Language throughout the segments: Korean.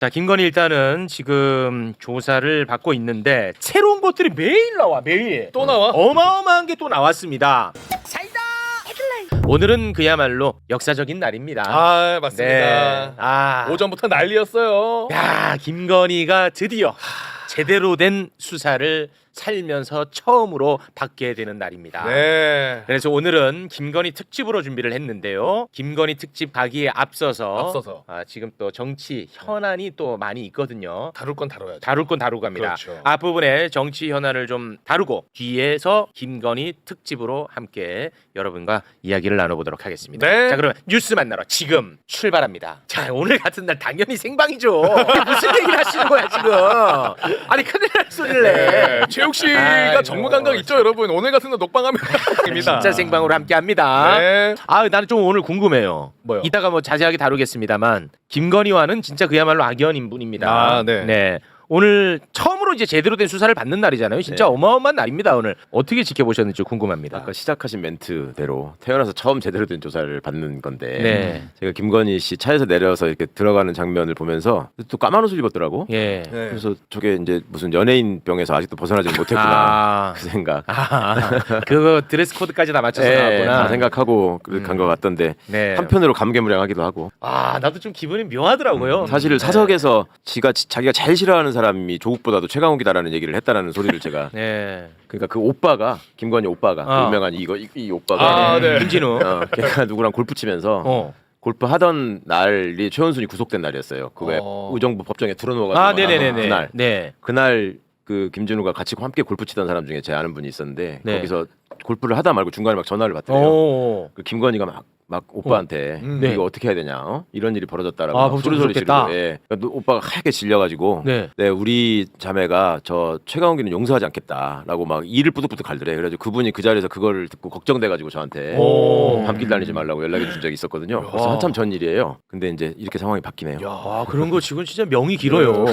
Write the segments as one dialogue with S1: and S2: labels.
S1: 자, 김건희 일단은 지금 조사를 받고 있는데 새로운 것들이 매일 나와. 매일
S2: 또 나와?
S1: 어마어마한 게 또 나왔습니다. 오늘은 그야말로 역사적인 날입니다.
S2: 아 맞습니다.
S1: 네. 아,
S2: 오전부터 난리였어요.
S1: 야, 김건희가 드디어 제대로 된 수사를 살면서 처음으로 받게 되는 날입니다.
S2: 네.
S1: 그래서 오늘은 김건희 특집으로 준비를 했는데요. 김건희 특집 가기에 앞서서 지금 또 정치 현안이 또 많이 있거든요.
S2: 다룰 건 다뤄야죠.
S1: 다룰 건 다루고 갑니다.
S2: 그렇죠.
S1: 앞부분에 정치 현안을 좀 다루고 뒤에서 김건희 특집으로 함께 여러분과 이야기를 나눠보도록 하겠습니다.
S2: 네.
S1: 자, 그러면 뉴스 만나러 지금 출발합니다. 자, 오늘 같은 날 당연히 생방이죠. 무슨 얘기를 하시는 거야 지금? 아니 큰일 날 소리를 내.
S2: 네. 최욱 씨가
S1: 아이고.
S2: 전문 감각 있죠, 여러분. 오늘 같은 날 녹방하면 입니다.
S1: 진짜 생방으로 함께합니다.
S2: 네.
S1: 아, 나는 좀 오늘 궁금해요.
S2: 뭐요?
S1: 이따가 뭐 자세하게 다루겠습니다만 김건희와는 진짜 그야말로 악연인 분입니다.
S2: 아, 네.
S1: 오늘 처음으로 이제 제대로 된 수사를 받는 날이잖아요. 진짜
S3: 네.
S1: 어마어마한 날입니다. 오늘 어떻게 지켜보셨는지 궁금합니다.
S3: 아까 시작하신 멘트대로 태어나서 처음 제대로 된 조사를 받는 건데
S1: 네.
S3: 제가 김건희 씨 차에서 내려서 이렇게 들어가는 장면을 보면서 또 까만 옷을 입었더라고.
S1: 예.
S2: 네.
S3: 그래서 저게 이제 무슨 연예인 병에서 아직도 벗어나지 못했구나
S1: 아.
S3: 그 생각.
S1: 그거 드레스 코드까지 다 맞춰서
S3: 네,
S1: 나왔구나.
S3: 다 생각하고 간 것 같던데
S1: 네.
S3: 한편으로 감개무량하기도 하고.
S1: 아, 나도 좀 기분이 묘하더라고요.
S3: 사실 사석에서 자기가 제일 싫어하는 사람이 조국보다도 최강욱이다라는 얘기를 했다라는 소리를 제가
S1: 네.
S3: 그러니까 그 오빠가 김건희 오빠가 유명한 이 오빠가
S2: 아, 네.
S1: 김진우.
S3: 걔가 누구랑 골프 치면서
S1: 어.
S3: 골프 하던 날이 최원순이 구속된 날이었어요. 그 왜 의정부 법정에 들어놓아가지고
S1: 아, 네네네네.
S3: 그날
S1: 네.
S3: 그 김진우가 같이 함께 골프 치던 사람 중에 제 아는 분이 있었는데
S1: 네.
S3: 거기서 골프를 하다 말고 중간에 막 전화를 받더래요.
S1: 오.
S3: 그 김건희가 막 오빠한테
S1: 네.
S3: 이거 어떻게 해야 되냐? 이런 일이 벌어졌다라고
S1: 아,
S3: 막
S1: 법정
S3: 소리소리
S1: 구속됐다?
S3: 지르고 예. 그러니까 오빠가 하얗게 질려가지고
S1: 네.
S3: 네 우리 자매가 저 최강욱이는 용서하지 않겠다라고 막 이를 뿌듯뿌듯 갈더래. 그래가지고 그분이 그 자리에서 그걸 듣고 걱정돼가지고 저한테
S1: 오.
S3: 밤길 다니지 말라고 연락이 준 적이 있었거든요. 벌써 한참 전 일이에요. 근데 이제 이렇게 상황이 바뀌네요.
S1: 아, 그런 거 지금 진짜 명이 길어요.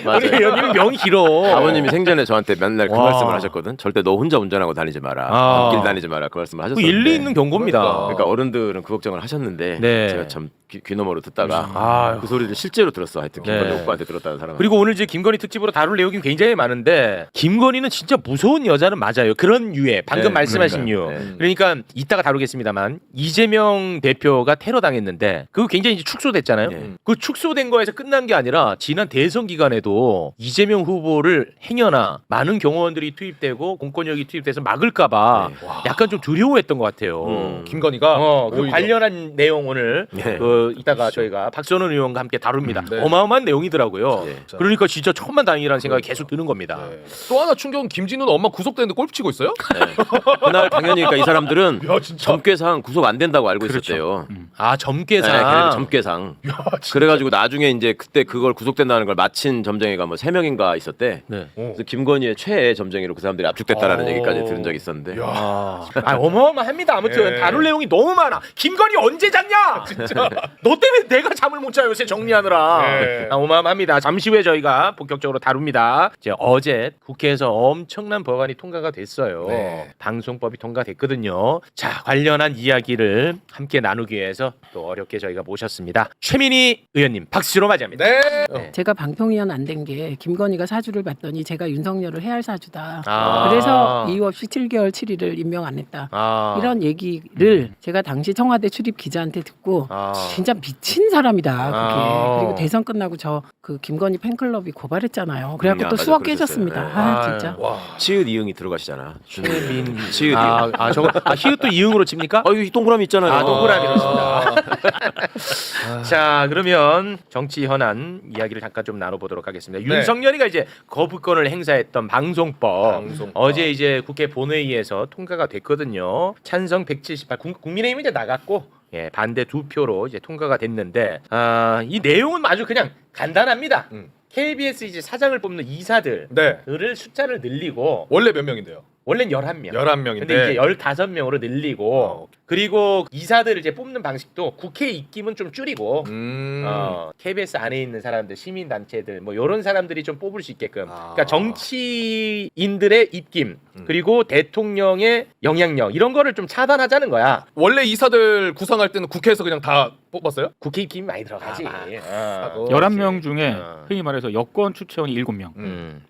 S3: 맞아요.
S1: 우리 여기는 명이 길어.
S3: 아버님이 생전에 저한테 맨날 그
S1: 와.
S3: 말씀을 하셨거든. 절대 너 혼자 운전하고 다니지 마라.
S1: 아.
S3: 밤길 다니지 마라. 그 말씀을
S1: 그
S3: 하셨었는데.
S1: 일리 있는 경고입니다.
S3: 그러니까 어른들은 그 걱정을 하셨는데
S1: 네.
S3: 제가 참 귀 너머로 듣다가
S1: 아유.
S3: 그 소리를 실제로 들었어. 하여튼 김건희
S1: 네.
S3: 오빠한테 들었다는 사람은.
S1: 그리고 오늘 이제 김건희 특집으로 다룰 내용이 굉장히 많은데 김건희는 진짜 무서운 여자는 맞아요. 그런 유해 방금
S3: 네,
S1: 말씀하신 유.
S3: 그러니까요. 네.
S1: 그러니까 이따가 다루겠습니다만 이재명 대표가 테러 당했는데 그거 굉장히 이제 축소됐잖아요.
S3: 네.
S1: 그 축소된 거에서 끝난 게 아니라 지난 대선 기간에도 이재명 후보를 행여나 많은 경호원들이 투입되고 공권력이 투입돼서 막을까봐
S3: 네.
S1: 약간 좀 두려워했던 것 같아요.
S2: 김건희가
S1: 그
S2: 오히려.
S1: 관련한 내용 오늘
S3: 네.
S1: 이따가 저희가 박선원 의원과 함께 다룹니다.
S2: 네.
S1: 어마어마한 내용이더라고요.
S3: 네.
S1: 그러니까 진짜 천만 다행이라는 생각이 계속 드는 겁니다.
S2: 네. 또 하나 충격은 김진우는 엄마 구속됐는데 골프 치고 있어요?
S3: 그날 당연히 그러니까 이 사람들은
S2: 야, 진짜.
S3: 점괘상 구속 안 된다고 알고
S1: 그렇죠.
S3: 있었대요.
S1: 아, 점괘상.
S3: 네, 걔네들 점괘상. 그래가지고 나중에 이제 그때 그걸 구속된다는 걸 마친 점쟁이가 뭐 3명인가 있었대.
S1: 네.
S3: 그래서 김건희의 최애 점쟁이로 그 사람들이 압축됐다라는 얘기까지 들은 적이 있었는데.
S1: 아, 어마어마합니다. 아무튼
S2: 예.
S1: 다룰 내용이 너무 많아. 김건희 언제 잤냐? 진짜. 너 때문에 내가 잠을 못 자요. 요새 정리하느라.
S2: 예.
S1: 어마어마합니다. 잠시 후에 저희가 본격적으로 다룹니다. 이제 어제 국회에서 엄청난 법안이 통과가 됐어요.
S2: 네.
S1: 방송법이 통과됐거든요. 자, 관련한 이야기를 함께 나누기 위해서 또 어렵게 저희가 모셨습니다. 최민희 의원님 박수로 맞이합니다.
S2: 네.
S4: 제가 방통위원 안 된 게 김건희가 사주를 봤더니 제가 윤석열을 해야 할 사주다.
S1: 아.
S4: 그래서 이유 없이 7개월 7일을 임명 안 했다.
S1: 아.
S4: 이런 얘기를 제가 당시 청와대 출입 기자한테 듣고
S1: 아.
S4: 진짜 미친 사람이다. 그게.
S1: 아.
S4: 그리고 대선 끝나고 저 그 김건희 팬클럽이 고발했잖아요. 그래갖고 또
S3: 맞아,
S4: 수억
S3: 그러셨어요.
S4: 깨졌습니다.
S3: 네.
S4: 아 진짜.
S2: 와.
S3: 치읓 이응이 들어가시잖아.
S1: 최민
S3: 치읓
S1: 저거 히읗도 이응으로 칩니까?
S3: 여기 동그라미 있잖아요.
S1: 아, 동그라미로 칩니다. 자, 그러면 정치 현안 이야기를 잠깐 좀 나눠보도록 하겠습니다.
S2: 네.
S1: 윤석열이가 이제 거부권을 행사했던 방송법.
S2: 방송법.
S1: 어제 이제 국회 본회의에서 통과가 됐거든요. 찬성 178. 국민의힘이 이제 나갔고. 예, 반대 2표로 이제 통과가 됐는데 이 내용은 아주 그냥 간단합니다. KBS 이제 사장을 뽑는 이사들을
S2: 네.
S1: 숫자를 늘리고
S2: 원래 몇 명인데요?
S1: 원래는 11명.
S2: 11명인데.
S1: 근데 이제 15명으로 늘리고 그리고 이사들을 이제 뽑는 방식도 국회 입김은 좀 줄이고 KBS 안에 있는 사람들, 시민 단체들 뭐 이런 사람들이 좀 뽑을 수 있게끔. 그러니까 정치인들의 입김 그리고 대통령의 영향력 이런 거를 좀 차단하자는 거야.
S2: 원래 이사들 구성할 때는 국회에서 그냥 다 뽑았어요?
S1: 국회 입김이 많이 들어가지.
S5: 11명 중에
S1: 어.
S5: 흔히 말해서 여권 추천이 7명,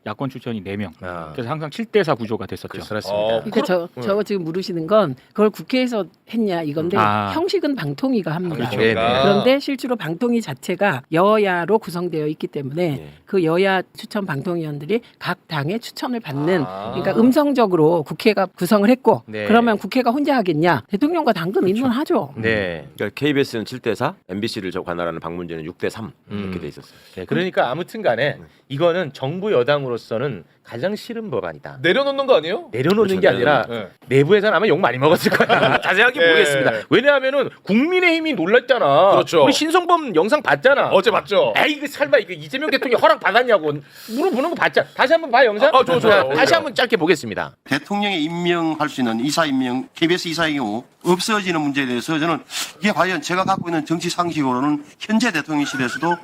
S5: 야권 추천이 4명. 그래서 항상 7대4 구조가 됐었죠.
S1: 그렇습니다.
S4: 그러니까 저거 지금 물으시는 건 그걸 국회에서 했냐 이건데 형식은 방통위가 합니다.
S5: 그렇죠.
S1: 네, 네.
S4: 그런데 실제로 방통위 자체가 여야로 구성되어 있기 때문에 그 여야 추천 방통위원들이 각 당의 추천을 받는 그러니까 음성적으로 국회가 구성을 했고
S1: 네.
S4: 그러면 국회가 혼자 하겠냐? 대통령과 당근 인론하죠.
S1: 네.
S3: 그러니까 KBS는 7대4, MBC를 관할하는 방문제는 6대3 이렇게 돼 있었어요.
S1: 네, 그러니까 아무튼간에 이거는 정부 여당으로서는 가장 싫은 법안이다.
S2: 내려놓는 거 아니에요?
S1: 내려놓는
S3: 그렇죠,
S1: 게 아니라
S2: 네.
S1: 내부에서는 아마 욕 많이 먹었을 거야. 자세하게
S2: 네.
S1: 모르겠습니다. 왜냐하면은 국민의힘이 놀랐잖아.
S2: 그렇죠.
S1: 우리 신성범 영상 봤잖아.
S2: 어제 봤죠?
S1: 에이 이거 설마 이거 이재명 대통령 허락 받았냐고 물어보는 거 봤잖아. 다시 한번 봐 영상.
S2: 좋아요.
S1: 다시 한번 짧게 보겠습니다.
S6: 대통령이 임명할 수 있는 이사 임명, KBS 이사의 경우 없어지는 문제에 대해서 저는 이게 과연 제가 갖고 있는 정치 상식으로는 현재 대통령실에서도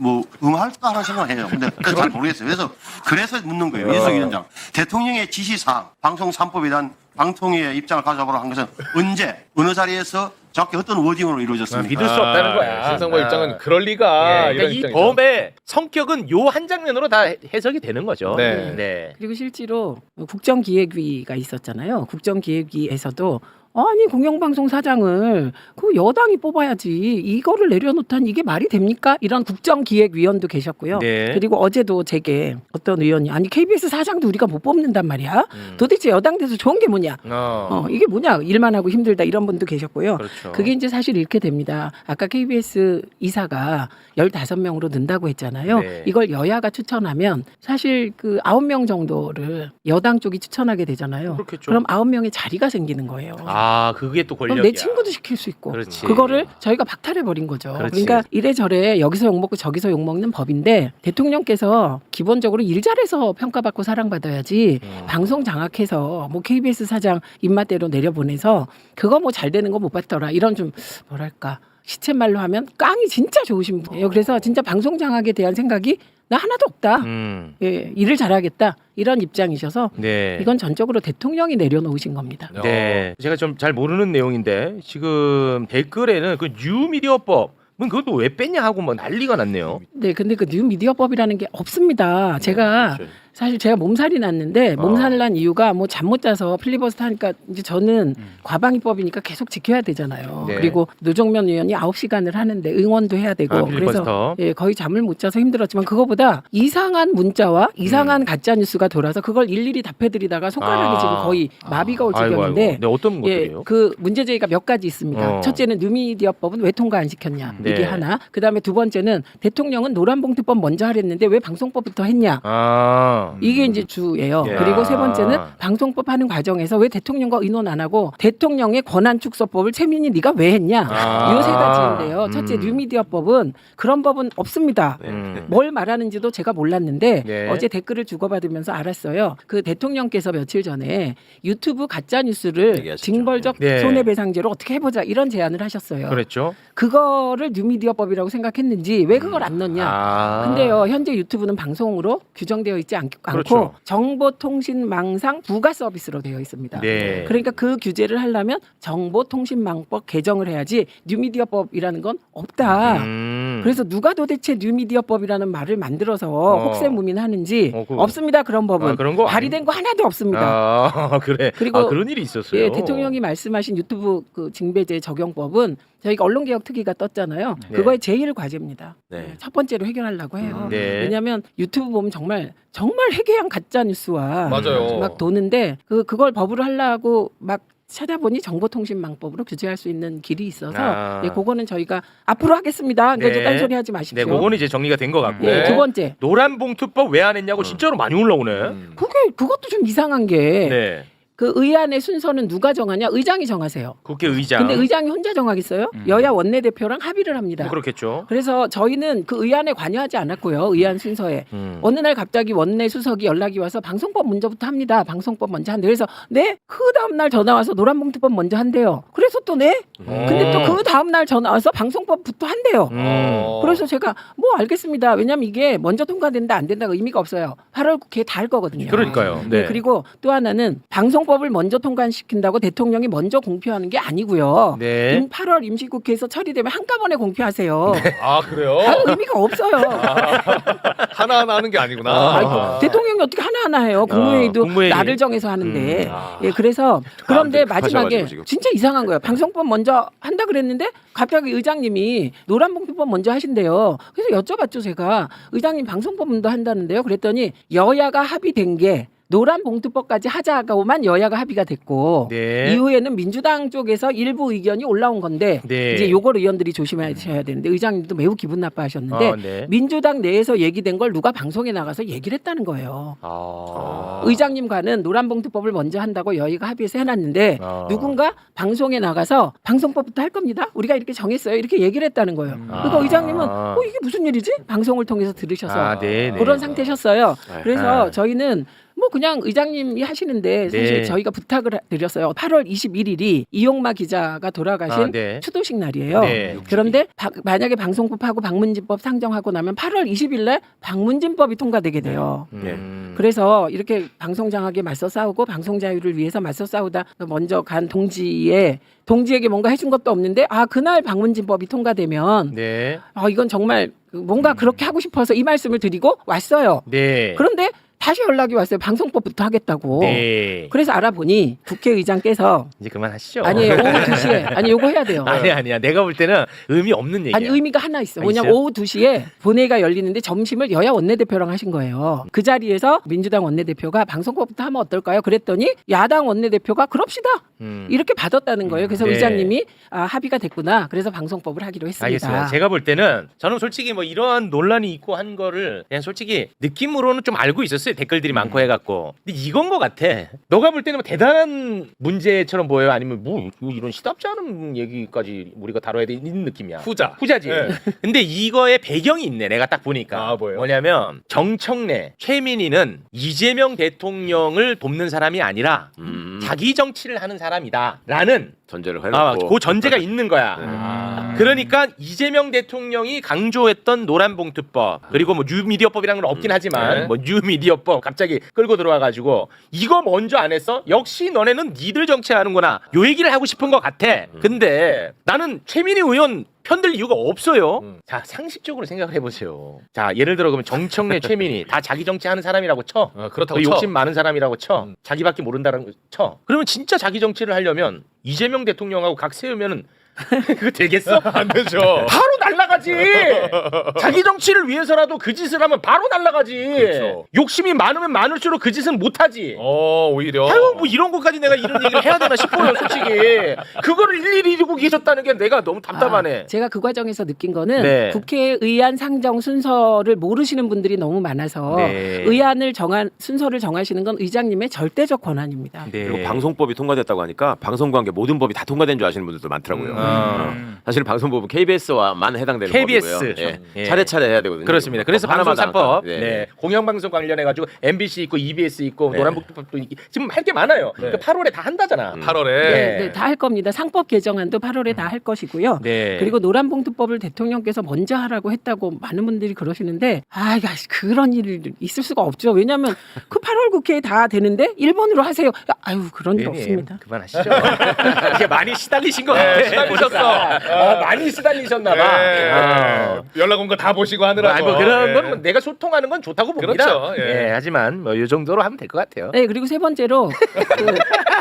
S6: 뭐 응할까 하는 생각을 해요. 근데 잘 모르겠어요. 그래서 묻는 거예요. 이준석 위원장. 대통령의 지시사항, 방송 3법에 대한 방통위의 입장을 가져보라고 한 것은 언제, 어느 자리에서 정확히 어떤 워딩으로 이루어졌습니까?
S1: 믿을 수 없다는 거야.
S2: 신성범 입장은 그럴 리가.
S1: 예, 그러니까
S2: 이런
S1: 이
S2: 입장이죠.
S1: 법의 성격은 요 한 장면으로 다 해석이 되는 거죠.
S2: 네.
S1: 네.
S4: 그리고 실제로 국정기획위가 있었잖아요. 국정기획위에서도 아니 공영방송 사장을 그 여당이 뽑아야지 이거를 내려놓다니 이게 말이 됩니까? 이런 국정기획위원도 계셨고요.
S1: 네.
S4: 그리고 어제도 제게 어떤 의원이 아니 KBS 사장도 우리가 못 뽑는단 말이야. 도대체 여당 돼서 좋은 게 뭐냐? 이게 뭐냐? 일만 하고 힘들다 이런 분도 계셨고요.
S1: 그렇죠.
S4: 그게 이제 사실 이렇게 됩니다. 아까 KBS 이사가 15명으로 는다고 했잖아요.
S1: 네.
S4: 이걸 여야가 추천하면 사실 그 9명 정도를 여당 쪽이 추천하게 되잖아요.
S1: 그렇겠죠.
S4: 그럼 9명의 자리가 생기는 거예요.
S1: 그게 또
S4: 그럼
S1: 권력이야.
S4: 내 친구도 시킬 수 있고
S1: 그렇지.
S4: 그거를 저희가 박탈해 버린 거죠.
S1: 그렇지.
S4: 그러니까 이래저래 여기서 욕먹고 저기서 욕먹는 법인데 대통령께서 기본적으로 일 잘해서 평가받고 사랑받아야지 방송 장악해서 뭐 KBS 사장 입맛대로 내려보내서 그거 뭐 잘 되는 거 못 봤더라 이런 좀 뭐랄까 시쳇말로 하면 깡이 진짜 좋으신 분이에요. 그래서 진짜 방송 장악에 대한 생각이 나 하나도 없다. 예, 일을 잘하겠다 이런 입장이셔서
S1: 네.
S4: 이건 전적으로 대통령이 내려놓으신 겁니다.
S1: 네. 제가 좀 잘 모르는 내용인데 지금 댓글에는 그 뉴미디어법 그것도 왜 뺐냐 하고 뭐 난리가 났네요.
S4: 네, 근데 그 뉴미디어법이라는 게 없습니다. 제가
S3: 그렇죠.
S4: 사실 제가 몸살이 났는데 몸살 난 이유가 뭐 잠 못 자서 필리버스터 하니까 이제 저는 과방위법이니까 계속 지켜야 되잖아요.
S1: 네.
S4: 그리고 노정면 의원이 9시간을 하는데 응원도 해야 되고
S1: 필리버스터.
S4: 그래서 예, 거의 잠을 못 자서 힘들었지만 그거보다 이상한 문자와 이상한 가짜 뉴스가 돌아서 그걸 일일이 답해드리다가 손가락이 지금 거의 마비가 올 지경인데
S1: 네, 어떤 것들이에요?
S4: 그 문제 제기가 몇 가지 있습니다. 첫째는 뉴미디어법은 왜 통과 안 시켰냐
S1: 네.
S4: 이게 하나. 그다음에 두 번째는 대통령은 노란봉투법 먼저 하랬는데 왜 방송법부터 했냐. 이게 이제 주예요.
S1: 예.
S4: 그리고 세 번째는 방송법 하는 과정에서 왜 대통령과 의논 안 하고 대통령의 권한축소법을 최민희 네가 왜 했냐. 이 세 가지인데요. 첫째 뉴미디어법은 그런 법은 없습니다. 뭘 말하는지도 제가 몰랐는데
S1: 네.
S4: 어제 댓글을 주고받으면서 알았어요. 그 대통령께서 며칠 전에 유튜브 가짜 뉴스를
S3: 얘기하셨죠.
S4: 징벌적
S1: 네.
S4: 손해배상제로 어떻게 해보자 이런 제안을 하셨어요.
S1: 그랬죠.
S4: 그거를 뉴미디어법이라고 생각했는지 왜 그걸 안 넣냐. 근데요 현재 유튜브는 방송으로 규정되어 있지 않고
S1: 그렇죠.
S4: 정보통신망상 부가 서비스로 되어 있습니다.
S1: 네.
S4: 그러니까 그 규제를 하려면 정보통신망법 개정을 해야지 뉴미디어법이라는 건 없다. 그래서 누가 도대체 뉴미디어법이라는 말을 만들어서 혹세무민하는지
S1: 그거.
S4: 없습니다. 그런 법은
S1: 그런 거
S4: 발의된 거 하나도 없습니다.
S1: 그래.
S4: 그리고
S1: 그런 일이 있었어요.
S4: 예, 대통령이 말씀하신 유튜브 그 징배제 적용법은 저희가 언론개혁특위가 떴잖아요.
S1: 네.
S4: 그거의 제일 과제입니다.
S3: 네.
S4: 첫 번째로 해결하려고 해요.
S1: 네.
S4: 왜냐하면 유튜브 보면 정말 해괴한 가짜 뉴스와
S2: 맞아요.
S4: 막 도는데 그걸 법으로 하려고 막 찾아보니 정보통신망법으로 규제할 수 있는 길이 있어서 예, 그거는 저희가 앞으로 하겠습니다. 그러니까 이제 딴소리 하지 마십시오.
S1: 네, 그거는 이제 정리가 된 것 같고.
S4: 예, 두 번째.
S1: 노란봉투법 왜 안 했냐고 진짜로 많이 올라오네.
S4: 그것도 좀 이상한 게
S1: 네.
S4: 그 의안의 순서는 누가 정하냐? 의장이 정하세요.
S1: 국회의장.
S4: 근데 의장이 혼자 정하겠어요? 여야 원내대표랑 합의를 합니다.
S1: 뭐 그렇겠죠.
S4: 그래서 저희는 그 의안에 관여하지 않았고요. 의안 순서에. 어느 날 갑자기 원내 수석이 연락이 와서 방송법 먼저부터 합니다. 방송법 먼저 한대. 그래서 네? 그 다음 날 전화 와서 노란봉투법 먼저 한대요. 그래서 또 네? 근데 또 그 다음 날 전화 와서 방송법부터 한대요. 그래서 제가 뭐 알겠습니다. 왜냐면 이게 먼저 통과된다 안 된다가 의미가 없어요. 8월 국회에 다 할 거거든요.
S1: 그러니까요.
S4: 네. 그리고 또 하나는 방송법을 먼저 통과시킨다고 대통령이 먼저 공표하는 게 아니고요.
S1: 네.
S4: 8월 임시국회에서 처리되면 한꺼번에 공표하세요.
S2: 아 그래요?
S4: 아, 의미가 없어요.
S2: 하나하나 하는 게 아니구나.
S4: 아이고, 대통령이 어떻게 하나하나 해요. 국무회의도
S1: 국무회의.
S4: 날을 정해서 하는데. 예, 그래서 그런데 마지막에
S3: 급하셔가지고 지금.
S4: 진짜 이상한 거예요. 방송법 먼저 한다 그랬는데 갑자기 의장님이 노란봉투법 먼저 하신대요. 그래서 여쭤봤죠 제가. 의장님 방송법 먼저 한다는데요. 그랬더니 여야가 합의된 게 노란봉투법까지 하자고만 여야가 합의가 됐고
S1: 네.
S4: 이후에는 민주당 쪽에서 일부 의견이 올라온 건데
S1: 네.
S4: 이제 요걸 의원들이 조심하셔야 되는데 의장님도 매우 기분 나빠하셨는데
S1: 네.
S4: 민주당 내에서 얘기된 걸 누가 방송에 나가서 얘기를 했다는 거예요. 의장님과는 노란봉투법을 먼저 한다고 여야가 합의해서 해놨는데 누군가 방송에 나가서 방송법부터 할 겁니다. 우리가 이렇게 정했어요. 이렇게 얘기를 했다는 거예요. 그러니까 의장님은 이게 무슨 일이지? 방송을 통해서 들으셔서
S1: 네, 네.
S4: 그런 상태셨어요. 그래서
S1: 아.
S4: 저희는 뭐 그냥 의장님이 하시는데 사실
S1: 네.
S4: 저희가 부탁을 드렸어요. 8월 21일이 이용마 기자가 돌아가신
S1: 네.
S4: 추도식 날이에요.
S1: 네.
S4: 그런데 만약에 방송법하고 방문진법 상정하고 나면 8월 20일 날 방문진법이 통과되게 돼요. 그래서 이렇게 방송장악에 맞서 싸우고 방송 자유를 위해서 맞서 싸우다 먼저 간 동지에게 뭔가 해준 것도 없는데 그날 방문진법이 통과되면
S1: 네.
S4: 이건 정말 뭔가 그렇게 하고 싶어서 이 말씀을 드리고 왔어요.
S1: 네.
S4: 그런데 다시 연락이 왔어요. 방송법부터 하겠다고.
S1: 네.
S4: 그래서 알아보니 국회의장께서
S1: 이제 그만하시죠.
S4: 아니에요. 오후 2시에 아니 요거 해야 돼요.
S1: 아니야. 내가 볼 때는 의미 없는 얘기야.
S4: 아니 의미가 하나 있어.
S1: 아,
S4: 뭐냐면
S1: 있어요?
S4: 오후 2시에 본회의가 열리는데 점심을 여야 원내대표랑 하신 거예요. 그 자리에서 민주당 원내대표가 방송법부터 하면 어떨까요? 그랬더니 야당 원내대표가 그럽시다. 이렇게 받았다는 거예요. 그래서
S1: 네.
S4: 의장님이 합의가 됐구나. 그래서 방송법을 하기로 했습니다.
S1: 알겠습니다. 제가 볼 때는 저는 솔직히 뭐 이러한 논란이 있고 한 거를 그냥 솔직히 느낌으로는 좀 알고 있었어요. 댓글들이 많고 해갖고. 근데 이건 거 같아. 너가 볼 때는 뭐 대단한 문제처럼 보여요? 아니면 뭐 이런 시답지 않은 얘기까지 우리가 다뤄야 되는 느낌이야? 후자지.
S2: 네.
S1: 근데 이거에 배경이 있네. 내가 딱 보니까.
S2: 뭐예요?
S1: 뭐냐면 정청래, 최민희는 이재명 대통령을 돕는 사람이 아니라 자기 정치를 하는 사람이다라는
S3: 전제를 해놓고
S1: 그 전제가 있는 거야. 그러니까 이재명 대통령이 강조했던 노란봉투법 그리고 뭐 뉴미디어법이라는 건 없긴 하지만
S2: 네.
S1: 뭐 뉴미디어법 갑자기 끌고 들어와가지고 이거 먼저 안 했어? 역시 너네는 니들 정치하는구나. 요 얘기를 하고 싶은 것 같아. 근데 나는 최민희 의원 편들 이유가 없어요. 자 상식적으로 생각을 해보세요. 자 예를 들어 그러면 정청래, 최민희 다 자기 정치하는 사람이라고 쳐.
S2: 그렇다고
S1: 또
S2: 쳐.
S1: 욕심 많은 사람이라고 쳐. 자기밖에 모른다는 거 쳐. 그러면 진짜 자기 정치를 하려면 이재명 대통령하고 각 세우면은 그거 되겠어?
S2: 안 되죠.
S1: 바로 날라가지. 자기 정치를 위해서라도 그 짓을 하면 바로 날라가지.
S2: 그렇죠.
S1: 욕심이 많으면 많을수록 그 짓은 못하지.
S2: 오히려.
S1: 아유 뭐 이런 것까지 내가 이런 얘기를 해야 되나 싶어요 솔직히. 그거를 일일이 이루고 계셨다는 게 내가 너무 답답하네.
S4: 제가 그 과정에서 느낀 거는
S1: 네.
S4: 국회의안 상정 순서를 모르시는 분들이 너무 많아서
S1: 네.
S4: 의안을 정한 순서를 정하시는 건 의장님의 절대적 권한입니다.
S1: 네.
S3: 그리고 방송법이 통과됐다고 하니까 방송관계 모든 법이 다 통과된 줄 아시는 분들도 많더라고요. 사실 방송법은 KBS와만 해당되는
S1: KBS.
S3: 법이고요. 예.
S1: 예.
S3: 차례차례 해야 되거든요.
S1: 그렇습니다. 그래서
S3: 법 하나마다
S1: 방송사법,
S3: 네.
S1: 네. 공영방송 관련해 가지고 MBC 있고 EBS 있고
S3: 네.
S1: 노란북법도 지금 할 게 많아요.
S2: 네.
S1: 그러니까 8월에 다 한다잖아.
S2: 8월에.
S1: 네.
S4: 다 할 겁니다. 상법 개정안도 8월에 다 할 것이고요.
S1: 네.
S4: 그리고 노란봉투법을 대통령께서 먼저 하라고 했다고 많은 분들이 그러시는데 그런 일이 있을 수가 없죠. 왜냐하면 그 8월 국회에 다 되는데 1번으로 하세요. 그런 일
S1: 네,
S4: 없습니다.
S1: 그만하시죠. 이게 많이 시달리신 것
S2: 네,
S1: 같아.
S2: 시달리셨어.
S1: 많이 시달리셨나 봐.
S2: 네. 연락 온 거 다 보시고 하느라고.
S1: 뭐 그런
S2: 예.
S1: 건 뭐 내가 소통하는 건 좋다고 봅니다.
S2: 그렇죠. 예.
S1: 하지만 뭐 이 정도로 하면 될 것 같아요.
S4: 네, 그리고 세 번째로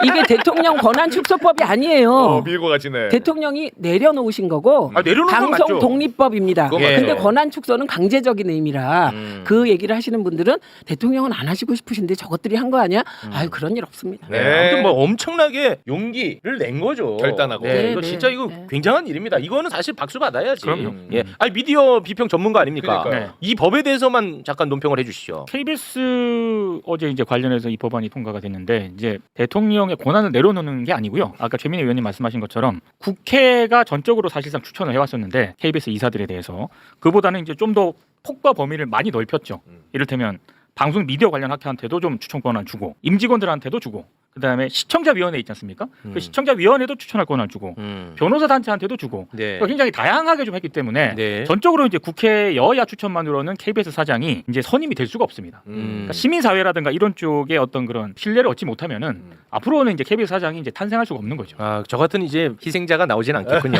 S4: 이게 대통령 권한 축소법이 아니에요.
S2: 밀고 가시네.
S4: 대통령이 내려놓으신 거고
S1: 내려놓은 건 맞죠.
S4: 방송 독립법입니다.
S2: 그거
S1: 맞죠.
S4: 근데 권한 축소는 강제적인 의미라
S1: 그
S4: 얘기를 하시는 분들은 대통령은 안 하시고 싶으신데 저것들이 한 거 아니야? 그런 일 없습니다.
S1: 네.
S2: 네.
S1: 아무튼 뭐 엄청나게 용기를 낸 거죠.
S2: 결단하고.
S1: 네,
S4: 네,
S1: 이거
S4: 네,
S1: 진짜 이거
S4: 네.
S1: 굉장한 일입니다. 이거는 사실 박수 받아야지.
S5: 그럼요.
S1: 예. 미디어 비평 전문가 아닙니까?
S2: 그러니까요.
S1: 이 법에 대해서만 잠깐 논평을 해주시죠.
S5: KBS 어제 이제 관련해서 이 법안이 통과가 됐는데 이제 대통령 대통령의 권한을 내려놓는 게 아니고요. 아까 최민희 의원님 말씀하신 것처럼 국회가 전적으로 사실상 추천을 해왔었는데 KBS 이사들에 대해서 그보다는 이제 좀 더 폭과 범위를 많이 넓혔죠. 이를테면 방송 미디어 관련 학회한테도 좀 추천 권한 주고 임직원들한테도 주고 그다음에 시청자위원회 있지 않습니까? 그 시청자위원회도 추천할 권한 주고 변호사 단체한테도 주고
S1: 네.
S5: 그러니까 굉장히 다양하게 좀 했기 때문에
S1: 네.
S5: 전적으로 이제 국회 여야 추천만으로는 KBS 사장이 이제 선임이 될 수가 없습니다. 그러니까 시민사회라든가 이런 쪽에 어떤 그런 신뢰를 얻지 못하면은 앞으로는 이제 KBS 사장이 이제 탄생할 수가 없는 거죠.
S1: 아, 저 같은 이제 희생자가 나오진 않겠군요.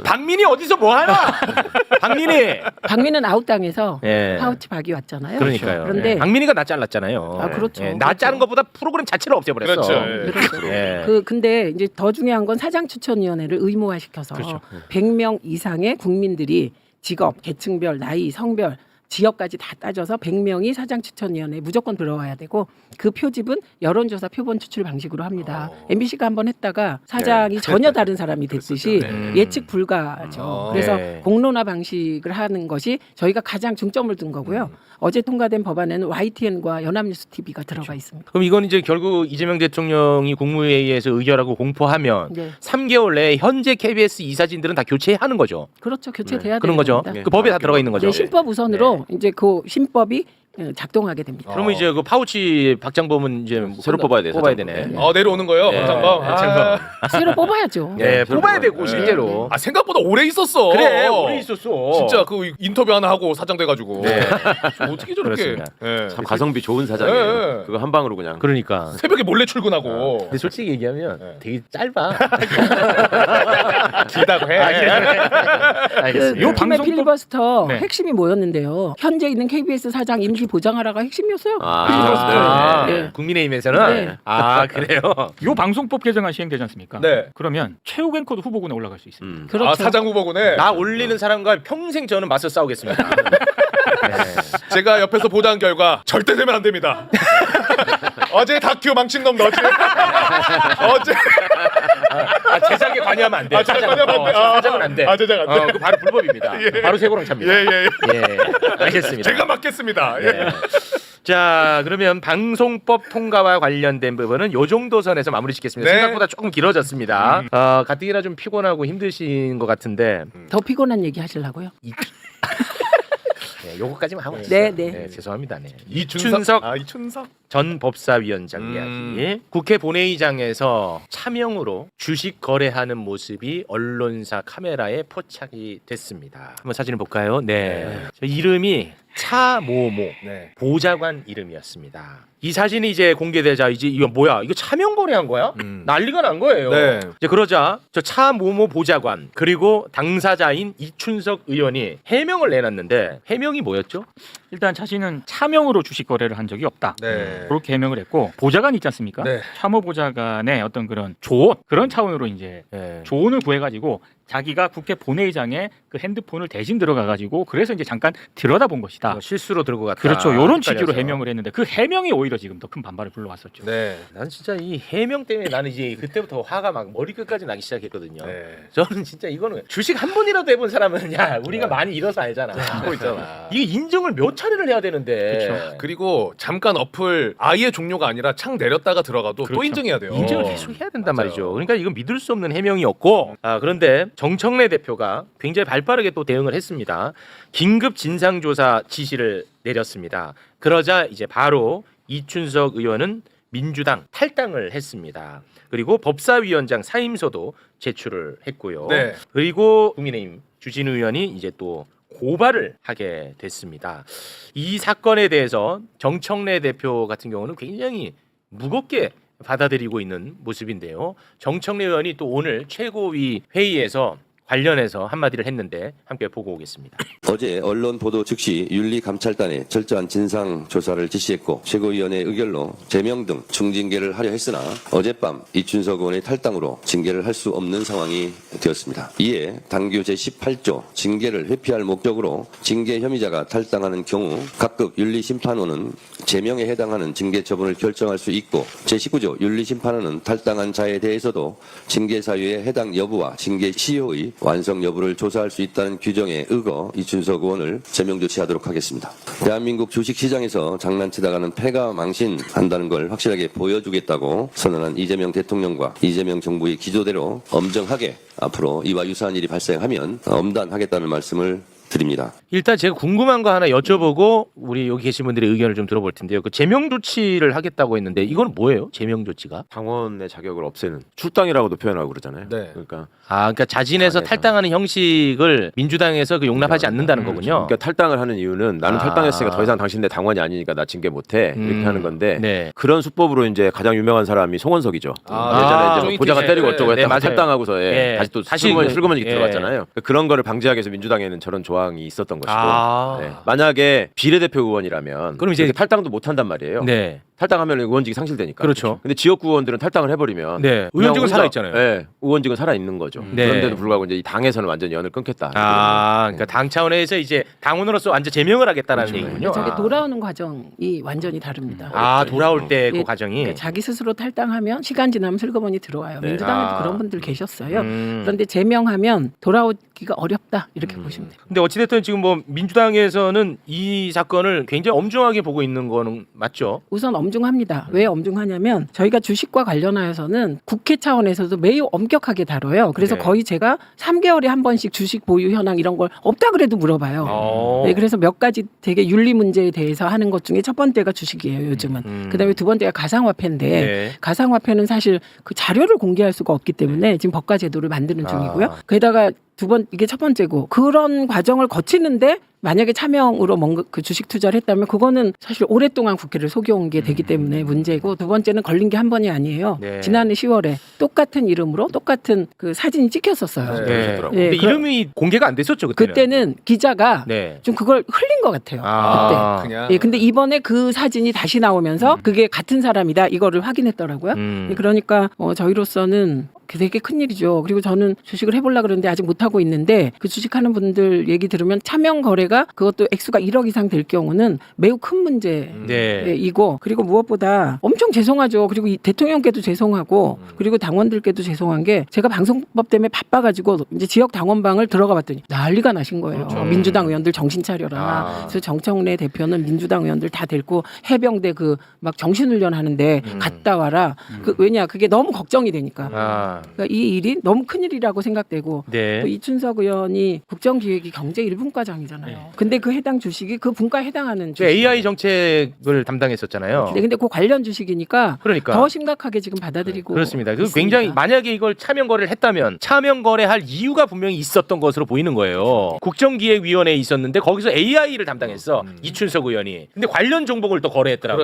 S1: 박민이 어디서 뭐 하나?
S4: 박민은 아웃당해서
S1: 예.
S4: 파우치 박이 왔잖아요.
S1: 그러니까요.
S4: 그런데
S1: 예. 박민이가 나 잘랐잖아요.
S4: 아, 그렇죠.
S1: 예. 나 자른 것보다 프로그램 자체를 없애버렸어.
S2: 그렇죠. 예.
S4: 그렇죠.
S1: 예.
S4: 근데 이제 더 중요한 건 사장 추천위원회를 의무화시켜서
S5: 그렇죠.
S4: 100명 이상의 국민들이 직업, 계층별, 나이, 성별, 지역까지 다 따져서 100명이 사장 추천위원회에 무조건 들어와야 되고 그 표집은 여론조사 표본 추출 방식으로 합니다. MBC가 한번 했다가 사장이 전혀 다른 사람이 됐듯이 예측 불가죠. 그래서
S1: 네.
S4: 공론화 방식을 하는 것이 저희가 가장 중점을 둔 거고요. 어제 통과된 법안에는 YTN과 연합뉴스 TV가 들어가 있습니다.
S1: 그럼 이건 이제 결국 이재명 대통령이 국무회의에서 의결하고 공포하면
S4: 네.
S1: 3개월 내에 현재 KBS 이사진들은 다 교체하는 거죠.
S4: 그렇죠. 교체돼야
S1: 그런
S4: 되는
S1: 거죠.
S4: 겁니다.
S1: 그 법에 다 들어가 있는 거죠.
S4: 네, 신법 우선으로 이제 그 신법이 작동하게 됩니다.
S1: 그러면 이제 그 파우치 박장범은 이제
S3: 새로 뽑아야 돼요,
S1: 뽑아야
S3: 사장범.
S1: 되네.
S3: 네.
S2: 내려오는 거예요.
S1: 네.
S2: 박장범.
S4: 새로 뽑아야죠.
S1: 네, 뽑아야 되고
S2: 네.
S1: 실제로.
S2: 아 생각보다 오래 있었어.
S1: 그래, 오래 있었어.
S2: 진짜 그 인터뷰 하나 하고 사장 돼가지고.
S1: 네.
S2: 어떻게 저렇게?
S1: 그렇습니다.
S2: 네.
S3: 참 가성비 좋은 사장이에요.
S2: 네.
S3: 그거 한 방으로 그냥.
S1: 그러니까.
S2: 새벽에 몰래 출근하고.
S1: 근데 솔직히 얘기하면 되게 짧아.
S2: 길다고 해.
S1: 알겠습니다.
S4: 요 팀의
S5: 방송법-
S4: 필리버스터
S5: 네.
S4: 핵심이 뭐였는데요? 현재 있는 KBS 사장 임기 보장하라가 핵심이었어요.
S1: 아,
S4: 네.
S1: 국민의힘에서는
S4: 네.
S1: 아 그래요.
S5: 요 방송법 개정안 시행되지 않습니까?
S2: 네.
S5: 그러면 최욱 앵커도 후보군에 올라갈 수 있습니다.
S4: 그렇죠.
S2: 아 사장 후보군에.
S1: 나 올리는 사람과 평생 저는 맞서 싸우겠습니다.
S2: 제가 옆에서 보도한 결과 절대 되면 안 됩니다. 어제 다큐 망친 놈 너지. 어제
S1: 아, 제작에 관여하면 안 돼.
S2: 아, 제작 관여하면 안 돼.
S1: 사장은 안 돼.
S2: 아, 제작 안 돼.
S1: 그 바로 불법입니다. 바로 세고랑차입니다.
S2: 예예.
S1: 예, 알겠습니다.
S2: 제가 맡겠습니다. 예.
S1: 예. 자, 그러면 방송법 통과와 관련된 부분은 요 정도 선에서 마무리 짓겠습니다.
S2: 네.
S1: 생각보다 조금 길어졌습니다. 가뜩이나 좀 피곤하고 힘드신 것 같은데
S4: 더 피곤한 얘기 하시려고요?
S1: 네, 요거까지만 하고
S4: 네,
S1: 있어요.
S4: 네.
S1: 죄송합니다. 네.
S2: 이춘석. 아 이춘석.
S1: 전 법사위원장 이야기. 국회 본회의장에서 차명으로 주식 거래하는 모습이 언론사 카메라에 포착이 됐습니다. 한번 사진을 볼까요? 네. 저 이름이 차모모
S2: 네.
S1: 보좌관 이름이었습니다. 이 사진이 이제 공개되자 이제 이거 뭐야? 이거 차명 거래한 거야? 난리가 난 거예요.
S2: 네.
S1: 이제 그러자 저 차모모 보좌관 그리고 당사자인 이춘석 의원이 해명을 내놨는데 해명이 뭐였죠?
S5: 일단 자신은 차명으로 주식 거래를 한 적이 없다.
S2: 네.
S5: 그렇게 해명을 했고 보좌관 있지 않습니까?
S2: 네.
S5: 참모 보좌관의 어떤 그런 조언 그런 차원으로 이제
S1: 네.
S5: 조언을 구해가지고 자기가 국회 본회의장에 그 핸드폰을 대신 들어가가지고 그래서 이제 잠깐 들여다본 것이다.
S1: 실수로 들고 갔다.
S5: 그렇죠. 이런 취지로
S1: 헷갈려서.
S5: 해명을 했는데 그 해명이 오히려 지금 더 큰 반발을 불러왔었죠.
S2: 네.
S1: 난 진짜 이 해명 때문에 나는 이제 그때부터 화가 막 머리끝까지 나기 시작했거든요.
S2: 네.
S1: 저는 진짜 이거는 주식 한 번이라도 해본 사람은 야 우리가 많이 잃어서 알잖아.
S2: 하고 있잖아.
S1: 이게 인정을 몇 차례를 해야 되는데.
S5: 그렇죠.
S2: 그리고 잠깐 어플 아예 종료가 아니라 창 내렸다가 들어가도 또
S5: 그렇죠.
S2: 인증해야 돼요.
S1: 인정을 계속 해야 된단
S2: 맞아요.
S1: 말이죠. 그러니까 이건 믿을 수 없는 해명이었고, 그런데 정청래 대표가 굉장히 발빠르게 또 대응을 했습니다. 긴급 진상조사 지시를 내렸습니다. 그러자 이제 바로 이춘석 의원은 민주당 탈당을 했습니다. 그리고 법사위원장 사임서도 제출을 했고요.
S2: 네.
S1: 그리고 국민의힘 주진우 의원이 이제 또 고발을 하게 됐습니다. 이 사건에 대해서 정청래 대표 같은 경우는 굉장히 무겁게 받아들이고 있는 모습인데요. 정청래 의원이 또 오늘 최고위 회의에서 관련해서 한마디를 했는데 함께 보고 오겠습니다.
S7: 어제 언론 보도 즉시 윤리감찰단에 철저한 진상 조사를 지시했고 최고위원회 의결로 제명 등 중징계를 하려 했으나 어젯밤 이춘석 의원의 탈당으로 징계를 할 수 없는 상황이 되었습니다. 이에 당규 제18조 징계를 회피할 목적으로 징계 혐의자가 탈당하는 경우 각급 윤리심판원은 제명에 해당하는 징계 처분을 결정할 수 있고 제19조 윤리심판원은 탈당한 자에 대해서도 징계 사유의 해당 여부와 징계 시효의 완성 여부를 조사할 수 있다는 규정에 의거 이춘석 의원을 제명 조치하도록 하겠습니다. 대한민국 주식시장에서 장난치다가는 패가 망신한다는 걸 확실하게 보여주겠다고 선언한 이재명 대통령과 이재명 정부의 기조대로 엄정하게 앞으로 이와 유사한 일이 발생하면 엄단하겠다는 말씀을 드립니다.
S1: 일단 제가 궁금한 거 하나 여쭤보고 우리 여기 계신 분들의 의견을 좀 들어볼 텐데요. 그 제명 조치를 하겠다고 했는데 이건 뭐예요? 제명 조치가?
S3: 당원의 자격을 없애는 출당이라고도 표현하고 그러잖아요.
S2: 네.
S3: 그러니까
S1: 그러니까 자진해서
S3: 당에서.
S1: 탈당하는 형식을 민주당에서 그 용납하지 않는다는 거군요.
S3: 그러니까 탈당을 하는 이유는 나는 탈당했으니까 더 이상 당신네 당원이 아니니까 나 징계 못해 이렇게 하는 건데
S1: 네.
S3: 그런 수법으로 이제 가장 유명한 사람이 송원석이죠.
S2: 아,
S3: 예전에 이제
S2: 조인트
S3: 보좌관 때리고
S2: 네,
S3: 어쩌고
S1: 네,
S3: 했다가
S1: 맞아요.
S3: 탈당하고서
S1: 예.
S3: 다시 또
S1: 다시
S3: 슬그머니
S1: 예.
S3: 들어갔잖아요. 그러니까 그런 거를 방지하기 위해서 민주당에는 저런 조항이 있었던 것이고
S1: 아.
S3: 네. 만약에 비례대표 의원이라면
S1: 그럼 이제
S3: 그렇게 탈당도 못 한단 말이에요.
S1: 네.
S3: 탈당하면 의원직이 상실되니까.
S1: 그렇죠.
S3: 근데 지역구 의원들은 탈당을 해버리면
S1: 네.
S3: 그냥
S1: 의원직은
S3: 혼자-
S1: 살아있잖아요.
S3: 네. 의원직은 살아 있는 거죠.
S1: 네.
S3: 그런데도 불구하고 이제 이 당에서는 완전히 연을 끊겠다.
S1: 그러니까 당 차원에서 이제 당원으로서 완전 제명을 하겠다라는
S3: 그렇죠.
S1: 얘기군요.
S4: 저게 돌아오는 과정이 완전히 다릅니다.
S1: 돌아올 때 그
S4: 예,
S1: 과정이.
S4: 그러니까 자기 스스로 탈당하면 시간 지나면 슬그머니 들어와요.
S3: 네.
S4: 민주당에도
S1: 아.
S4: 그런 분들 계셨어요.
S1: 음.
S4: 그런데 제명하면 돌아오기가 어렵다 이렇게 보시면 돼요.
S1: 근데 어찌됐든 지금 뭐 민주당에서는 이 사건을 굉장히 엄중하게 보고 있는 거는 맞죠?
S4: 우선 엄중합니다. 왜 엄중하냐면 저희가 주식과 관련하여서는 국회 차원에서도 매우 엄격하게 다뤄요. 그래서
S1: 네.
S4: 거의 제가 3개월에 한 번씩 주식 보유 현황 이런 걸 없다 그래도 물어봐요. 네, 그래서 몇 가지 되게 윤리 문제에 대해서 하는 것 중에 첫 번째가 주식이에요. 요즘은. 그다음에 두 번째가 가상화폐인데
S1: 네.
S4: 가상화폐는 사실 그 자료를 공개할 수가 없기 때문에 지금 법과 제도를 만드는 중이고요.
S1: 아.
S4: 게다가 이게 첫 번째고 그런 과정을 거치는데 만약에 차명으로 뭔가 그 주식 투자를 했다면 그거는 사실 오랫동안 국회를 속여온 게 되기 때문에 문제고 두 번째는 걸린 게 한 번이 아니에요.
S1: 네.
S4: 지난해 10월에 똑같은 이름으로 똑같은 그 사진이 찍혔었어요.
S2: 네.
S3: 그러셨더라고요.
S4: 네,
S1: 근데 이름이 공개가 안 됐었죠 그때는.
S4: 그때는 기자가
S1: 네.
S4: 좀 그걸 흘린 것 같아요.
S2: 그냥
S4: 그때. 예, 근데 이번에 그 사진이 다시 나오면서 그게 같은 사람이다 이거를 확인했더라고요. 예, 그러니까 저희로서는 되게 큰일이죠. 그리고 저는 주식을 해보려고 그러는데 아직 못하고 있는데 그 주식하는 분들 얘기 들으면 차명 거래가 그것도 액수가 1억 이상 될 경우는 매우 큰 문제이고
S1: 네.
S4: 그리고 무엇보다 엄청 죄송하죠. 그리고 이 대통령께도 죄송하고 그리고 당원들께도 죄송한 게 제가 방송법 때문에 바빠가지고 이제 지역 당원방을 들어가 봤더니 난리가 나신 거예요. 민주당 의원들 정신 차려라. 그래서 정청래 대표는 민주당 의원들 다 데리고 해병대 그 막 정신훈련 하는데 갔다 와라. 왜냐 그게 너무 걱정이 되니까. 그러니까 이 일이 너무 큰 일이라고 생각되고
S1: 네.
S4: 또 이춘석 의원이 국정기획이 경제 1분과장이잖아요. 근데 그 해당 주식이 그 분과에 해당하는 주식.
S1: AI 정책을 담당했었잖아요.
S4: 네, 근데 그 관련 주식이니까
S1: 그러니까.
S4: 더 심각하게 지금 받아들이고
S1: 그렇습니다. 그
S4: 있습니다.
S1: 굉장히 만약에 이걸 차명 거래를 했다면 차명 거래할 이유가 분명히 있었던 것으로 보이는 거예요. 국정기획위원회에 있었는데 거기서 AI를 담당했어 이춘석 의원이. 근데 관련 정보를 또 거래했더라고.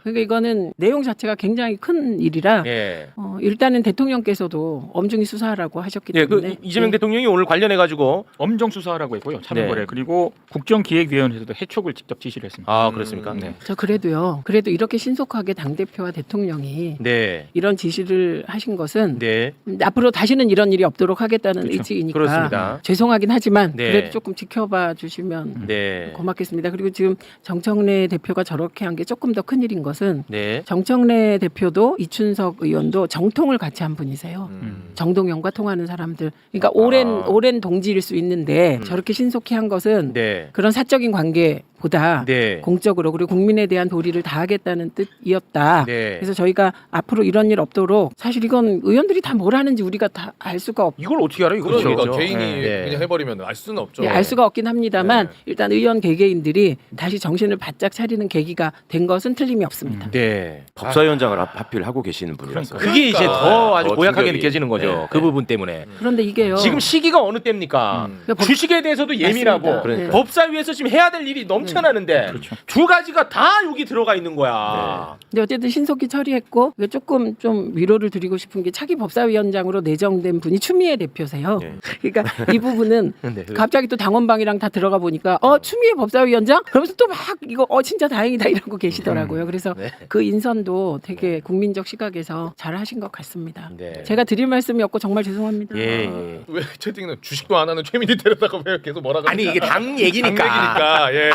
S4: 그러니까 이거는 내용 자체가 굉장히 큰 일이라
S1: 예.
S4: 일단은 대통령께서도 엄중히 수사하라고 하셨기
S1: 예,
S4: 때문에
S1: 그 이재명 대통령이 오늘 관련해 가지고
S5: 엄정 수사하라고 했고요. 차명거래
S1: 네.
S5: 그리고 국정기획위원회에서도 해촉을 직접 지시를 했습니다.
S1: 그렇습니까?
S5: 네.
S4: 저 그래도 이렇게 신속하게 당대표와 대통령이
S1: 네.
S4: 이런 지시를 하신 것은
S1: 네.
S4: 앞으로 다시는 이런 일이 없도록 하겠다는
S5: 그렇죠.
S4: 의지이니까
S1: 그렇습니다.
S4: 죄송하긴 하지만
S1: 네.
S4: 그래도 조금 지켜봐 주시면
S1: 네.
S4: 고맙겠습니다. 그리고 지금 정청래 대표가 저렇게 한 게 조금 더 큰일인 것은
S1: 네.
S4: 정청래 대표도 이춘석 의원도 정통을 같이 한 분이세요.
S1: 음.
S4: 정동영과 통하는 사람들. 그러니까 오랜 동지일 수 있는데 저렇게 신속히 한 것은
S1: 네.
S4: 그런 사적인 관계보다
S1: 네.
S4: 공적으로 그리고 국민에 대한 도리를 다하겠다는 뜻이었다.
S1: 네.
S4: 그래서 저희가 앞으로 이런 일 없도록 사실 이건 의원들이 다 뭘 하는지 우리가 다 알 수가 없.
S1: 이걸 어떻게 알아요? 이거
S2: 그러니까
S1: 그렇죠.
S2: 개인이
S1: 네.
S2: 그냥 해버리면 알 수는 없죠.
S4: 알 수가 없긴 합니다만
S2: 네.
S4: 일단 의원 개개인들이 다시 정신을 바짝 차리는 계기가 된 것은 틀림이 없습니다.
S1: 네.
S3: 법사위원장을 하필 하고 계시는 분이라서
S1: 그게 이제 더 아주
S3: 더
S1: 고약하게
S3: 충격이.
S1: 느껴지는 거죠.
S3: 네.
S1: 그 부분 때문에.
S4: 그런데 이게요.
S1: 지금 시기가 어느 때입니까? 주식에 대해서도 예민하고
S4: 맞습니다.
S3: 그러니까.
S1: 법사위에서 지금 해야 될 일이 넘쳐나는데 두 가지가 다 여기 들어가 있는 거야.
S4: 근데 어쨌든 신속히 처리했고 이게 조금 좀 위로를 드리고 싶은 게 차기 법사위원장으로 내정된 분이 추미애 대표세요.
S3: 네.
S4: 그러니까 이 부분은
S1: 네.
S4: 갑자기 또 당원방이랑 다 들어가 보니까 추미애 법사위원장 그러면서 또 막 이거 진짜 다행이다 이러고 계시더라고요. 그래서
S1: 네.
S4: 그 인선도 되게 국민적 시각에서 잘 하신 것 같습니다.
S1: 네.
S4: 제가 드릴 말씀이 없고 정말 죄송합니다.
S1: 예.
S2: 왜 채팅은 주식도 안 하는 최민희 데려다가 왜 계속 뭐라고
S1: 아니 이게 당 얘기니까.
S2: 당 얘기니까, 예.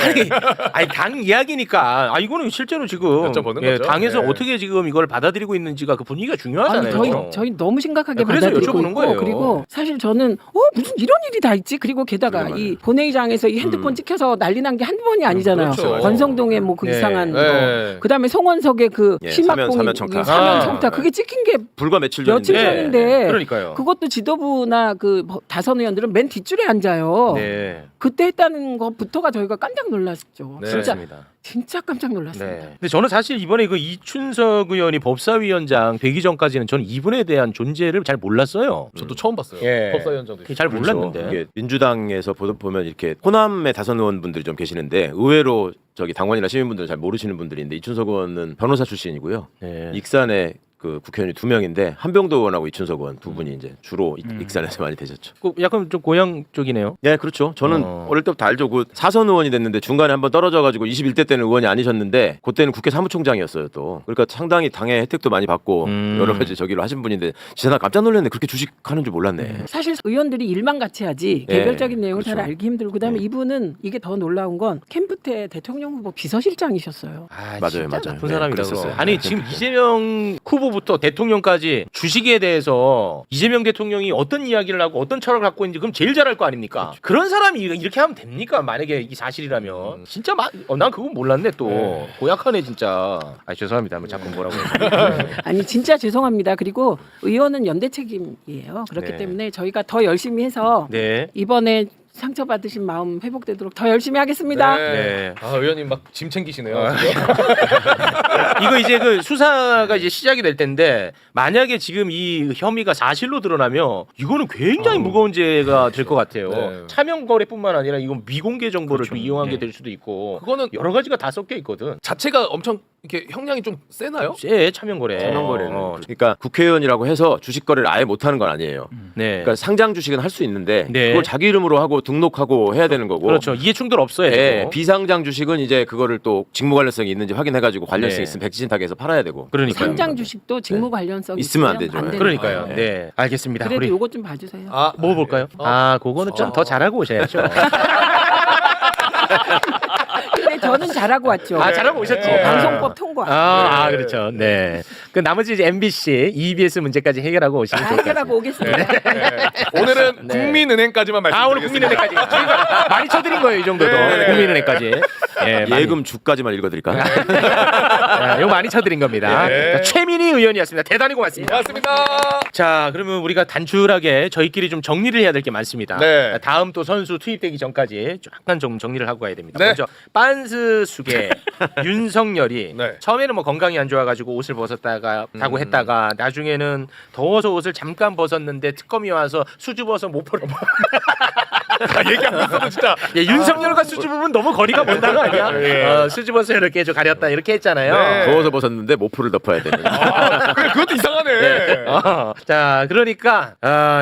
S1: 아니 당 이야기니까. 아 이거는 실제로 지금
S2: 여쭤보는
S1: 예,
S2: 거죠.
S1: 당에서
S2: 예.
S1: 어떻게 지금 이걸 받아들이고 있는지가 그 분위기가
S4: 아니
S1: 중요하잖아요.
S4: 저희 너무 심각하게
S1: 그래서
S4: 받아들이고
S1: 여쭤보는
S4: 있고
S1: 거예요.
S4: 그리고 사실 저는 무슨 이런 일이 다 있지? 그리고 게다가 이 본회의장에서 이 핸드폰 찍혀서 난리 난 게 한두 번이 아니잖아요.
S2: 그렇죠.
S4: 권성동의 뭐 그
S1: 네.
S4: 이상한
S2: 네.
S4: 거. 그다음에 송원석의 그
S3: 예,
S4: 심학봉
S3: 사면 청탁.
S4: 사면 청탁 그게 찍힌 게
S3: 불과 며칠
S4: 며칠
S3: 전인데
S4: 전인데
S1: 그러니까요.
S4: 그것도 지도부나 그 다선 의원들은 맨 뒷줄에 앉아요.
S1: 네.
S4: 그때 했다는 것부터가 저희가 깜짝 놀랐죠.
S2: 네.
S4: 진짜
S1: 맞습니다.
S4: 진짜 깜짝 놀랐습니다.
S1: 네. 근데 저는 사실 이번에 그 이춘석 의원이 법사위원장 되기 전까지는 저는 이분에 대한 존재를 잘 몰랐어요.
S2: 저도 처음 봤어요.
S1: 예.
S2: 법사위원장도
S1: 잘
S3: 그렇죠.
S1: 몰랐는데.
S3: 이게 민주당에서 보면 이렇게 호남의 다선 의원분들이 좀 계시는데 의외로 저기 당원이나 시민분들은 잘 모르시는 분들인데 이춘석 의원은 변호사 출신이고요.
S1: 네.
S3: 익산에 그 국회의원이 2명인데 한병도 의원하고 이춘석 의원 두 분이 이제 주로 익산에서 많이 되셨죠.
S1: 그 약간 좀 고향 쪽이네요.
S3: 네, 그렇죠. 저는
S1: 어.
S3: 어릴 때부터 알죠. 그 사선 의원이 됐는데 중간에 한번 떨어져가지고 21대 때는 의원이 아니셨는데 그때는 국회 사무총장이었어요 또. 그러니까 상당히 당의 혜택도 많이 받고 여러 가지 저기로 하신 분인데 진짜 나 깜짝 놀랐네. 그렇게 주식하는 줄 몰랐네.
S4: 사실 의원들이 일만 같이 하지
S3: 네,
S4: 개별적인 내용을 잘
S3: 그렇죠.
S4: 알기 힘들고 그다음에
S3: 네.
S4: 이분은 이게 더 놀라운 건 캠프 때 대통령 후보 비서실장이셨어요.
S1: 아,
S3: 맞아요,
S1: 진짜
S3: 맞아요.
S1: 나쁜
S3: 네,
S1: 사람이라고.
S3: 그랬었어요.
S1: 아니
S3: 네,
S1: 지금 이재명 후보부터 대통령까지 주식에 대해서 이재명 대통령이 어떤 이야기를 하고 어떤 철학을 갖고 있는지 그럼 제일 잘할 거 아닙니까? 그런 사람이 이렇게 하면 됩니까? 만약에 이게 사실이라면 진짜 난 그건 몰랐네 또 고약하네 진짜. 아 죄송합니다. 뭐 자꾸 뭐라고.
S4: 아니 진짜 죄송합니다. 그리고 의원은 연대 책임이에요. 그렇기
S1: 네.
S4: 때문에 저희가 더 열심히 해서
S1: 네.
S4: 이번에 상처받으신 마음 회복되도록 더 열심히 하겠습니다.
S1: 네.
S2: 아 의원님 막 짐 챙기시네요.
S1: 이거 이제 그 수사가 이제 시작이 될 텐데 만약에 지금 이 혐의가 사실로 드러나면 이거는 굉장히 무거운 죄가 될 것 같아요.
S2: 네.
S1: 차명 거래뿐만 아니라 이건 미공개 정보를 또 이용한 게 될 수도 있고
S2: 그거는
S1: 여러 가지가 다 섞여 있거든.
S2: 자체가 엄청 이렇게 형량이 좀 세나요?
S1: 쎄 차명 거래.
S3: 차명 거래는 그러니까 국회의원이라고 해서 주식 거래를 아예 못 하는 건 아니에요.
S1: 네.
S3: 그러니까 상장 주식은 할 수 있는데
S1: 네.
S3: 그걸 자기 이름으로 하고 등록하고 해야 되는 거고.
S1: 그렇죠. 이해 충돌 없어야
S3: 예,
S1: 되고.
S3: 비상장 주식은 이제 그거를 또 직무 관련성이 있는지 확인해가지고 관련성
S1: 네.
S3: 있으면 백지신탁해서 팔아야 되고.
S1: 그러니까요.
S4: 상장 주식도 직무 관련성
S3: 있으면 안 되죠.
S4: 되는
S1: 그러니까요.
S4: 거예요.
S1: 네. 알겠습니다.
S4: 그래도
S1: 우리
S4: 요거 좀 봐주세요.
S1: 뭐 볼까요? 그거는 좀 더 잘하고 오셔야죠.
S4: 근데 저는 잘하고 왔죠.
S1: 아, 잘하고 오셨지.
S4: 방송법 통과.
S1: 그렇죠. 네. 그 나머지 이제 MBC, EBS 문제까지 해결하고 오시면 좋을 것 같습니다.
S4: 해결하고 오겠습니다.
S2: 오늘은
S1: 네.
S2: 국민은행까지만 말씀드리겠습니다.
S1: 오늘 국민은행까지 저희가 많이 쳐드린 거예요 이 정도도.
S2: 네.
S1: 국민은행까지. 예, 많이.
S3: 예금 주까지만 읽어드릴까?
S1: 이거 많이 쳐드린 겁니다.
S2: 네.
S1: 자, 최민희 의원이었습니다. 대단히 고맙습니다.
S2: 고맙습니다.
S1: 자, 그러면 우리가 단출하게 저희끼리 좀 정리를 해야 될 게 많습니다.
S2: 네.
S1: 다음 또 선수 투입되기 전까지 약간 좀 정리를 하고 가야 됩니다.
S2: 네.
S1: 먼저 빤스 숙의 윤석열이
S2: 네.
S1: 처음에는 뭐 건강이 안 좋아가지고 옷을 벗었다고 했다가 나중에는 더워서 옷을 잠깐 벗었는데 특검이 와서 수줍어서 못 벗어.
S2: 얘기하고 있어도 진짜.
S1: 예, 윤석열과 수줍으면 너무 거리가 먼 단어 아니야? 수줍어서 이렇게 좀 가렸다 이렇게 했잖아요.
S2: 네.
S3: 더워서 벗었는데 모포를 덮어야 되는.
S2: 그래 그것도 이상하네.
S1: 자, 그러니까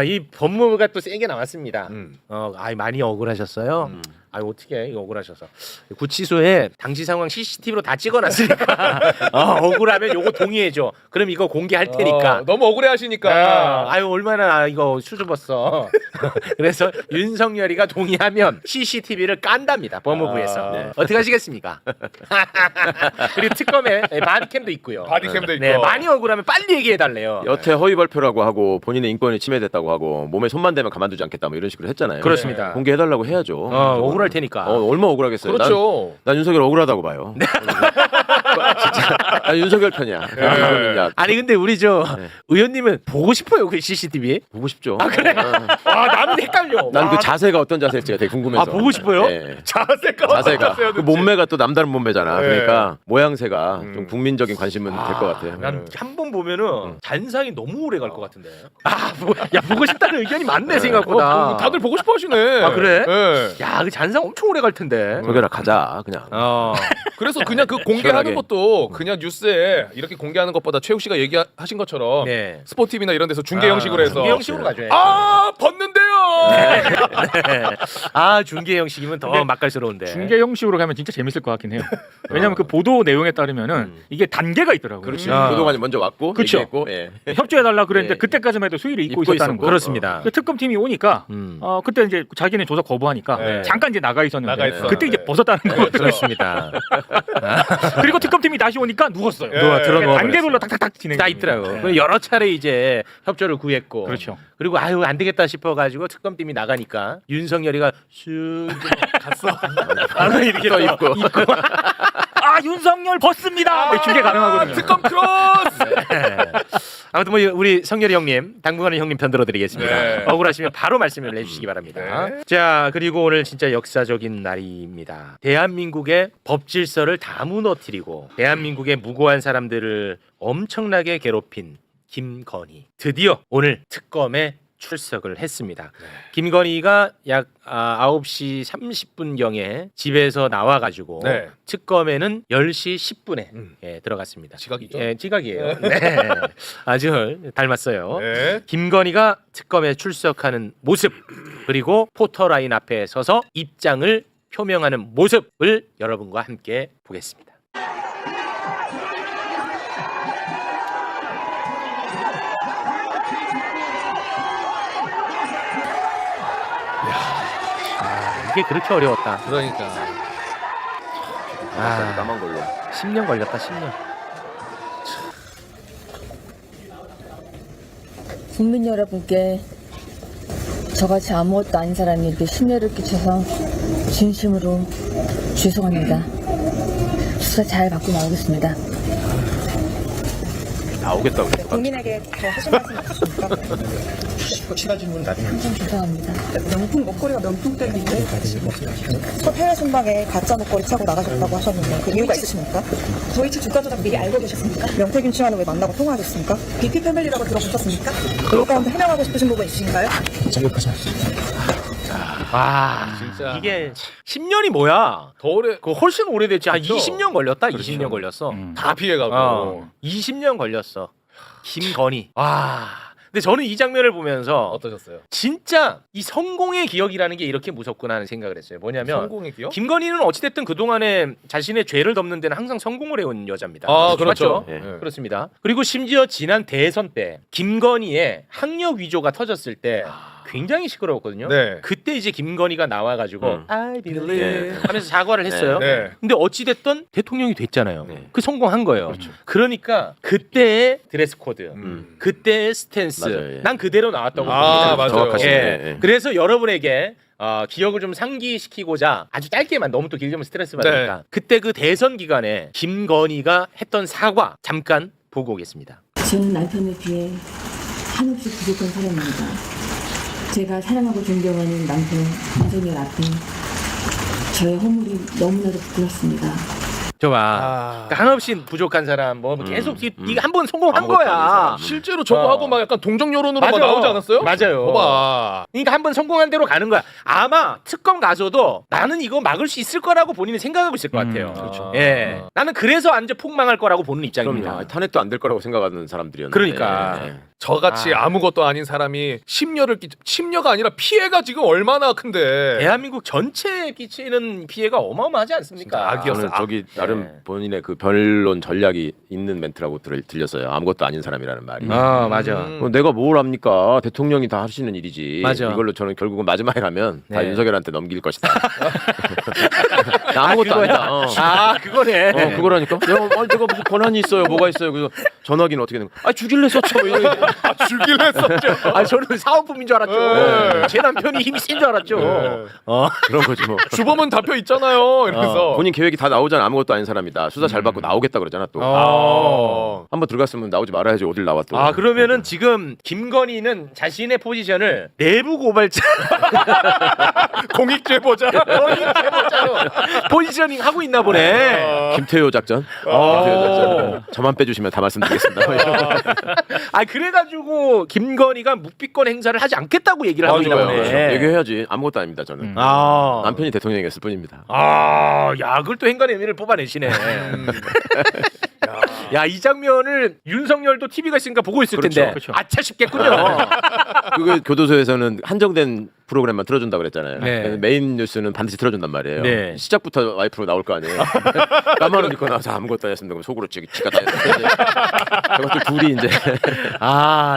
S1: 이 법무부가 또 세게 나왔습니다. 많이 억울하셨어요. 어떻게 이거 억울하셔서 구치소에 당시 상황 CCTV로 다 찍어놨으니까 억울하면 요거 동의해줘. 그럼 이거 공개할 테니까.
S2: 너무 억울해하시니까.
S1: 얼마나 이거 수줍었어. 그래서 윤석열이가 동의하면 CCTV를 깐답니다. 법무부에서.
S3: 네.
S1: 어떻게 하시겠습니까? 그리고 특검에 바디캠도 있고요.
S2: 바디캠도 있고.
S1: 네, 많이 억울하면 빨리 얘기해달래요.
S3: 여태 허위 발표라고 하고 본인의 인권이 침해됐다고 하고 몸에 손만 대면 가만두지 않겠다 뭐 이런 식으로 했잖아요.
S1: 그렇습니다.
S3: 공개해달라고 해야죠.
S1: 억울할 테니까.
S3: 얼마 억울하겠어요.
S2: 그렇죠.
S3: 난 윤석열 억울하다고 봐요. 진짜 난 윤석열 편이야. 야,
S1: 아니 근데 우리 의원님은 보고 싶어요 그 CCTV?
S3: 보고 싶죠.
S1: 그래? 나는 헷갈려.
S3: 난 그 자세가 어떤 자세일지가 되게 궁금해서.
S1: 보고 싶어요?
S3: 네.
S2: 자세가.
S3: 그 몸매가 또 남다른 몸매잖아.
S2: 네.
S3: 그러니까 모양새가 좀 국민적인 관심은 될 것 같아요.
S1: 난 한 번 보면은 잔상이 너무 오래 갈 것 같은데. 보고 싶다는 의견이 많네 생각보다.
S2: 다들 보고 싶어 하시네.
S1: 그래?
S2: 네.
S1: 야, 그 잔상 엄청 오래 갈 텐데.
S3: 석열아 가자 그냥.
S2: 그래서 그냥 그 공개하는
S3: 시원하게.
S2: 것도 그냥 뉴스에 이렇게 공개하는 것보다 최욱 씨가 얘기하신 것처럼
S1: 네.
S2: 스포티비나 이런 데서 중계 형식으로 해서
S1: 중계 형식으로 가져야죠.
S2: 벗는데요.
S1: 아 중계 형식이면 더 맛깔스러운데.
S5: 중계 형식으로 가면 진짜 재밌을 것 같긴 해요. 왜냐하면 그 보도 내용에 따르면은 이게 단계가 있더라고요.
S3: 그렇지.
S1: 아.
S3: 그동안에 먼저 왔고
S5: 그렇죠.
S3: 얘기했고, 예.
S5: 협조해달라 그랬는데
S3: 예.
S5: 그때까지만 해도 수위를 잊고
S3: 잊고
S5: 있었다는
S3: 있었고.
S5: 거.
S1: 그렇습니다.
S5: 그 특검팀이 오니까 그때 이제 자기네 조사 거부하니까
S2: 네.
S5: 잠깐 이제 나가 있었는데
S2: 나가 있어.
S5: 그때 이제
S2: 네.
S5: 벗었다는 거거든요.
S1: 그렇습니다.
S5: 그리고 특검팀이 다시 오니까 누웠어요.
S2: 예.
S1: 들어누워
S5: 단계별로 탁탁탁 진행.
S1: 다 있더라고. 그 여러 차례 이제 협조를 구했고.
S5: 그렇죠.
S1: 그리고 아유 안 되겠다 싶어가지고 특검팀이 나가니까 윤석열이가 슉 갔어. 아, 이렇게 또 입고.
S5: 아 윤석열 벗습니다. 네, 중계 가능하거든요.
S2: 특검 크로스.
S1: 아무튼 뭐 우리 성열이 형님 당분간은 형님 편 들어드리겠습니다.
S2: 네.
S1: 억울하시면 바로 말씀을 해주시기 바랍니다.
S2: 네.
S1: 자 그리고 오늘 진짜 역사적인 날입니다. 대한민국의 법 질서를 다 무너뜨리고 대한민국의 무고한 사람들을 엄청나게 괴롭힌 김건희 드디어 오늘 특검에 출석을 했습니다. 김건희가 약 9시 30분경에 집에서 나와가지고
S2: 네.
S1: 특검에는 10시 10분에 예, 들어갔습니다.
S2: 지각이죠?
S1: 예, 지각이에요. 네. 아주 닮았어요.
S2: 네.
S1: 김건희가 특검에 출석하는 모습 그리고 포터라인 앞에 서서 입장을 표명하는 모습을 여러분과 함께 보겠습니다. 이게 그렇게 어려웠다.
S2: 그러니까.
S1: 아,
S3: 까만 걸로.
S1: 10년 걸렸다. 10년.
S8: 국민 여러분께 저같이 아무것도 아닌 사람이 이렇게 심려를 끼쳐서 진심으로 죄송합니다. 수사 잘 받고 나오겠습니다.
S3: 나오겠다고.
S8: 국민에게 더 하신 말씀 없으십니까?
S1: 확실한 질문 나중에.
S8: 항상 죄송합니다.
S9: 명품 목걸이가 명품 때문인데 첫 해외 순방에 가짜 목걸이 차고 나가셨다고 하셨는데 그 이유가 있으십니까? 도이치 주가 조작 미리 알고 계셨습니까? 명태균 씨와는 왜 만나고 통화하셨습니까? BP 패밀리라고 들어보셨습니까? 그 가운데 해명하고 싶으신 부분 있으신가요?
S1: 아,
S2: 진짜.
S1: 이게 10년이 뭐야?
S2: 더 오래
S1: 그 훨씬 오래됐지. 한
S2: 그렇죠.
S1: 20년 걸렸다. 20년 걸렸어.
S2: 다 피해가고.
S1: 20년 걸렸어. 김건희. 와. 근데 저는 이 장면을 보면서
S2: 어떠셨어요?
S1: 진짜 이 성공의 기억이라는 게 이렇게 무섭구나 하는 생각을 했어요. 뭐냐면
S2: 성공의 기억?
S1: 김건희는 어찌됐든 그동안에 자신의 죄를 덮는 데는 항상 성공을 해온 여자입니다.
S2: 아 그렇죠.
S1: 맞죠?
S3: 예.
S2: 네.
S1: 그렇습니다. 그리고 심지어 지난 대선 때 김건희의 학력 위조가 터졌을 때 굉장히 시끄러웠거든요.
S2: 네.
S1: 그때 이제 김건희가 나와가지고 I believe
S3: 예.
S1: 하면서 사과를 했어요.
S2: 네.
S1: 근데 어찌됐든 대통령이 됐잖아요.
S3: 네.
S1: 그 성공한 거예요. 그러니까 그때의 드레스 코드, 그때의 스탠스,
S3: 맞아요, 예.
S1: 난 그대로 나왔다고
S2: 아,
S1: 봅니다.
S2: 맞아요.
S3: 정확하시네.
S1: 예.
S3: 예.
S1: 그래서 여러분에게 기억을 좀 상기시키고자 아주 짧게만 너무 또 길게면 스트레스 받으니까
S2: 네.
S1: 그때 그 대선 기간에 김건희가 했던 사과 잠깐 보고 오겠습니다.
S8: 저는 남편에 비해 한없이 부족한 사람입니다. 제가 사랑하고 존경하는 남편 윤석열 앞에 저의 허물이 너무나도 부끄럽습니다.
S1: 저봐 한없이 부족한 사람 뭐 계속 이게 한 번 성공한
S3: 아무것도 아닌
S1: 거야.
S3: 사람.
S2: 실제로 저거 하고 막 약간 동정 여론으로 막
S1: 맞아.
S2: 나오지 않았어요?
S1: 맞아요.
S2: 봐봐.
S1: 그러니까 한 번 성공한 대로 가는 거야. 아마 특검 가서도 나는 이거 막을 수 있을 거라고 본인은 생각하고 있을 것 같아요.
S2: 그렇죠.
S1: 예, 나는 그래서 완전 폭망할 거라고 보는
S3: 그럼요.
S1: 입장입니다.
S3: 탄핵도 안 될 거라고 생각하는 사람들이었는데.
S1: 그러니까.
S3: 예.
S2: 저같이 아무것도 아닌 사람이 심려가 아니라 피해가 지금 얼마나 큰데.
S1: 대한민국 전체에 끼치는 피해가 어마어마하지 않습니까?
S2: 진짜 악이었어요.
S3: 저는 저기 나름
S1: 네.
S3: 본인의 그 변론 전략이 있는 멘트라고 들렸어요. 아무것도 아닌 사람이라는 말이.
S1: 맞아.
S3: 내가 뭘 합니까? 대통령이 다 하시는 일이지.
S1: 맞아.
S3: 이걸로 저는 결국은 마지막에 가면 다
S1: 네.
S3: 윤석열한테 넘길 것이다. 나 아무것도 아니다.
S1: 그거네.
S3: 그거라니까. 내가 무슨 권한이 있어요? 뭐가 있어요? 그래서 전화기는 어떻게 되는 거야? 죽일래 썼죠.
S2: 죽일래 했었죠.
S1: 저는 사은품인 줄 알았죠.
S2: 네.
S1: 제 남편이 힘이 센 줄 알았죠.
S2: 네.
S3: 그런 거지 뭐.
S2: 주범은 답표 있잖아요. 이러면서.
S3: 본인 계획이 다 나오잖아. 아무것도 아닌 사람이다. 수사 잘 받고 나오겠다 그러잖아 또. 한번 들어갔으면 나오지 말아야지. 어딜 나와 또.
S1: 그러면은 지금 김건희는 자신의 포지션을 내부 고발자
S2: 공익 제보자.
S1: 포지셔닝 하고 있나 보네.
S3: 김태효 작전. 김태효 작전. 저만 빼주시면 다 말씀드리겠습니다.
S1: 그래가지고 김건희가 묵비권 행사를 하지 않겠다고 얘기를 하고 있나
S2: 좋아요.
S1: 보네.
S3: 얘기해야지. 아무것도 아닙니다. 저는. 남편이 대통령이었을 뿐입니다.
S1: 야, 그걸 또 행간의 의미를 뽑아내시네. 야, 이 장면을 윤석열도 TV가 있으니까 보고 있을 텐데.
S5: 그렇죠.
S1: 아차 싶겠군요.
S3: 그 교도소에서는 한정된 프로그램만 틀어준다 그랬잖아요.
S1: 네.
S3: 그래서 메인 뉴스는 반드시 틀어준단 말이에요.
S1: 네.
S3: 시작부터 와이프로 나올 거 아니에요. 까만 옷 입고 나와서 아무것도 안 했습니다. 그럼 속으로 지가 다 했는데 저것도 둘이 이제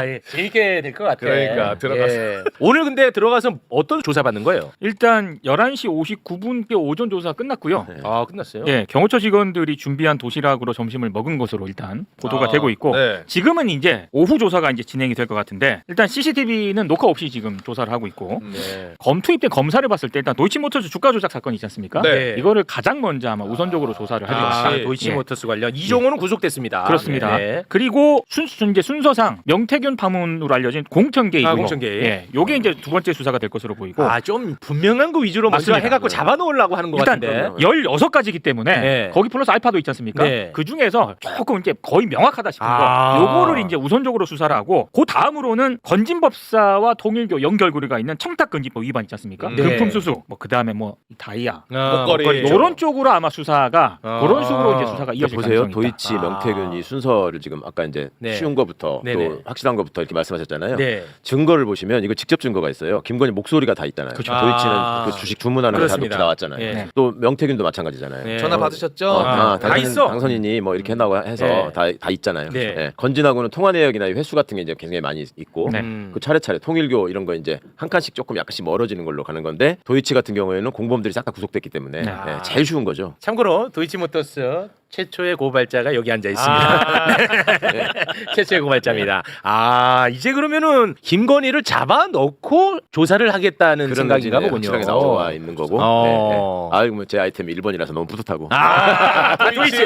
S1: 예. 재밌게 될 것 같아.
S2: 그러니까 들어가서.
S1: 예. 오늘 근데 들어가서 어떤 조사 받는 거예요?
S5: 일단 11시 59분께 오전 조사 끝났고요.
S1: 아 끝났어요?
S5: 예, 경호처 직원들이 준비한 도시락으로 점심을 먹은 것으로 일단 보도가 되고 있고
S2: 네.
S5: 지금은 이제 오후 조사가 이제 진행이 될 것 같은데 일단 CCTV는 녹화 없이 지금 조사를 하고 있고
S1: 네.
S5: 검투입된 검사를 봤을 때 일단 도이치모터스 주가 조작 사건이 있지 않습니까?
S2: 네.
S5: 이거를 가장 먼저 아마 우선적으로 조사를 하죠.
S1: 도이치모터스 관련 이종호는 구속됐습니다.
S5: 그렇습니다.
S1: 네.
S5: 그리고 이제 순서상 명태균 파문으로 알려진 공천계 의혹.
S1: 공천계.
S5: 예, 요게 이제 두 번째 수사가 될 것으로 보이고.
S1: 좀 분명한 거 위주로 먼저
S5: 맞습니다.
S1: 해갖고 잡아놓으려고 하는 것
S5: 일단
S1: 같은데.
S5: 16가지이기 때문에
S1: 네.
S5: 거기 플러스 알파도 있지 않습니까?
S1: 네.
S5: 그 중에서 조금 이제 거의 명확하다 싶은
S1: 아.
S5: 거 요거를 이제 우선적으로 수사를 하고 그 다음으로는 건진법사와 통일교 연결고리가 있는 청탁건진법 위반 있지 않습니까?
S1: 네.
S5: 금품 수수 뭐 그다음에 뭐 다이아
S2: 목걸이.
S5: 요런 쪽으로 아마 수사가 그런 식으로 이제 수사가 이어질
S3: 보세요.
S5: 가능성이 있다.
S3: 도이치 명태균이 순서를 지금 아까 이제
S1: 네.
S3: 쉬운 거부터
S1: 네네.
S3: 또 확실한 거부터 이렇게 말씀하셨잖아요.
S1: 네.
S3: 증거를 보시면 이거 직접 증거가 있어요. 김건희 목소리가 다 있잖아요.
S5: 그렇죠.
S3: 도이치는
S1: 아.
S3: 그 주식 주문하는 거 다
S1: 그렇습니다.
S3: 녹취 나왔잖아요.
S1: 네.
S3: 또 명태균도 마찬가지잖아요.
S1: 네.
S2: 전화 받으셨죠?
S1: 다 있어.
S3: 당선인이 뭐 이렇게 한다고 해서
S1: 네.
S3: 다 있잖아요.
S1: 네.
S3: 예. 건진하고는 통화 내역이나 회수 같은 게 이제 굉장히 많이 있고
S5: 네.
S3: 그 차례차례 통일교 이런 거 이제 한 칸씩 조금 약간씩 멀어지는 걸로 가는 건데 도이치 같은 경우에는 공범들이 싹 다 구속됐기 때문에
S5: 네.
S3: 예, 제일 쉬운 거죠.
S1: 참고로 도이치모터스 최초의 고발자가 여기 앉아 있습니다. 최초의 고발자입니다. 이제 그러면은 김건희를 잡아넣고 조사를 하겠다는
S3: 그런
S1: 생각인가
S3: 거지,
S1: 보군요.
S3: 확실하게 나와 있는 거고.
S1: 어.
S3: 네, 네. 아이고 뭐 제 아이템이 1번이라서 너무 뿌듯하고.
S1: 도이치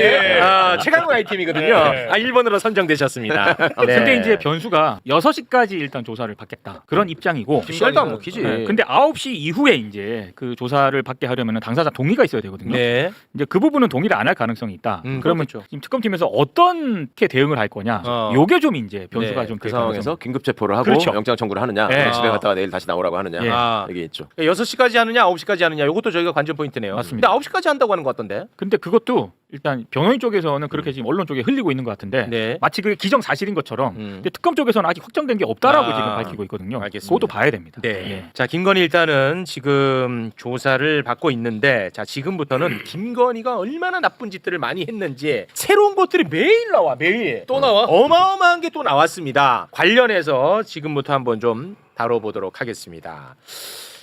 S1: 최강욱 아이템이거든요. 1번으로 선정되셨습니다. 네.
S5: 근데 이제 변수가 6시까지 일단 조사를 받겠다. 그런 입장이고.
S1: 씨알도 안 먹히지.
S5: 네. 근데 9시 이후에 이제 그 조사를 받게 하려면 당사자 동의가 있어야 되거든요.
S1: 네.
S5: 이제 그 부분은 동의를 안 할 가능성이 있다. 그러면
S1: 그렇겠죠.
S5: 지금 특검팀에서 어떻게 대응을 할 거냐. 요게 좀 이제 변수가
S1: 네,
S5: 좀
S3: 그
S5: 될
S3: 상황에서 긴급 체포를 하고
S5: 그렇죠.
S3: 영장 청구를 하느냐,
S5: 네.
S3: 집에 갔다가 내일 다시 나오라고 하느냐
S5: 예.
S3: 이게 있죠.
S1: 6시까지 하느냐 9시까지 하느냐 이것도 저희가 관전 포인트네요.
S5: 맞습니다.
S1: 근데 9시까지 한다고 하는 것 같던데.
S5: 근데 그것도 일단 변호인 쪽에서는 그렇게 지금 언론 쪽에 흘리고 있는 것 같은데
S1: 네.
S5: 마치 그게 기정 사실인 것처럼 근데 특검 쪽에서는 아직 확정된 게 없다라고 지금 밝히고 있거든요.
S1: 알겠습니다.
S5: 그것도 봐야 됩니다.
S1: 네.
S5: 예.
S1: 자, 김건희 일단은 지금 조사를 받고 있는데 자, 지금부터는 김건희가 얼마나 나쁜 짓들을 많이 했는지 새로운 것들이 매일 나와. 매일.
S2: 또 나와?
S1: 어마어마한 게 또 나왔습니다. 관련해서 지금부터 한번 좀 다뤄보도록 하겠습니다.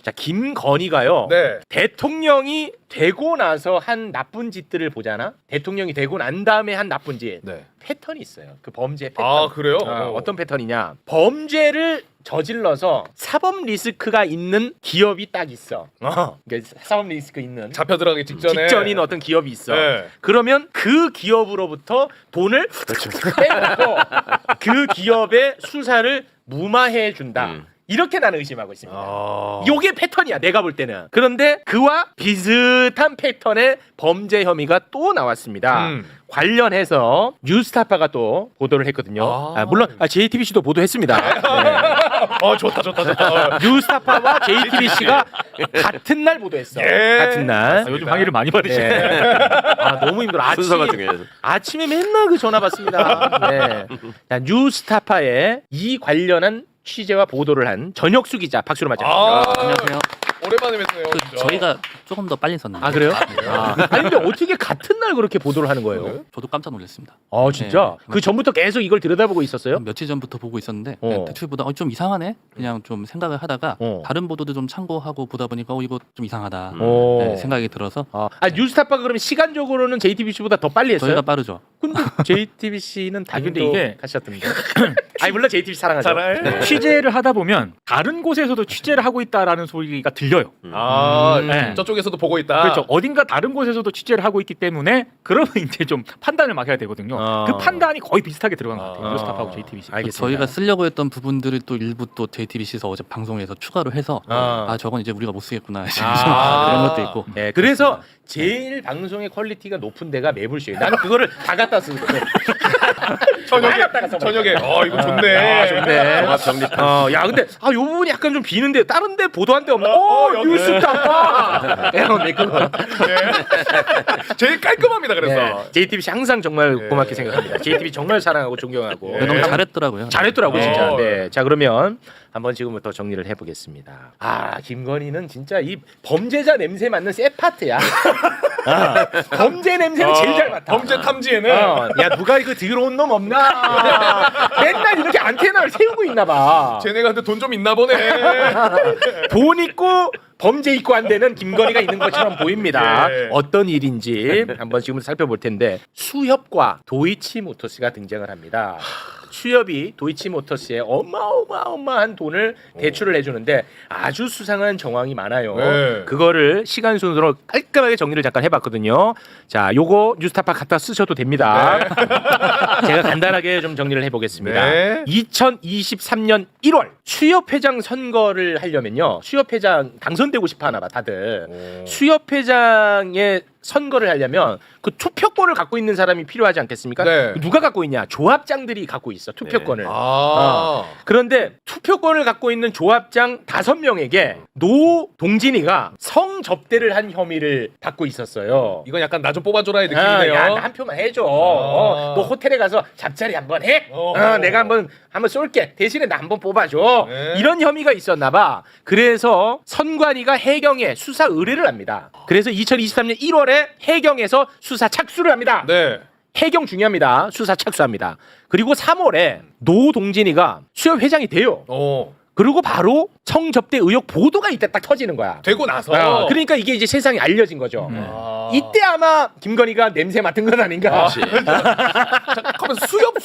S1: 자, 김건희가요.
S2: 네.
S1: 대통령이 되고 나서 한 나쁜 짓들을 보잖아. 대통령이 되고 난 다음에 한 나쁜 짓.
S2: 네.
S1: 패턴이 있어요. 그 범죄 패턴.
S2: 아, 그래요?
S1: 어떤 패턴이냐? 범죄를 저질러서 사법 리스크가 있는 기업이 딱 있어. 그러니까 사법 리스크 있는
S2: 잡혀 들어가기 직전에
S1: 직전인 어떤 기업이 있어.
S2: 네.
S1: 그러면 그 기업으로부터 돈을 빼놓고 그 기업의 수사를 무마해 준다. 이렇게 나는 의심하고 있습니다. 요게 패턴이야 내가 볼 때는. 그런데 그와 비슷한 패턴의 범죄 혐의가 또 나왔습니다. 관련해서 뉴스타파가 또 보도를 했거든요. 물론 JTBC도 보도했습니다. 네.
S2: 좋다.
S1: 뉴스타파와 JTBC가 같은 날 보도했어.
S2: 예.
S1: 같은 날.
S5: 요즘 항의를 많이 받으시네.
S1: 네. 너무 힘들어.
S3: 순서가 중요해서.
S1: 아침에 맨날 그 전화 받습니다. 네. 자, 뉴스타파에 이 관련한 취재와 보도를 한 전혁수 기자 박수로 맞이합니다.
S10: 안녕하세요.
S2: 오랜만에 뵙네요. 진짜.
S10: 저희가 조금 더 빨리 썼는데.
S1: 그래요? 아니 근데 어떻게 같은 날 그렇게 보도를 하는 거예요?
S10: 저도 깜짝 놀랐습니다.
S1: 진짜?
S10: 네.
S1: 그 전부터 계속 이걸 들여다보고 있었어요?
S10: 며칠 전부터 보고 있었는데 그냥 대충 보다 좀 이상하네. 그냥 좀 생각을 하다가 다른 보도도 좀 참고하고 보다 보니까 이거 좀 이상하다 네, 생각이 들어서
S1: 뉴스타파가 그러면 시간적으로는 JTBC보다 더 빨리 했어요?
S10: 저희가 빠르죠.
S1: 근데 JTBC는
S5: 근데
S1: 당연히
S5: 이게
S1: 가셨던데. 물론 JTBC 사랑하죠. 네.
S5: 취재를 하다 보면 다른 곳에서도 취재를 하고 있다라는 소리가 들려요. 네.
S2: 저쪽에서도 보고 있다.
S5: 그렇죠. 어딘가 다른 곳에서도 취재를 하고 있기 때문에 그러면 이제 좀 판단을 막 해야 되거든요. 그 판단이 거의 비슷하게 들어간 것 같아요. 뉴스타파하고 JTBC.
S1: 알겠습니다.
S10: 저희가 쓰려고 했던 부분들을 또 일부 또 JTBC에서 어제 방송에서 추가로 해서 저건 이제 우리가 못 쓰겠구나 그런 것도 있고.
S1: 네, 그래서 제일 방송의 퀄리티가 높은 데가 매불쇼예요. 나는 그거를 다 갖다 쓰거든.
S2: 저녁에 이거 좋네.
S1: 좋네.
S3: 종합 정립.
S1: 야 근데 요 부분이 약간 좀 비는데 다른 데 보도한 데 없나?
S2: 여기.
S1: 뉴스타파. 그거.
S2: 제일 깔끔합니다. 그래서
S1: 네. JTBC 항상 정말 고맙게 생각합니다. JTBC 정말 사랑하고 존경하고.
S10: 너무 잘했더라고요.
S1: 잘했더라고 진짜.
S2: 어.
S1: 네. 자 그러면 한번 지금부터 정리를 해보겠습니다. 김건희는 진짜 이 범죄자 냄새 맡는 세파트야. 범죄 냄새는 제일 잘 맡아.
S2: 범죄 탐지에는
S1: 야 누가 이거 들어온 놈 없나? 맨날 이렇게 안테나를 세우고 있나봐.
S2: 쟤네가 돈 좀 있나 보네.
S1: 돈 있고 범죄 있고 한 데는 김건희가 있는 것처럼 보입니다.
S2: 예.
S1: 어떤 일인지 한번 지금부터 살펴볼 텐데 수협과 도이치모터스가 등장을 합니다. 수협이 도이치모터스에 어마어마한 돈을 대출을 해주는데 아주 수상한 정황이 많아요.
S2: 네.
S1: 그거를 시간 순으로 깔끔하게 정리를 잠깐 해봤거든요. 자, 요거 뉴스타파 갖다 쓰셔도 됩니다. 제가 간단하게 좀 정리를 해보겠습니다.
S2: 네.
S1: 2023년 1월 수협회장 선거를 하려면요. 수협회장 당선되고 싶어하나 봐 다들. 수협회장의 선거를 하려면 그 투표권을 갖고 있는 사람이 필요하지 않겠습니까?
S2: 네.
S1: 누가 갖고 있냐? 조합장들이 갖고 있어 투표권을.
S2: 아.
S1: 그런데 투표권을 갖고 있는 조합장 5명에게 노 동진이가 성접대를 한 혐의를 받고 있었어요.
S2: 이건 약간 나 좀 뽑아줘라의 느낌이네요.
S1: 야, 나 한 표만 해줘. 너 호텔에 가서 잡자리 한번 해. 내가 한번 쏠게. 대신에 나 한번 뽑아줘.
S2: 네.
S1: 이런 혐의가 있었나 봐. 그래서 선관위가 해경에 수사 의뢰를 합니다. 그래서 2023년 1월에 해경에서 수사 착수를 합니다.
S2: 네.
S1: 해경 중요합니다. 수사 착수합니다. 그리고 3월에 노 동진이가 수협 회장이 돼요. 그리고 바로 성접대 의혹 보도가 이때 딱 터지는 거야.
S2: 되고 나서.
S1: 그러니까 이게 이제 세상에 알려진 거죠.
S2: 아.
S1: 이때 아마 김건희가 냄새 맡은 건 아닌가.
S2: 잠깐만 수협이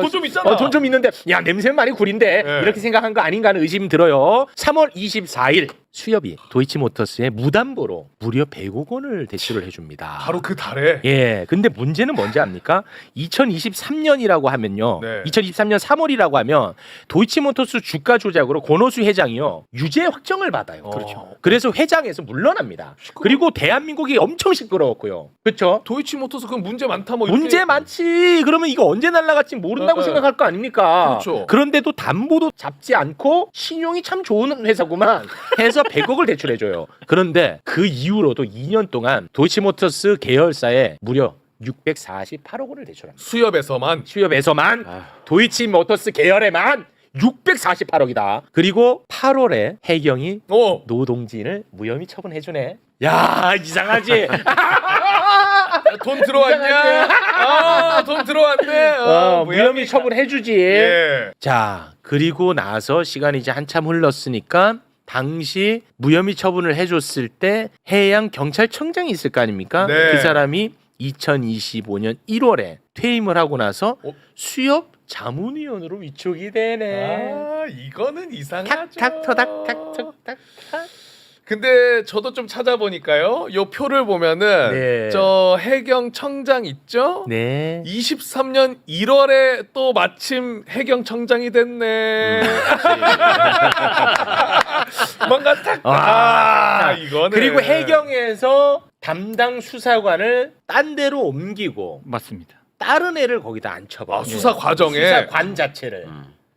S2: 돈 좀 있잖아.
S1: 돈 좀 있는데 야 냄새는 많이 구린데
S2: 네.
S1: 이렇게 생각한 거 아닌가 하는 의심 들어요. 3월 24일 수협이 도이치모터스에 무담보로 무려 100억 원을 대출을 해줍니다.
S2: 바로 그 달에.
S1: 예, 근데 문제는 뭔지 압니까? 2023년이라고 하면요.
S2: 네.
S1: 2023년 3월이라고 하면 도이치모터스 주가 조작으로 권오수 회장이요. 유죄 확정을 받아요.
S2: 그렇죠.
S1: 그래서 회장에서 물러납니다. 그리고 대한민국이 엄청 시끄러웠고요. 그렇죠?
S2: 도이치모터스 그 문제 많다 뭐 이렇게.
S1: 문제 많지. 그러면 이거 언제 날라갈지 모른다고
S2: 네.
S1: 생각할 거 아닙니까?
S2: 그렇죠.
S1: 그런데도 담보도 잡지 않고 신용이 참 좋은 회사구만 해서 100억을 대출해줘요. 그런데 그 이후로도 2년 동안 도이치모터스 계열사에 무려 648억 원을 대출합니다. 수협에서만 도이치모터스 계열에만 648억이다. 그리고 8월에 해경이 노동진을 무혐의 처분해주네. 야 이상하지?
S2: 돈 들어왔냐? 돈 들어왔네.
S1: 무혐의 처분해주지.
S2: 예.
S1: 자 그리고 나서 시간이 이제 한참 흘렀으니까 당시 무혐의 처분을 해줬을 때 해양 경찰청장이 있을 거 아닙니까?
S2: 네.
S1: 그 사람이 2025년 1월에 퇴임을 하고 나서 수협 자문위원으로 위촉이 되네.
S2: 이거는 이상하죠.
S1: 탁탁터닥탁탁탁.
S2: 근데 저도 좀 찾아보니까요. 요 표를 보면은
S1: 네.
S2: 저 해경 청장 있죠?
S1: 네.
S2: 23년 1월에 또 마침 해경 청장이 됐네. 뭔가 탁. 이거는.
S1: 그리고 해경에서 담당 수사관을 딴 데로 옮기고
S5: 맞습니다.
S1: 다른 애를 거기다 앉혀봐.
S2: 수사 과정에.
S1: 수사관 자체를.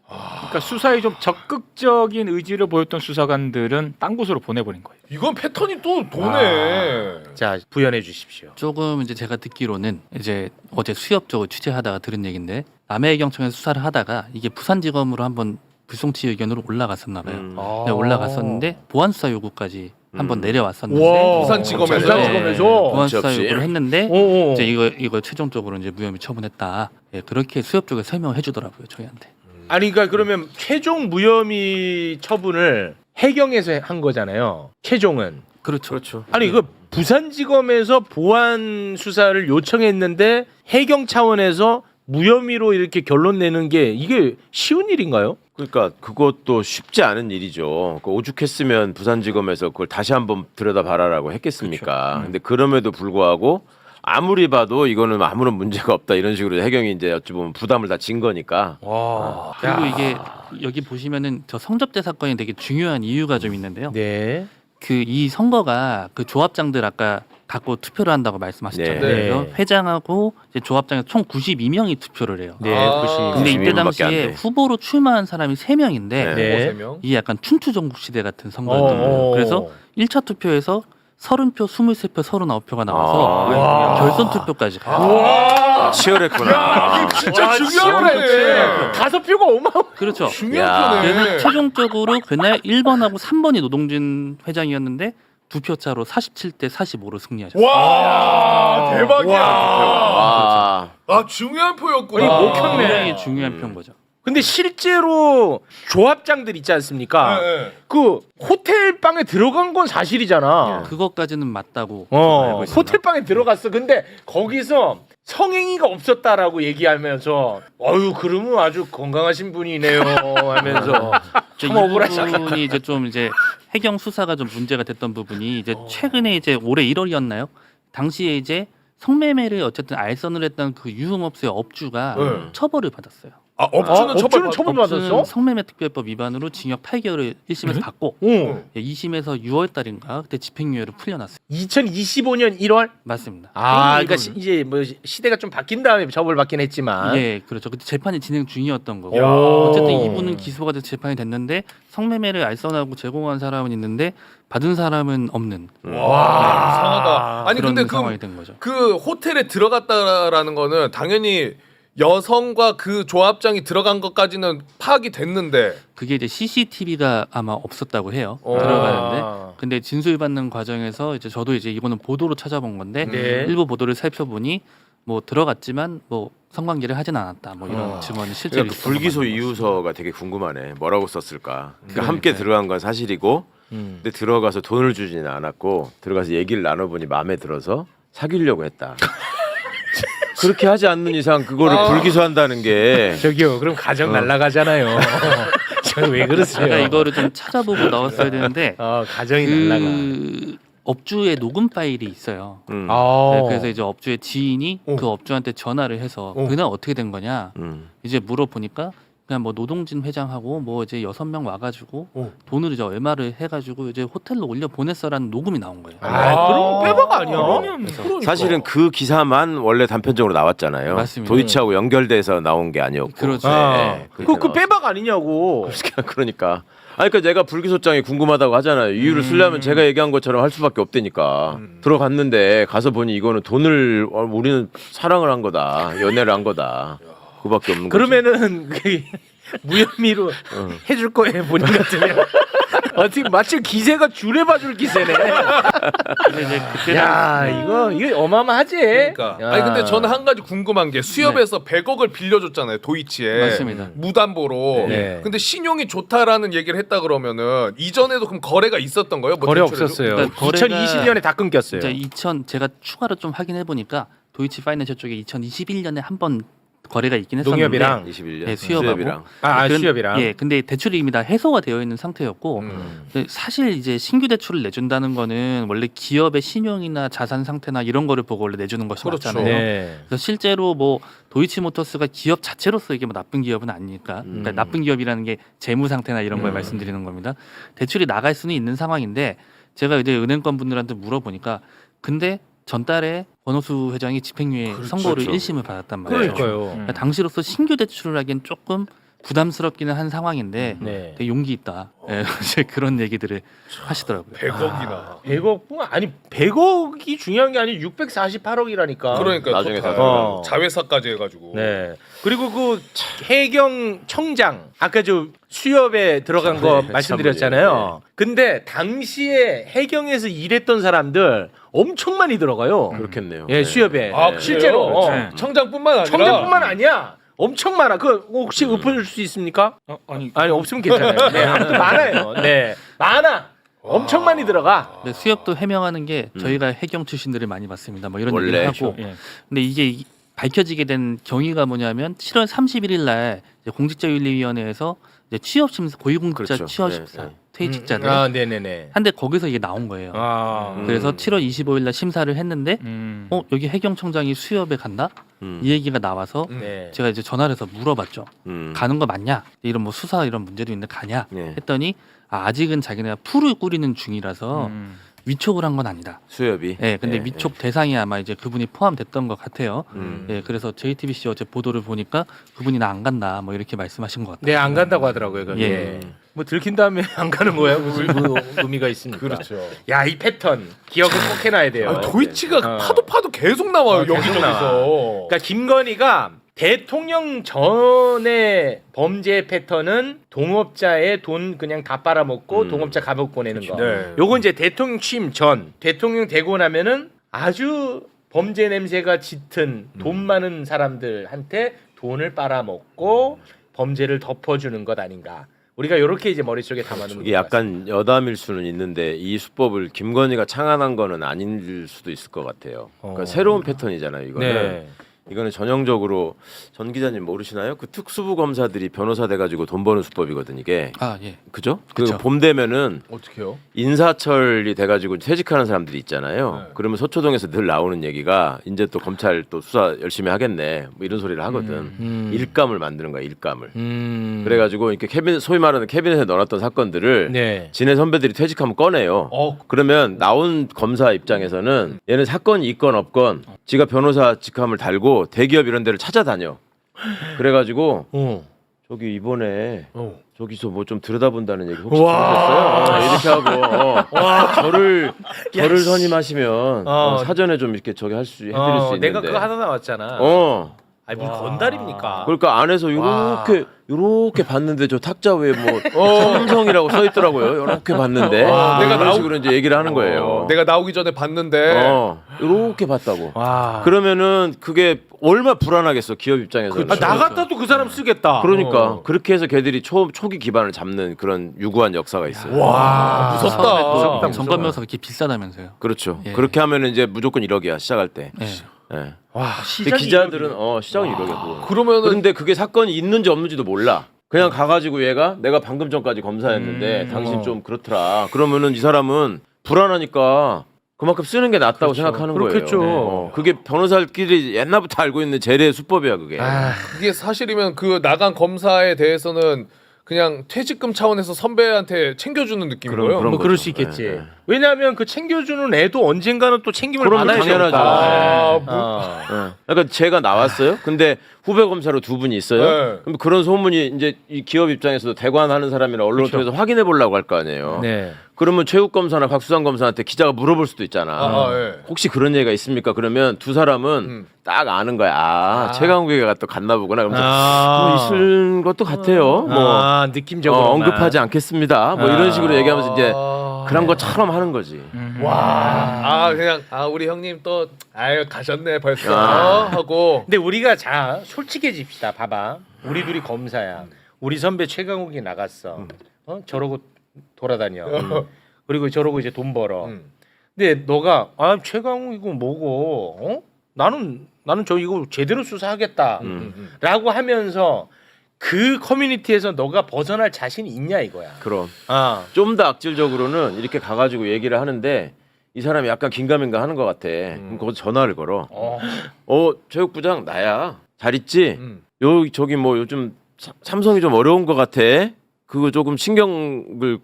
S5: 그러니까 수사에 좀 적극적인 의지를 보였던 수사관들은 딴 곳으로 보내버린 거예요.
S2: 이건 패턴이 또 도네.
S1: 자 부연해 주십시오.
S10: 조금 이제 제가 듣기로는 이제 어제 수협 쪽을 취재하다가 들은 얘기인데 남해경청에서 수사를 하다가 이게 부산지검으로 한번 불송치 의견으로 올라갔었나 봐요. 네, 올라갔었는데 보안 수사 요구까지 한번 내려왔었는데
S2: 부산지검에서
S10: 보안 수사 요구를 했는데
S1: 오.
S10: 이제 이거 최종적으로 이제 무혐의 처분했다. 예, 그렇게 수협 쪽에 설명을 해주더라고요 저희한테.
S1: 아니 그러니까 그러면 최종 무혐의 처분을 해경에서 한 거잖아요. 최종은.
S10: 그렇죠.
S1: 아니 그 부산지검에서 보안 수사를 요청했는데 해경 차원에서 무혐의로 이렇게 결론 내는 게 이게 쉬운 일인가요?
S3: 그러니까 그것도 쉽지 않은 일이죠. 오죽했으면 부산지검에서 그걸 다시 한번 들여다봐라라고 했겠습니까? 근데 그럼에도 불구하고 아무리 봐도 이거는 아무런 문제가 없다 이런 식으로 해경이 이제 어찌 보면 부담을 다 진 거니까.
S10: 그리고 이게 여기 보시면은 저 성접대 사건이 되게 중요한 이유가 좀 있는데요.
S1: 네.
S10: 그 이 선거가 그 조합장들 아까 갖고 투표를 한다고 말씀하셨잖아요.
S3: 네.
S10: 그래서
S1: 네.
S10: 회장하고 이제 조합장에서 총 92명이 투표를 해요.
S1: 네,
S2: 아.
S1: 90.
S10: 근데 이때
S3: 92 명밖에 안
S10: 당시에
S3: 돼.
S10: 후보로 출마한 사람이 3명인데
S3: 네.
S1: 네.
S2: 3명.
S10: 이게 약간 춘추전국 시대 같은 선거였던 거예요. 그래서 1차 투표에서 30표, 23표, 39표가 나와서
S3: 와.
S10: 결선 투표까지 가요.
S2: 와.
S3: 치열했구나.
S2: 진짜 중요한 거네.
S1: 5표가 어마어마.
S10: 그렇죠.
S2: 중요한
S10: 그래서
S2: 거네.
S10: 최종적으로 그날 1번하고 3번이 노동진 회장이었는데 2표 차로 47대 45로 승리하셨어요.
S2: 와, 대박이야.
S3: 와.
S2: 아, 중요한 표였구나.
S1: 아니, 못 켰네.
S10: 굉장히 중요한 표인 거죠.
S1: 근데 실제로 조합장들 있지 않습니까?
S2: 네.
S1: 그 호텔 방에 들어간 건 사실이잖아.
S10: 그것까지는 맞다고 알고 있습니다.
S1: 호텔 방에 들어갔어. 근데 거기서 성행위가 없었다라고 얘기하면서 어유 그러면 아주 건강하신 분이네요 하면서
S10: 이
S1: 참 억울하시다.
S10: 부분이 이제 좀 이제 해경 수사가 좀 문제가 됐던 부분이 이제 최근에 이제 올해 1월이었나요? 당시에 이제 성매매를 어쨌든 알선을 했던 그 유흥업소의 업주가
S2: 네.
S10: 처벌을 받았어요.
S2: 아, 업주는
S1: 업주는
S2: 처벌
S1: 처벌받았어?
S10: 성매매 특별법 위반으로 징역 8개월을 1심에서 받고
S1: 응.
S10: 2심에서 6월 달인가 그때 집행유예로 풀려났어요.
S1: 2025년 1월?
S10: 맞습니다.
S1: 그러니까 이제 뭐 시대가 좀 바뀐 다음에 처벌받긴 했지만.
S10: 예, 그렇죠. 그때 재판이 진행 중이었던 거고.
S1: 야.
S10: 어쨌든 이분은 기소가 돼서 재판이 됐는데 성매매를 알선하고 제공한 사람은 있는데 받은 사람은 없는
S2: 와, 이상하다. 아니
S10: 그런
S2: 근데
S10: 상황이 된 거죠.
S2: 그 호텔에 들어갔다라는 거는 당연히 여성과 그 조합장이 들어간 것까지는 파악이 됐는데
S10: 그게 이제 CCTV가 아마 없었다고 해요.
S2: 어.
S10: 들어가는데.
S1: 아.
S10: 근데 진술 받는 과정에서 이제 저도 이제 이거는 보도로 찾아본 건데
S1: 네.
S10: 일부 보도를 살펴보니 뭐 들어갔지만 뭐 성관계를 하진 않았다. 뭐 이런 증언이 실제로
S3: 그러니까 그
S10: 있었던
S3: 불기소
S10: 거 맞는 거죠.
S3: 이유서가 되게 궁금하네. 뭐라고 썼을까? 그러니까
S10: 그러니까요.
S3: 함께 들어간 건 사실이고,
S1: 음.
S3: 근데 들어가서 돈을 주지는 않았고 들어가서 얘기를 나눠보니 마음에 들어서 사귀려고 했다. 그렇게 하지 않는 이상 그거를 불기소한다는 게
S1: 저기요. 그럼 가정 날라가잖아요. 저 왜 그러세요?
S10: 제가 이거를 좀 찾아보고 나왔어야 되는데
S1: 가정이 날라가.
S10: 그 업주의 녹음 파일이 있어요.
S1: 아.
S10: 네, 그래서 이제 업주의 지인이 그 업주한테 전화를 해서 그날 어떻게 된 거냐 이제 물어보니까 그냥 뭐 노동진 회장하고 뭐 이제 6명 와가지고 돈을 이제 얼마를 해가지고 이제 호텔로 올려 보냈어라는 녹음이 나온 거예요.
S1: 그럼 빼박 아니야?
S3: 사실은 그 기사만 원래 단편적으로 나왔잖아요.
S10: 맞습니다.
S3: 도이치하고 연결돼서 나온 게 아니었고.
S10: 그렇죠.
S3: 네,
S1: 그 빼박 아니냐고.
S3: 그러니까. 아니 그러니까 내가 불기소장이 궁금하다고 하잖아요. 이유를 쓰려면 제가 얘기한 것처럼 할 수밖에 없다니까. 들어갔는데 가서 보니 이거는 돈을 우리는 사랑을 한 거다. 연애를 한 거다. 그밖에 없는 거지.
S1: 그러면은 그 무혐의로 해줄 거예요 본인 같으면. 어떻게 마치 기세가 줄에 봐줄 기세네.
S10: 근데 이제 그때
S1: 야 이거 어마어마하지.
S2: 그러니까.
S1: 야.
S2: 아니 근데 저는 한 가지 궁금한 게 수협에서 100억을 빌려줬잖아요 도이치에
S10: 맞습니다.
S2: 무담보로.
S1: 네.
S2: 근데 신용이 좋다라는 얘기를 했다 그러면은 이전에도 그럼 거래가 있었던 거예요? 뭐
S1: 거래
S2: 대출해도?
S1: 없었어요.
S10: 그러니까 거래가
S1: 2020년에 다 끊겼어요.
S10: 이제 제가 추가로 좀 확인해 보니까 도이치 파이낸셜 쪽에 2021년에 한 번 거래가 있긴 했었는데
S1: 농협이랑
S3: 21년
S10: 네, 수협하고.
S1: 수협이랑.
S10: 예, 근데 대출이 이미 다 해소가 되어 있는 상태였고 근데 사실 이제 신규 대출을 내준다는 거는 원래 기업의 신용이나 자산 상태나 이런 거를 보고 원래 내주는 것이
S2: 그렇죠.
S10: 맞잖아요.
S1: 네.
S10: 그래서 실제로 뭐 도이치모터스가 기업 자체로서 이게 뭐 나쁜 기업은 아니니까 그러니까 나쁜 기업이라는 게 재무 상태나 이런 걸 말씀드리는 겁니다. 대출이 나갈 수는 있는 상황인데 제가 이제 은행권 분들한테 물어보니까 근데 전달에 권오수 회장이 집행유예 선고를 1심을 받았단 말이에요.
S1: 그러니까요.
S10: 그러니까 당시로서 신규 대출을 하기엔 조금 부담스럽기는 한 상황인데
S1: 네.
S10: 되게 용기 있다. 예, 이제 그런 얘기들을 하시더라고요.
S2: 100억이나.
S1: 100억뿐 아니 100억이 중요한 게 아니고 648억이라니까.
S2: 그러니까
S3: 나중에
S2: 다
S1: 어.
S2: 자회사까지 해가지고.
S1: 네. 그리고 그 해경 청장 아까 저 수협에 들어간 거
S3: 네,
S1: 말씀드렸잖아요. 근데 당시에 해경에서 일했던 사람들 엄청 많이 들어가요.
S3: 그렇겠네요.
S1: 예, 수협에.
S2: 아, 그래요?
S1: 실제로
S2: 그렇죠. 청장뿐만 아니라.
S1: 청장뿐만 아니야. 엄청 많아. 그 혹시 읊어줄 수 있습니까?
S5: 아니
S1: 아니 없으면 괜찮아요. 네, 아무튼 많아요. 네, 많아. 엄청 많이 들어가.
S10: 근데 수협도 해명하는 게 저희가 해경 출신들을 많이 봤습니다. 뭐 이런
S3: 원래
S10: 얘기를 하고.
S5: 예.
S10: 근데 이게 밝혀지게 된 경위가 뭐냐면 7월 31일 날 이제 공직자윤리위원회에서 이제 취업 심사 고위공직자
S3: 그렇죠.
S10: 취업
S3: 네,
S10: 심사
S3: 네.
S10: 퇴직자들
S1: 아, 네네네.
S10: 한데 거기서 이게 나온 거예요.
S1: 아,
S10: 그래서 7월 25일 날 심사를 했는데
S5: 음.
S10: 여기 해경청장이 수협에 간다?
S3: 음.
S10: 이 얘기가 나와서
S1: 네.
S10: 제가 이제 전화를 해서 물어봤죠. 가는 거 맞냐? 이런 뭐 수사 이런 문제도 있는데 가냐?
S3: 네.
S10: 했더니 아직은 자기네가 풀을 꾸리는 중이라서 위촉을 한 건 아니다.
S3: 수협이.
S10: 예, 근데
S3: 예,
S10: 위촉 대상이 아마 이제 그분이 포함됐던 것 같아요. 예, 그래서 JTBC 어제 보도를 보니까 그분이 나 안 간다 뭐 이렇게 말씀하신 것 같아요.
S1: 네, 안 간다고 하더라고요. 그게.
S10: 예.
S1: 뭐 들킨 다음에 안 가는 거야. 무슨 의미가 있습니까?
S2: 그렇죠.
S1: 야, 이 패턴 기억을 꼭 해놔야 돼요.
S2: 아, 도이치가
S1: 어.
S2: 파도 계속 나와요.
S1: 계속
S2: 여기저기서.
S1: 나와. 그러니까 김건희가 대통령 전의 범죄 패턴은 동업자의 돈 그냥 다 빨아먹고 동업자 감옥 보내는 거.
S2: 네.
S1: 요건 이제 대통령 취임 전, 대통령 되고 나면은 아주 범죄 냄새가 짙은 돈 많은 사람들한테 돈을 빨아먹고 범죄를 덮어주는 것 아닌가. 우리가 이렇게 이제 머릿속에 담아놓는
S3: 이게 약간 여담일 수는 있는데 이 수법을 김건희가 창안한 거는 아닐 수도 있을 것 같아요. 그러니까 새로운 패턴이잖아요. 이거는.
S1: 네.
S3: 이거는 전형적으로 전 기자님 모르시나요? 그 특수부 검사들이 변호사 돼가지고 돈 버는 수법이거든 이게.
S10: 아, 예.
S3: 그죠?
S10: 그쵸.
S3: 그 봄 되면은
S2: 어떻게요?
S3: 인사철이 돼가지고 퇴직하는 사람들이 있잖아요.
S2: 네.
S3: 그러면 서초동에서 늘 나오는 얘기가 이제 또 검찰 또 수사 열심히 하겠네. 뭐 이런 소리를 하거든. 일감을 만드는 거야, 일감을. 그래가지고 이렇게 소위 말하는 캐비넷에 넣어놨던 사건들을
S1: 네.
S3: 지네 선배들이 퇴직하면 꺼내요. 그러면 나온 검사 입장에서는 얘는 사건이 있건 없건 지가 변호사 직함을 달고 대기업 이런 데를 찾아다녀. 그래가지고 저기 이번에 저기서 뭐 좀 들여다본다는 얘기 혹시 들으셨어요? 이렇게 하고 저를 선임하시면 사전에 좀 이렇게 저기 해드릴 수 있는데.
S1: 내가 그거 하나 나왔잖아. 아니 무슨 건달입니까?
S3: 그러니까 안에서 요렇게 봤는데 저 탁자 위에 뭐 삼성이라고 써 있더라고요. 요렇게 봤는데
S2: 내가
S3: 이런 식으로 이제 얘기를 하는 거예요.
S2: 내가 나오기 전에 봤는데
S3: 요렇게 봤다고.
S1: 와.
S3: 그러면 그게 얼마나 불안하겠어 기업 입장에서는.
S1: 나갔다도 그 사람 쓰겠다.
S3: 그러니까 그렇게 해서 걔들이 초기 기반을 잡는 그런 유구한 역사가 있어요.
S2: 와, 무섭다.
S10: 처음에 또 정관명사가 이렇게 비싸다면서요.
S3: 그렇죠.
S10: 예.
S3: 그렇게 하면은 이제 무조건 1억이야 시작할 때.
S10: 예.
S3: 예.
S1: 와,
S3: 근데 기자들은 시작은 1억이고.
S2: 그러면은
S3: 그런데 그게 사건이 있는지 없는지도 몰라. 그냥 가가지고 얘가 내가 방금 전까지 검사했는데 당신 좀 그렇더라. 그러면은 이 사람은 불안하니까 그만큼 쓰는 게 낫다고 생각하는
S1: 그렇겠죠.
S3: 거예요. 그게 변호사들끼리 옛날부터 알고 있는 재래의 수법이야 그게.
S2: 그게 사실이면 그 나간 검사에 대해서는 그냥 퇴직금 차원에서 선배한테 챙겨주는 느낌인
S3: 그럼,
S2: 거예요.
S3: 그럼.
S1: 뭐 그럴
S3: 거죠.
S1: 수 있겠지.
S3: 네, 네.
S1: 왜냐하면 그 챙겨주는 애도 언젠가는 또 책임을
S3: 그럼
S1: 받아야
S3: 당연하죠.
S1: 되니까.
S3: 그러니까 제가 나왔어요. 근데 후배 검사로 두 분이 있어요.
S2: 네.
S3: 그럼 그런 소문이 이제 이 기업 입장에서도 대관하는 사람이나 언론을 통해서 확인해 보려고 할 거 아니에요.
S1: 네.
S3: 그러면 최욱 검사나 박수상 검사한테 기자가 물어볼 수도 있잖아.
S2: 예.
S3: 혹시 그런 얘기가 있습니까? 그러면 두 사람은 딱 아는 거야. 최강욱이가 또 갔나 보구나. 그러면서 뭐 있을 것도 같아요. 뭐
S1: 느낌적으로
S3: 언급하지 않겠습니다. 뭐 이런 식으로 얘기하면서 이제 그런 것처럼 하는 거지.
S2: 그냥 우리 형님 또 가셨네 벌써 하고.
S1: 근데 우리가 자 솔직해집시다. 봐봐. 우리 둘이 검사야. 우리 선배 최강욱이 나갔어. 저러고 돌아다녀. 그리고 저러고 이제 돈 벌어. 근데 너가 최강욱 이거 뭐고? 나는 저 이거 제대로 수사하겠다라고 하면서 그 커뮤니티에서 너가 벗어날 자신이 있냐 이거야.
S3: 그럼 좀 더 악질적으로는 이렇게 가가지고 얘기를 하는데 이 사람이 약간 긴가민가 하는 것 같아. 그럼 거기서 전화를 걸어. 최욱 부장 나야. 잘 있지? 저기 뭐 요즘 삼성이 좀 어려운 것 같아. 그거 조금 신경을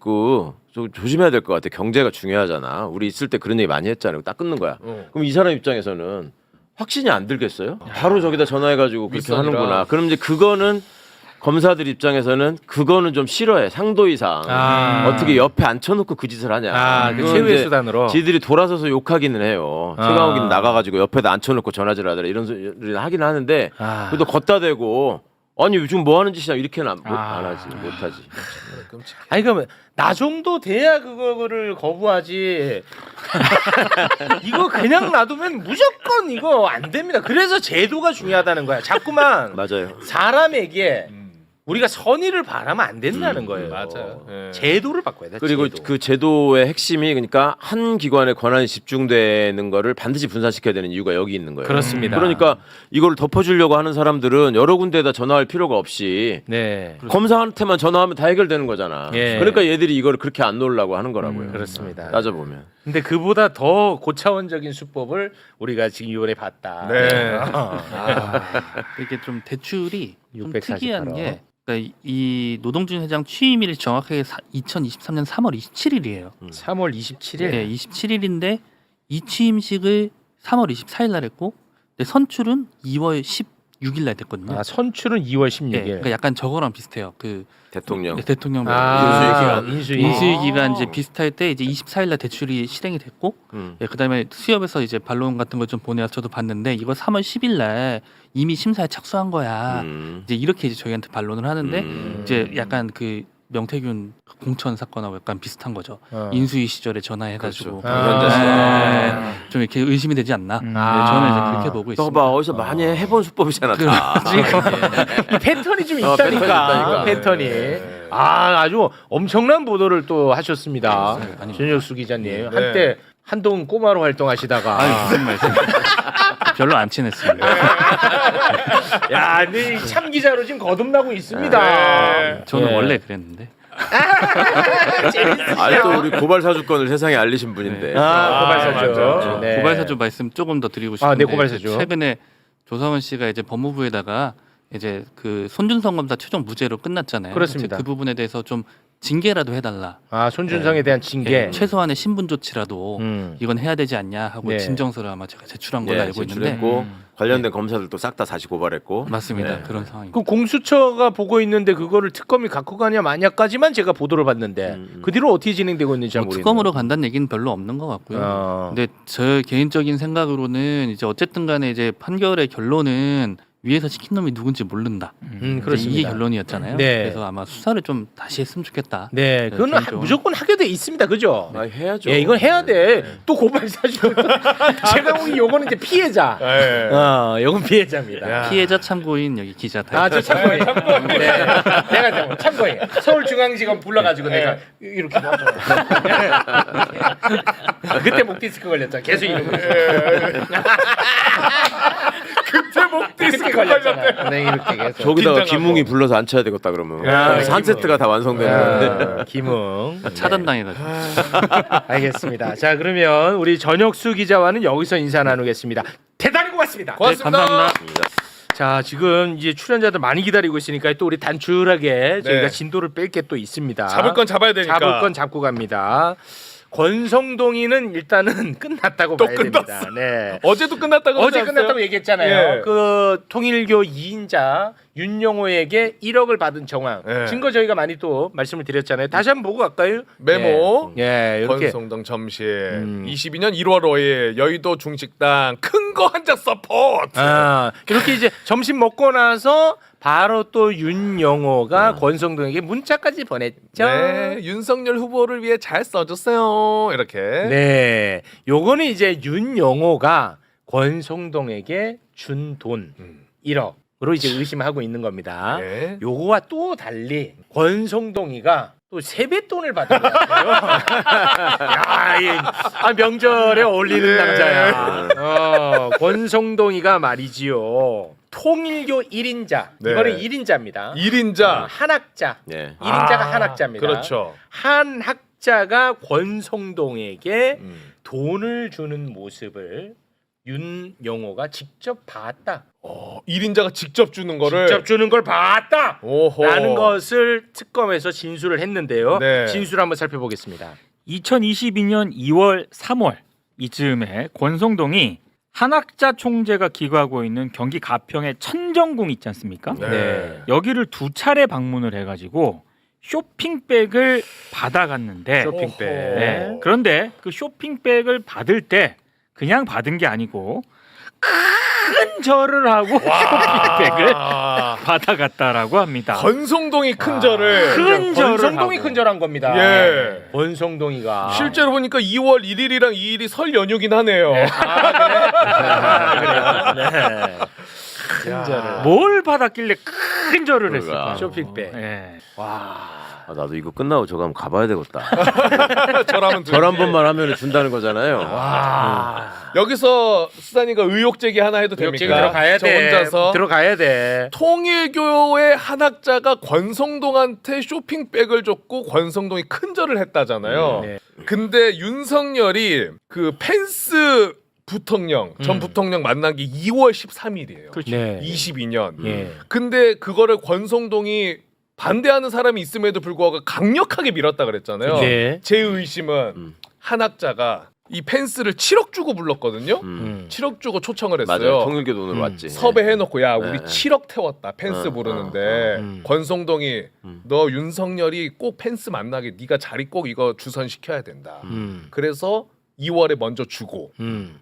S3: 좀 조심해야 될 것 같아. 경제가 중요하잖아. 우리 있을 때 그런 얘기 많이 했잖아요. 딱 끊는 거야. 그럼 이 사람 입장에서는 확신이 안 들겠어요? 바로 저기다 전화해가지고 그렇게
S2: 윗선이라.
S3: 하는구나. 그럼 이제 그거는 검사들 입장에서는 그거는 좀 싫어해. 상도 이상. 어떻게 옆에 앉혀놓고 그 짓을 하냐.
S1: 그
S3: 그건
S1: 최후의
S3: 이제
S1: 수단으로.
S3: 지들이 돌아서서 욕하기는 해요. 최강욱이는 나가가지고 옆에다 앉혀놓고 전화질 하더라. 이런 소리를 하긴 하는데 그래도 걷다 대고 아니 요즘 뭐 하는 짓이냐 이렇게는 안 하지. 못하지.
S1: 아니 그러면 나 정도 돼야 그거를 거부하지. 이거 그냥 놔두면 무조건 이거 안 됩니다. 그래서 제도가 중요하다는 거야. 자꾸만
S3: 맞아요.
S1: 사람에게 우리가 선의를 바라면 안 된다는 거예요.
S2: 맞아요. 예.
S1: 제도를 바꿔야 돼.
S3: 그리고
S1: 제도.
S3: 그 제도의 핵심이 그러니까 한 기관의 권한이 집중되는 거를 반드시 분산시켜야 되는 이유가 여기 있는 거예요.
S1: 그렇습니다.
S3: 그러니까 이걸 덮어주려고 하는 사람들은 여러 군데에다 전화할 필요가 없이
S1: 네.
S3: 검사한테만 전화하면 다 해결되는 거잖아.
S1: 예.
S3: 그러니까 얘들이 이걸 그렇게 안 놓으려고 하는 거라고요.
S1: 그렇습니다.
S3: 따져보면.
S1: 근데 그보다 더 고차원적인 수법을 우리가 지금 이번에 봤다.
S2: 네.
S10: 이게 좀 대출이 좀
S1: 648억.
S10: 특이한 게 그러니까 이 노동준 회장 취임일이 정확하게 2023년 3월 27일이에요.
S1: 3월 27일.
S10: 네, 27일인데 이 취임식을 3월 24일 날 했고 근데 선출은 2월 16일 날 됐거든요.
S1: 아, 선출은 2월 16일.
S10: 네, 그러니까 약간 저거랑 비슷해요. 그
S3: 대통령.
S10: 네, 대통령
S1: 인수위.
S10: 인수위 기간 이제 비슷할 때 이제 24일 날 대출이 실행이 됐고 예, 그다음에 수협에서 이제 반론 같은 걸 좀 보내서 저도 봤는데 이거 3월 10일 날 이미 심사에 착수한 거야. 이제 이렇게 이제 저희한테 반론을 하는데 이제 약간 그 명태균 공천 사건하고 약간 비슷한 거죠. 인수위 시절에 전화해가지고 좀 이렇게 의심이 되지 않나? 네, 저는 이제 그렇게 보고 있습니다.
S3: 봐 어디서 많이 해본 수법이잖아. 다.
S1: 이 패턴이 좀
S3: 패턴이
S1: 있다니까.
S3: 있다니까.
S1: 패턴이. 아주 엄청난 보도를 또 하셨습니다. 전혁수 기자님.
S2: 네.
S1: 한때 한동훈 꼬마로 활동하시다가.
S10: 무슨 말씀? 별로 안 친했습니다.
S1: 야, 근데 참 기자로 지금 거듭나고 있습니다.
S10: 저는
S1: 예.
S10: 원래 그랬는데.
S3: 아니 또 우리 고발 사주권을 세상에 알리신 분인데.
S1: 고발사주. 네.
S10: 고발사주 말씀 조금 더 드리고 싶은데
S1: 네, 고발사주.
S10: 최근에 조성은 씨가 이제 법무부에다가 이제 그 손준성 검사 최종 무죄로 끝났잖아요.
S1: 그렇습니다.
S10: 그 부분에 대해서 좀 징계라도 해달라.
S1: 아, 손준성에 대한 징계.
S10: 예, 최소한의 신분 조치라도 이건 해야 되지 않냐 하고
S1: 네.
S10: 진정서를 아마 제가 제출한 걸로 알고 있는데
S3: 제출했고 관련된 검사들도 싹 다 다시 고발했고.
S10: 맞습니다.
S3: 네.
S10: 그런 상황입니다.
S1: 그 공수처가 보고 있는데 그거를 특검이 갖고 가냐 마냐까지만 제가 보도를 봤는데 그 뒤로 어떻게 진행되고 있는지 잘
S10: 뭐
S1: 모르겠네요.
S10: 특검으로 간다는 얘기는 별로 없는 것 같고요. 근데 저 개인적인 생각으로는 이제 어쨌든 간에 이제 판결의 결론은 위에서 시킨 놈이 누군지 모른다. 이제
S1: 그렇습니다.
S10: 이게 결론이었잖아요.
S1: 네.
S10: 그래서 아마 수사를 좀 다시 했으면 좋겠다.
S1: 네, 그거는
S10: 개인적으로.
S1: 무조건 하게 돼 있습니다, 그죠?
S3: 아, 해야죠.
S1: 예, 이건 해야 돼. 또 고발 사주. 제가 보기 요거는 이제 피해자.
S2: 네.
S1: 요건 피해자입니다.
S10: 피해자 참고인 여기 기자 다.
S1: 아, 저 참고인. 네. 내가 참고인. 서울중앙지검 불러가지고 내가 이렇게 맞아. 그때 목 디스크 걸렸잖아. 계속 이러고.
S2: 그때 목 디스크 걸렸대.
S1: 네, 이렇게 계속.
S3: 저기다가
S2: 긴장하고.
S3: 김웅이 불러서 앉혀야 되겠다 그러면. 그래서 한
S1: 김웅.
S3: 세트가 다 완성되는 건데.
S1: 김웅.
S10: 차단당해가지고.
S1: 알겠습니다. 자, 그러면 우리 전혁수 기자와는 여기서 인사 나누겠습니다. 대단히 고맙습니다.
S2: 고맙습니다.
S10: 네, 감사합니다.
S1: 자, 지금 이제 출연자들 많이 기다리고 있으니까 또 우리 단출하게 저희가
S2: 네.
S1: 진도를 뺄 게 또 있습니다.
S2: 잡을 건 잡아야 되니까.
S1: 잡을 건 잡고 갑니다. 권성동이는 일단은 끝났다고
S2: 또
S1: 봐야
S2: 끝났어.
S1: 됩니다. 네.
S2: 어제도 끝났다고
S1: 어제
S2: 그러지
S1: 끝났다고
S2: 않았어요?
S1: 얘기했잖아요.
S2: 예.
S1: 그 통일교 2인자 윤영호에게 1억을 받은 정황.
S2: 예.
S1: 증거 저희가 많이 또 말씀을 드렸잖아요. 다시 한번 보고 갈까요?
S2: 메모.
S1: 예, 이렇게
S2: 권성동 점심 22년 1월 5일 여의도 중식당 큰 거 한 장 서포트.
S1: 이렇게 이제 점심 먹고 나서 바로 또 윤영호가 권성동에게 문자까지 보냈죠.
S2: 네, 윤석열 후보를 위해 잘 써줬어요. 이렇게.
S1: 네, 요거는 이제 윤영호가 권성동에게 준 돈 1억으로 이제 의심하고 있는 겁니다.
S2: 네.
S1: 요거와 또 달리 권성동이가 또 세뱃돈을 받은 것 같아요. 야, 명절에 어울리는 남자야. 권성동이가 말이지요. 통일교 1인자.
S2: 네.
S1: 이번에 1인자입니다.
S2: 1인자.
S1: 한학자.
S3: 네.
S1: 1인자가 한학자입니다.
S2: 그렇죠.
S1: 한학자가 권성동에게 돈을 주는 모습을 윤영호가 직접 봤다.
S2: 1인자가 직접 주는 거를
S1: 직접 주는 걸 봤다.
S2: 오호.
S1: 라는 것을 특검에서 진술을 했는데요.
S2: 네.
S1: 진술 한번 살펴보겠습니다.
S5: 2022년 2월 3월 이쯤에 권성동이 한학자 총재가 기거하고 있는 경기 가평의 천정궁 있지 않습니까?
S2: 네.
S5: 여기를 두 차례 방문을 해가지고 쇼핑백을 받아갔는데
S1: 쇼핑백.
S5: 네. 그런데 그 쇼핑백을 받을 때 그냥 받은 게 아니고 큰 절을 하고 쇼핑백을 받아갔다라고 합니다.
S2: 권성동이 큰 절을
S5: 큰 절을
S1: 권성동이
S5: 하고.
S1: 큰절한 겁니다.
S2: 예.
S1: 권성동이가
S2: 실제로 보니까 2월 1일이랑 2일이 설 연휴긴 하네요.
S1: 네. 큰절을.
S5: 뭘 받았길래 큰 절을 했을까?
S1: 쇼핑백.
S5: 네.
S3: 아, 나도 이거 끝나고 저거 한번 가봐야 되겠다.
S2: 절하면
S3: 절 한 번만 하면 준다는 거잖아요.
S2: 여기서 수산이가 의혹 제기 하나 해도 됩니까?
S1: 지금 들어가야
S2: 저
S1: 돼.
S2: 혼자서
S1: 들어가야 돼.
S2: 통일교의 한학자가 권성동한테 쇼핑백을 줬고 권성동이 큰 절을 했다잖아요.
S1: 네.
S2: 근데 윤석열이 그 펜스 부통령 전 부통령 만난 게 2월 13일이에요.
S1: 네.
S2: 22년.
S1: 예.
S2: 근데 그거를 권성동이 반대하는 사람이 있음에도 불구하고 강력하게 밀었다 그랬잖아요.
S1: 네.
S2: 제 의심은 한 학자가 이 펜스를 7억 주고 불렀거든요. 7억 주고 초청을 했어요.
S3: 맞아요. 통일교 돈으로 왔지.
S2: 섭외해놓고 야 우리
S3: 네.
S2: 7억 태웠다 펜스 부르는데 권성동이 너 윤석열이 꼭 펜스 만나게 네가 자리 꼭 이거 주선시켜야 된다. 그래서 2월에 먼저 주고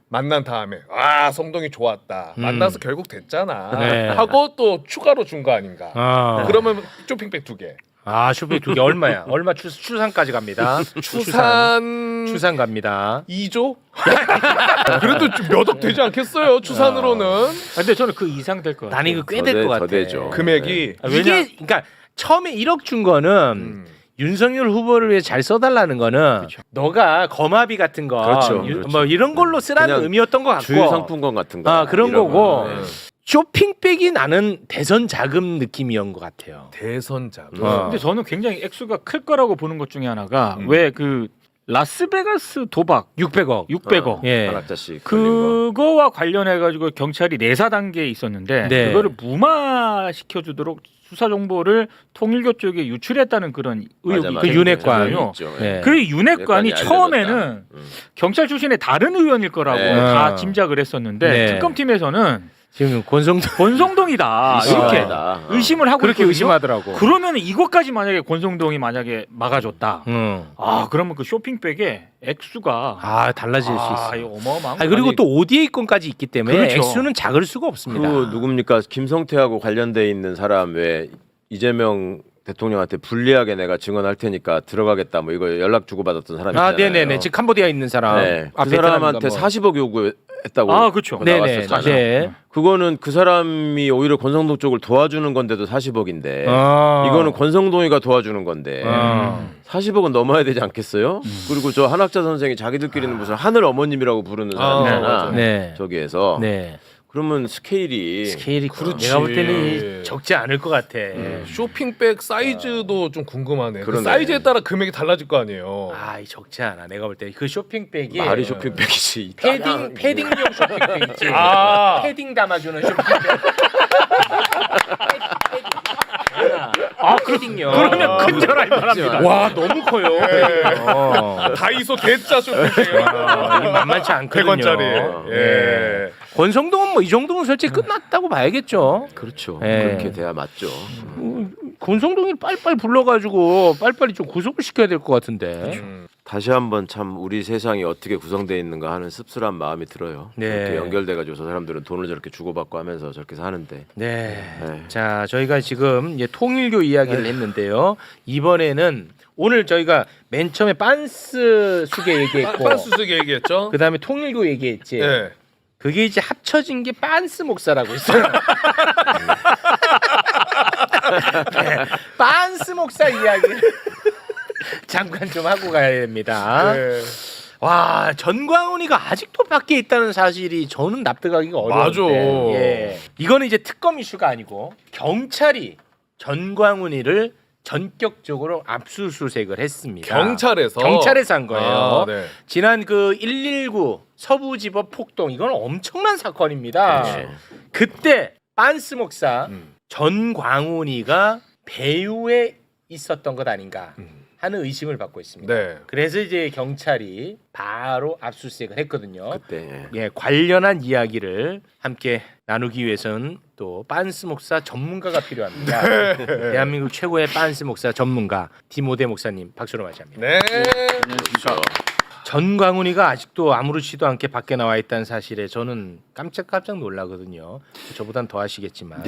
S2: 만난 다음에 아 성동이 좋았다. 만나서 결국 됐잖아.
S1: 네.
S2: 하고 또 추가로 준 거 아닌가. 그러면 쇼핑백 2개.
S1: 아 쇼핑 2개 얼마야? 얼마 추산까지 갑니다. 추산 갑니다.
S2: 2조? 그래도 좀 몇 억 되지 않겠어요? 추산으로는.
S5: 근데 저는 그 이상 될 것 같아요.
S1: 난 이거 꽤 될 것 같아.
S3: 되죠.
S2: 금액이
S1: 이게 그러니까 처음에 1억 준 거는 윤석열 후보를 위해 잘 써달라는 거는 너가 거마비 같은 거
S3: 그렇죠,
S1: 뭐 이런 걸로 쓰라는
S3: 그냥
S1: 의미였던 것 같고
S3: 주요 상품권 같은 거.
S1: 아 그런
S3: 이런
S1: 거고
S3: 거. 네.
S1: 쇼핑백이 나는 대선 자금 느낌이었던 것 같아요.
S2: 대선 자금.
S5: 근데 저는 굉장히 액수가 클 거라고 보는 것 중에 하나가 왜 그 라스베가스 도박
S1: 600억.
S5: 600억
S1: 예.
S3: 한 학자씩 걸린 거.
S5: 그거와 관련해 가지고 경찰이 내사 단계에 있었는데
S1: 네.
S5: 그거를 무마시켜 주도록 수사 정보를 통일교 쪽에 유출했다는 그런 의혹이
S3: 맞아,
S1: 그
S3: 맞아.
S1: 윤핵관.
S3: 그런 적이 있죠.
S1: 네.
S5: 그 윤핵관이
S3: 윤핵관이
S5: 처음에는
S3: 알려졌다.
S5: 경찰 출신의 다른 의원일 거라고
S3: 네.
S5: 다 짐작을 했었는데
S1: 네.
S5: 특검팀에서는
S1: 지금 권성동
S5: 권성동이다 이렇게
S3: 이상하다.
S5: 의심을 하고
S1: 그렇게
S5: 있거든요.
S1: 의심하더라고.
S5: 그러면 이것까지 만약에 권성동이 만약에 막아줬다.
S1: 음.
S5: 아 그러면 그 쇼핑백의 액수가
S1: 아 달라질 수 있어.
S5: 이거 어마어마한
S1: 아, 그리고
S5: 아니,
S1: 또 ODA 건까지 있기 때문에
S5: 그렇죠.
S1: 액수는 작을 수가 없습니다.
S3: 그 누굽니까? 김성태하고 관련돼 있는 사람 왜 이재명 대통령한테 불리하게 내가 증언할 테니까 들어가겠다 뭐 이거 연락 주고 받았던 사람 있잖아요.
S1: 아, 네네네. 지금 캄보디아에 있는 사람.
S3: 네.
S1: 아,
S3: 그
S1: 베트남인가
S3: 사람한테
S1: 뭐.
S3: 40억 요구했다고.
S5: 아, 그렇죠.
S1: 네네.
S3: 나왔었잖아요.
S1: 네.
S3: 그거는 그 사람이 오히려 권성동 쪽을 도와주는 건데도 40억인데
S1: 아.
S3: 이거는 권성동이가 도와주는 건데
S1: 아.
S3: 40억은 넘어야 되지 않겠어요? 그리고 저 한학자 선생이 자기들끼리는 무슨 하늘 어머님이라고 부르는 사람이잖아.
S1: 네.
S3: 저기에서
S1: 네.
S3: 그러면 스케일이
S1: 그렇지. 내가 볼 때는 적지 않을 것 같아.
S2: 쇼핑백 사이즈도 좀 궁금하네. 그
S3: 그러네.
S2: 사이즈에 따라 금액이 달라질 거 아니에요.
S1: 아, 이 적지 않아. 내가 볼 때 그 쇼핑백이
S3: 말이 쇼핑백이지.
S1: 패딩용 쇼핑백 있지.
S2: 아.
S1: 패딩 담아주는 쇼핑백. 아, 패딩용.
S5: 그러면 큰절할 만합니다.
S1: 와, 너무 커요.
S2: 다이소 대짜 쇼핑백.
S1: 만만치 않거든요.
S2: 100원짜리. 예.
S1: 권성동은 뭐 이 정도면 솔직히 끝났다고 봐야겠죠.
S3: 그렇죠.
S1: 네.
S3: 그렇게 돼야 맞죠.
S1: 권성동이 빨리빨리 불러가지고 빨리빨리 좀 구속을 시켜야 될 것 같은데.
S3: 다시 한번 참 우리 세상이 어떻게 구성되어 있는가 하는 씁쓸한 마음이 들어요.
S1: 네.
S3: 이렇게 연결돼가지고 저 사람들은 돈을 저렇게 주고받고 하면서 저렇게 사는데.
S1: 네.
S3: 네.
S1: 자, 저희가 지금 이제 통일교 이야기를 했는데요. 이번에는 오늘 저희가 맨 처음에 빤스 수계 얘기했고,
S2: 빤스스게 얘기했죠.
S1: 그 다음에 통일교 얘기했지.
S2: 예.
S1: 그게 이제 합쳐진 게 빤스 목사라고 있어요. 네, 빤스 목사 이야기를 잠깐 좀 하고 가야 됩니다.
S2: 예.
S1: 와, 전광훈이가 아직도 밖에 있다는 사실이 저는 납득하기가 어려운데.
S2: 맞아.
S1: 예. 이거는 이제 특검 이슈가 아니고 경찰이 전광훈이를 전격적으로 압수수색을 했습니다. 경찰에서 한 거예요.
S2: 아, 네.
S1: 지난 그 119 서부지법 폭동 이건 엄청난 사건입니다.
S3: 그렇죠.
S1: 그때 빤스 목사 전광훈이가 배후에 있었던 것 아닌가 하는 의심을 받고 있습니다.
S2: 네.
S1: 그래서 이제 경찰이 바로 압수수색을 했거든요.
S3: 그때
S1: 예, 관련한 이야기를 함께 나누기 위해서는 또 빤스 목사 전문가가 필요합니다. 대한민국 최고의 빤스 목사 전문가 디모데 목사님 박수로 맞이합니다.
S2: 네.
S1: 전광훈이가 아직도 아무렇지도 않게 밖에 나와 있다는 사실에 저는 깜짝 놀라거든요. 저보단 더 하시겠지만.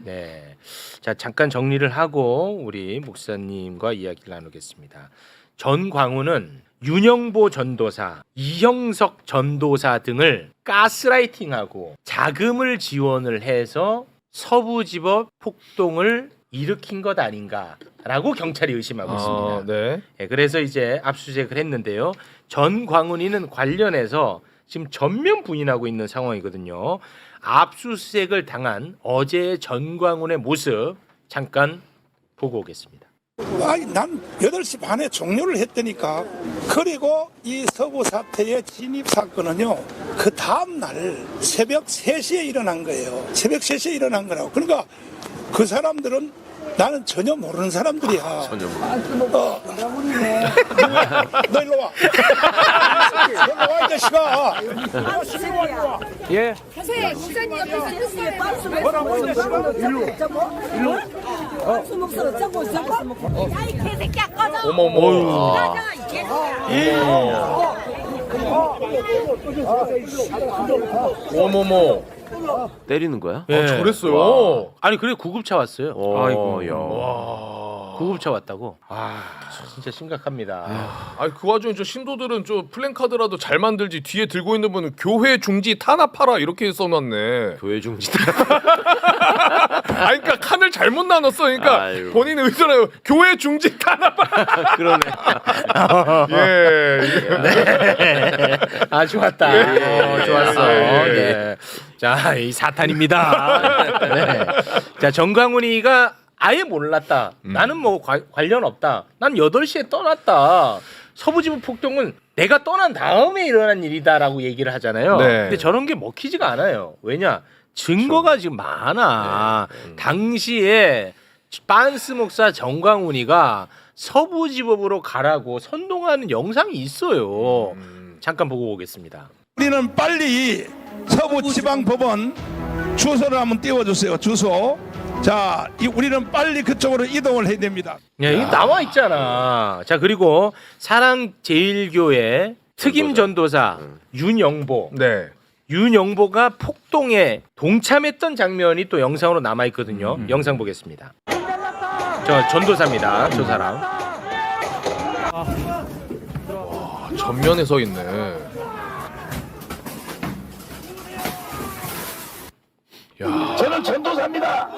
S1: 네. 자, 잠깐 정리를 하고 우리 목사님과 이야기를 나누겠습니다. 전광훈은 윤영보 전도사, 이형석 전도사 등을 가스라이팅하고 자금을 지원을 해서 서부지법 폭동을 일으킨 것 아닌가라고 경찰이 의심하고 있습니다.
S2: 네.
S1: 네, 그래서 이제 압수수색을 했는데요. 전광훈이는 관련해서 지금 전면 부인하고 있는 상황이거든요. 압수수색을 당한 어제의 전광훈의 모습 잠깐 보고 오겠습니다.
S11: 아니, 난 8시 반에 종료를 했다니까. 그리고 이 서부 사태의 진입 사건은요, 그 다음날 새벽 3시에 일어난 거예요. 새벽 3시에 일어난 거라고. 그러니까 그 사람들은 나는 전혀 모르는 사람들이야.
S3: 전혀
S11: 너 일로 와. 너 일로 와, 이 자식아.
S1: 예.
S12: 선생님, 목사님 옆에서 했어요.
S11: 뭐라고, 이 자식아.
S12: 야이 개새끼야 꺼져.
S2: 어머머.
S12: 꺼져 이 개새끼야.
S2: 어머머.
S3: 때리는 거야?
S1: 예.
S2: 저랬어요.
S1: 아니 그래 구급차 왔어요.
S3: 아이고, 야.
S2: 와.
S1: 구급차 왔다고. 아 진짜 심각합니다.
S2: 아니 그 와중에 저 신도들은 저 플랜카드라도 잘 만들지 뒤에 들고 있는 분은 교회 중지 탄압하라 이렇게 써놨네.
S3: 교회 중지.
S2: 아니 그러니까 칸을 잘못 나눴어. 그러니까
S3: 아이고.
S2: 본인 의도는 교회 중지 탄압하라.
S3: 그러네.
S2: 예.
S1: 아 좋았다. 좋았어. 네. 자, 이 사탄입니다. 네. 자, 정광훈이가 아예 몰랐다. 나는 뭐 관련 없다. 난 8시에 떠났다. 서부지부 폭동은 내가 떠난 다음에 일어난 일이다라고 얘기를 하잖아요.
S2: 네.
S1: 근데 저런 게 먹히지가 않아요. 왜냐? 증거가 지금 많아. 당시에 빤스 목사 정광훈이가 서부지법으로 가라고 선동하는 영상이 있어요. 잠깐 보고 오겠습니다.
S11: 우리는 빨리 서부지방법원 주소를 한번 띄워주세요. 주소. 자, 우리는 빨리 그쪽으로 이동을 해야 됩니다.
S1: 네, 이게 나와 있잖아. 자, 그리고 사랑제일교회 특임 전도사 윤영보.
S2: 네.
S1: 윤영보가 폭동에 동참했던 장면이 또 영상으로 남아 있거든요. 영상 보겠습니다. 저 전도사입니다. 저 사람.
S2: 전면에 서 있네. 야.
S11: 저는 전도사입니다.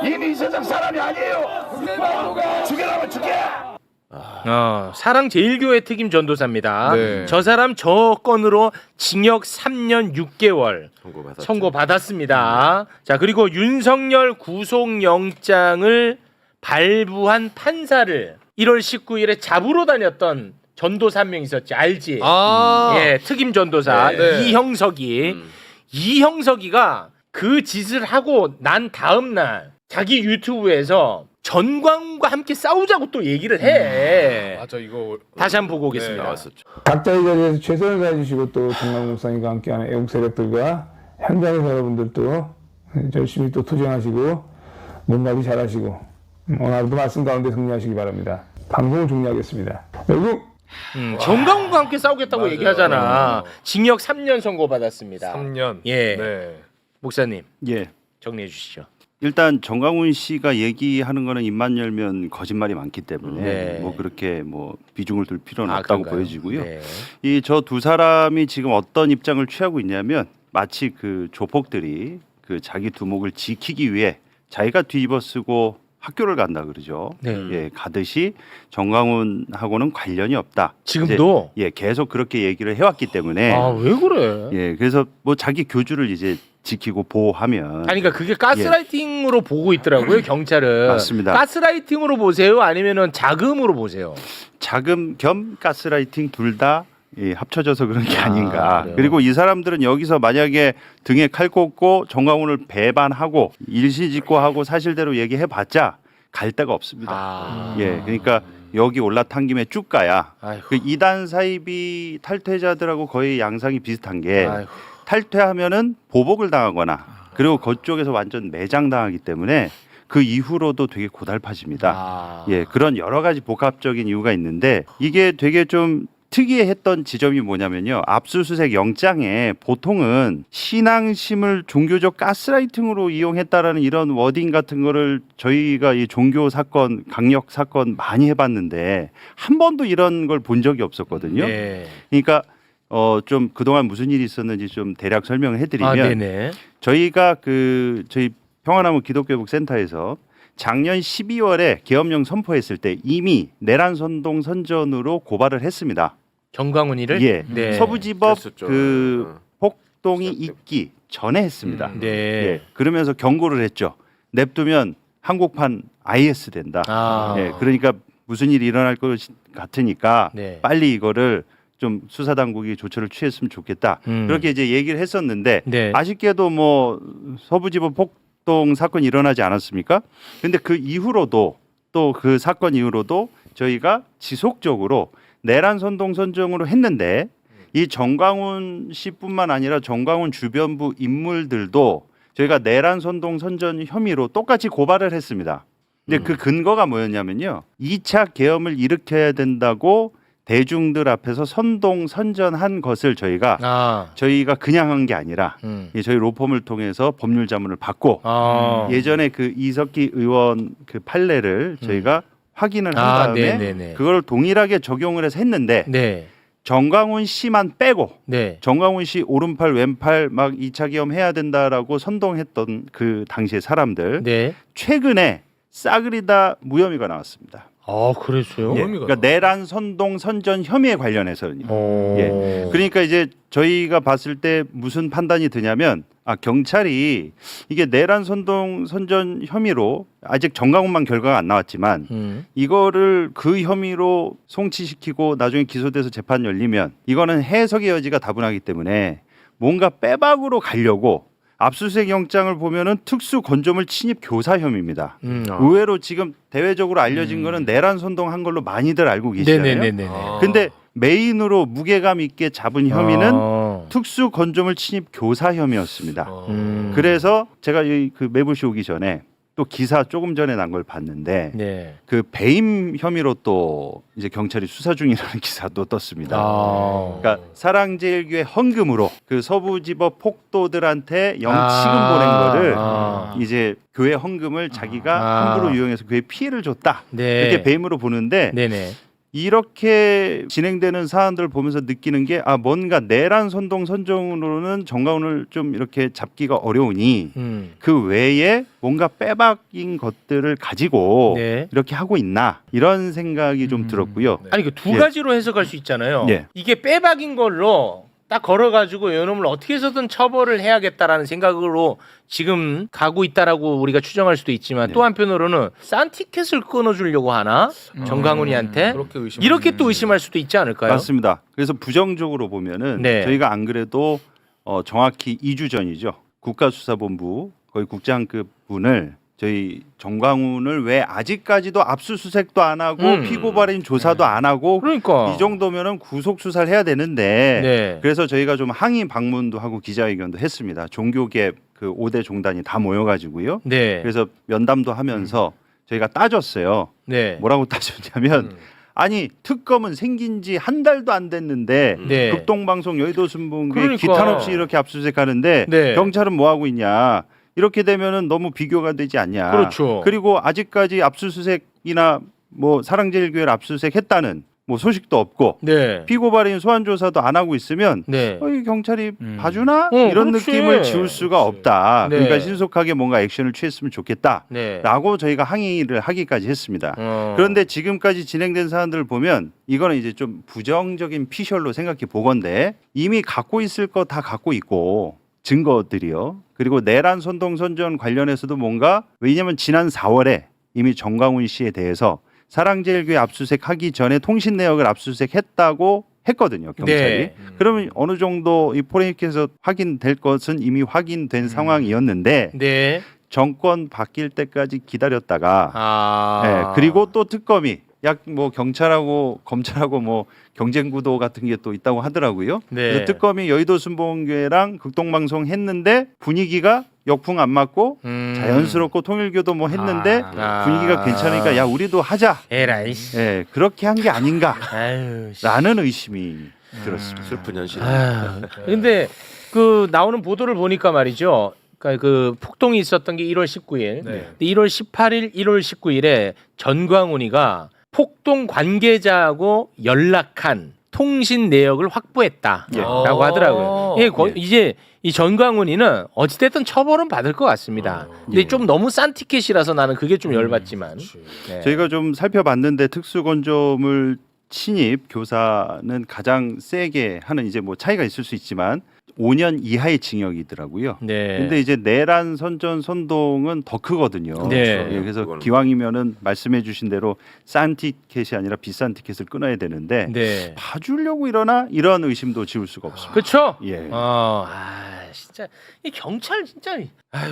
S11: 이미 이 세상 사람이 아니에요. 죽여라면 죽여.
S1: 사랑제일교회 특임 전도사입니다.
S2: 네.
S1: 저 사람 저 건으로 징역 3년 6개월 선고받았습니다. 자, 그리고 윤석열 구속영장을 발부한 판사를 1월 19일에 잡으러 다녔던 전도사 한 명 있었지. 알지? 예, 특임 전도사
S2: 네.
S1: 이형석이. 이형석이가 그 짓을 하고 난 다음 날 자기 유튜브에서 전광훈과 함께 싸우자고 또 얘기를 해.
S2: 맞아 이거
S1: 다시 한번 보고 오겠습니다.
S3: 나왔었죠.
S13: 각자의 자리에서 최선을 다해주시고 또 정광훈 목사님과 함께하는 애국 세력들과 현장에서 여러분들도 열심히 또 투쟁하시고 몸관리 잘하시고 오늘 하루도 말씀 가운데 승리하시기 바랍니다. 방송을 종료하겠습니다. 여러분
S1: 정광훈과 함께 싸우겠다고
S2: 맞아요.
S1: 얘기하잖아. 징역 3년 선고받았습니다.
S2: 3년.
S1: 예.
S2: 네.
S1: 목사님
S14: 예.
S1: 정리해 주시죠.
S14: 일단 정광훈 씨가 얘기하는 거는 입만 열면 거짓말이 많기 때문에
S1: 네.
S14: 뭐 그렇게 뭐 비중을 둘 필요는 없다고
S1: 그런가요?
S14: 보여지고요.
S1: 네.
S14: 이 저 두 사람이 지금 어떤 입장을 취하고 있냐면 마치 그 조폭들이 그 자기 두목을 지키기 위해 자기가 뒤집어쓰고 학교를 간다 그러죠.
S1: 네.
S14: 예, 가듯이 정광훈하고는 관련이 없다.
S1: 지금도?
S14: 이제, 예, 계속 그렇게 얘기를 해왔기 때문에.
S1: 아, 왜 그래?
S14: 예, 그래서 뭐 자기 교주를 이제 지키고 보호하면.
S1: 아니 그러니까 그게 가스라이팅으로 보고 있더라고요, 경찰은.
S14: 맞습니다.
S1: 가스라이팅으로 보세요? 아니면은 자금으로 보세요?
S14: 자금 겸 가스라이팅 둘 다 예, 합쳐져서 그런 게 아닌가.
S1: 그래요?
S14: 그리고 이 사람들은 여기서 만약에 등에 칼 꽂고 정광훈을 배반하고 일시직고 하고 사실대로 얘기해봤자 갈 데가 없습니다. 예, 그러니까 여기 올라탄 김에 쭉 가야. 그 이단 사이비 탈퇴자들하고 거의 양상이 비슷한 게 탈퇴하면은 보복을 당하거나 그리고 그쪽에서 완전 매장당하기 때문에 그 이후로도 되게 고달파집니다. 예, 그런 여러 가지 복합적인 이유가 있는데 이게 되게 좀 특이했던 지점이 뭐냐면요. 압수수색 영장에 보통은 신앙심을 종교적 가스라이팅으로 이용했다라는 이런 워딩 같은 거를 저희가 이 종교 사건, 강력 사건 많이 해봤는데 한 번도 이런 걸 본 적이 없었거든요.
S1: 네.
S14: 그러니까 좀 그동안 무슨 일이 있었는지 좀 대략 설명을 해드리면
S1: 네네.
S14: 저희가 저희 평화나무 기독교회복 센터에서 작년 12월에 계엄령 선포했을 때 이미 내란 선동 선전으로 고발을 했습니다.
S1: 정광훈이를?
S14: 예.
S1: 네.
S14: 서부지법
S3: 그랬었죠.
S14: 그 폭동이 있기 전에 했습니다.
S1: 네.
S14: 예. 그러면서 경고를 했죠. 냅두면 한국판 IS 된다. 예. 그러니까 무슨 일이 일어날 것 같으니까
S1: 네.
S14: 빨리 이거를 좀 수사 당국이 조처를 취했으면 좋겠다. 그렇게 이제 얘기를 했었는데
S1: 네.
S14: 아쉽게도 뭐 서부지법 폭동 사건이 일어나지 않았습니까? 근데 그 이후로도 또 그 사건 이후로도 저희가 지속적으로 내란 선동 선정으로 했는데 이 정광훈 씨뿐만 아니라 정광훈 주변부 인물들도 저희가 내란 선동 선전 혐의로 똑같이 고발을 했습니다. 근데 그 근거가 뭐였냐면요. 2차 계엄을 일으켜야 된다고 대중들 앞에서 선동 선전한 것을 저희가 그냥 한 게 아니라 저희 로펌을 통해서 법률 자문을 받고 예전에 그 이석기 의원 그 판례를 저희가 확인을 한 다음에 그걸 동일하게 적용을 해서 했는데 정광훈 씨만 빼고 정광훈 씨 오른팔 왼팔 막 2차 계엄 해야 된다라고 선동했던 그 당시의 사람들 최근에 싸그리다 무혐의가 나왔습니다.
S1: 아, 그랬어요?
S14: 예, 그러니까 내란 선동 선전 혐의에 관련해서는요. 예. 그러니까 이제 저희가 봤을 때 무슨 판단이 드냐면 경찰이 이게 내란 선동 선전 혐의로 아직 정광훈만 결과가 안 나왔지만 이거를 그 혐의로 송치시키고 나중에 기소돼서 재판 열리면 이거는 해석의 여지가 다분하기 때문에 뭔가 빼박으로 가려고 압수수색 영장을 보면은 특수 건조물 침입 교사 혐의입니다. 의외로 지금 대외적으로 알려진 거는 내란 선동한 걸로 많이들 알고 계시잖아요. 근데 메인으로 무게감 있게 잡은 혐의는 특수 건조물 침입 교사 혐의였습니다. 그래서 제가 그 매부시 오기 전에 또 기사 조금 전에 난 걸 봤는데 그 배임 혐의로 또 이제 경찰이 수사 중이라는 기사도 떴습니다. 그러니까 사랑제일교회 헌금으로 그 서부지법 폭도들한테 영치금 보낸 거를 이제 교회 헌금을 자기가 함부로 이용해서 교회 피해를 줬다. 이렇게 배임으로 보는데 이렇게 진행되는 사안들을 보면서 느끼는 게 뭔가 내란 선동 선정으로는 정광훈을 좀 이렇게 잡기가 어려우니 그 외에 뭔가 빼박인 것들을 가지고 이렇게 하고 있나 이런 생각이 좀 들었고요.
S1: 아니 그 두 가지로 해석할 수 있잖아요. 이게 빼박인 걸로 딱 걸어가지고 이놈을 어떻게 해서든 처벌을 해야겠다라는 생각으로 지금 가고 있다라고 우리가 추정할 수도 있지만 또 한편으로는 싼 티켓을 끊어주려고 하나 정광훈이한테 이렇게 또 의심할 수도 있지 않을까요?
S14: 맞습니다. 그래서 부정적으로 보면은 저희가 안 그래도 정확히 2주 전이죠. 국가수사본부 거의 국장급 분을 저희 정광훈을 왜 아직까지도 압수수색도 안 하고 피고발인 조사도 안 하고 이 정도면은 구속 수사를 해야 되는데 그래서 저희가 좀 항의 방문도 하고 기자회견도 했습니다. 종교계 그 5대 종단이 다 모여가지고요. 그래서 면담도 하면서 저희가 따졌어요. 뭐라고 따졌냐면 아니 특검은 생긴 지 한 달도 안 됐는데 극동방송 여의도신문고에 기탄 없이 이렇게 압수수색하는데 경찰은 뭐 하고 있냐. 이렇게 되면은 너무 비교가 되지 않냐. 그리고 아직까지 압수수색이나 뭐 사랑제일교회를 압수수색했다는 뭐 소식도 없고 피고발인 소환 조사도 안 하고 있으면 이 경찰이 봐주나 이런 느낌을 지울 수가 없다. 그러니까 신속하게 뭔가 액션을 취했으면 좋겠다라고 저희가 항의를 하기까지 했습니다. 그런데 지금까지 진행된 사안들을 보면 이거는 이제 좀 부정적인 피셜로 생각해 보건데 이미 갖고 있을 거 다 갖고 있고 증거들이요. 그리고 내란 선동 선전 관련해서도 뭔가 왜냐하면 지난 4월에 이미 정광훈 씨에 대해서 사랑제일교회 압수수색하기 전에 통신 내역을 압수수색했다고 했거든요. 경찰이. 그러면 어느 정도 이 포렌식에서 확인될 것은 이미 확인된 상황이었는데 정권 바뀔 때까지 기다렸다가 그리고 또 특검이 약 뭐 경찰하고 검찰하고 뭐 경쟁 구도 같은 게 또 있다고 하더라고요. 그래서 특검이 여의도순복음교회랑 극동방송 했는데 분위기가 역풍 안 맞고 자연스럽고 통일교도 뭐 했는데 분위기가 괜찮으니까 야 우리도 하자.
S1: 에라이.
S14: 그렇게 한 게 아닌가라는 의심이 들었습니다.
S3: 슬픈 현실.
S1: 근데 그 나오는 보도를 보니까 말이죠. 그러니까 그 폭동이 있었던 게 1월 19일. 1월 18일, 1월 19일에 전광훈이가 폭동 관계자하고 연락한 통신 내역을 확보했다라고 하더라고요. 이제 이 전광훈이는 어찌됐든 처벌은 받을 것 같습니다. 근데 좀 너무 싼 티켓이라서 나는 그게 좀 열받지만.
S14: 저희가 좀 살펴봤는데 특수건조물 침입 교사는 가장 세게 하는 이제 뭐 차이가 있을 수 있지만 5년 이하의 징역이더라고요. 근데 이제 내란 선전 선동은 더 크거든요. 그래서 기왕이면은 말씀해주신 대로 싼 티켓이 아니라 비싼 티켓을 끊어야 되는데 봐주려고 이러나 이런 의심도 지울 수가 없습니다.
S1: 그렇죠.
S14: 예.
S1: 진짜 이 경찰 진짜. 아휴.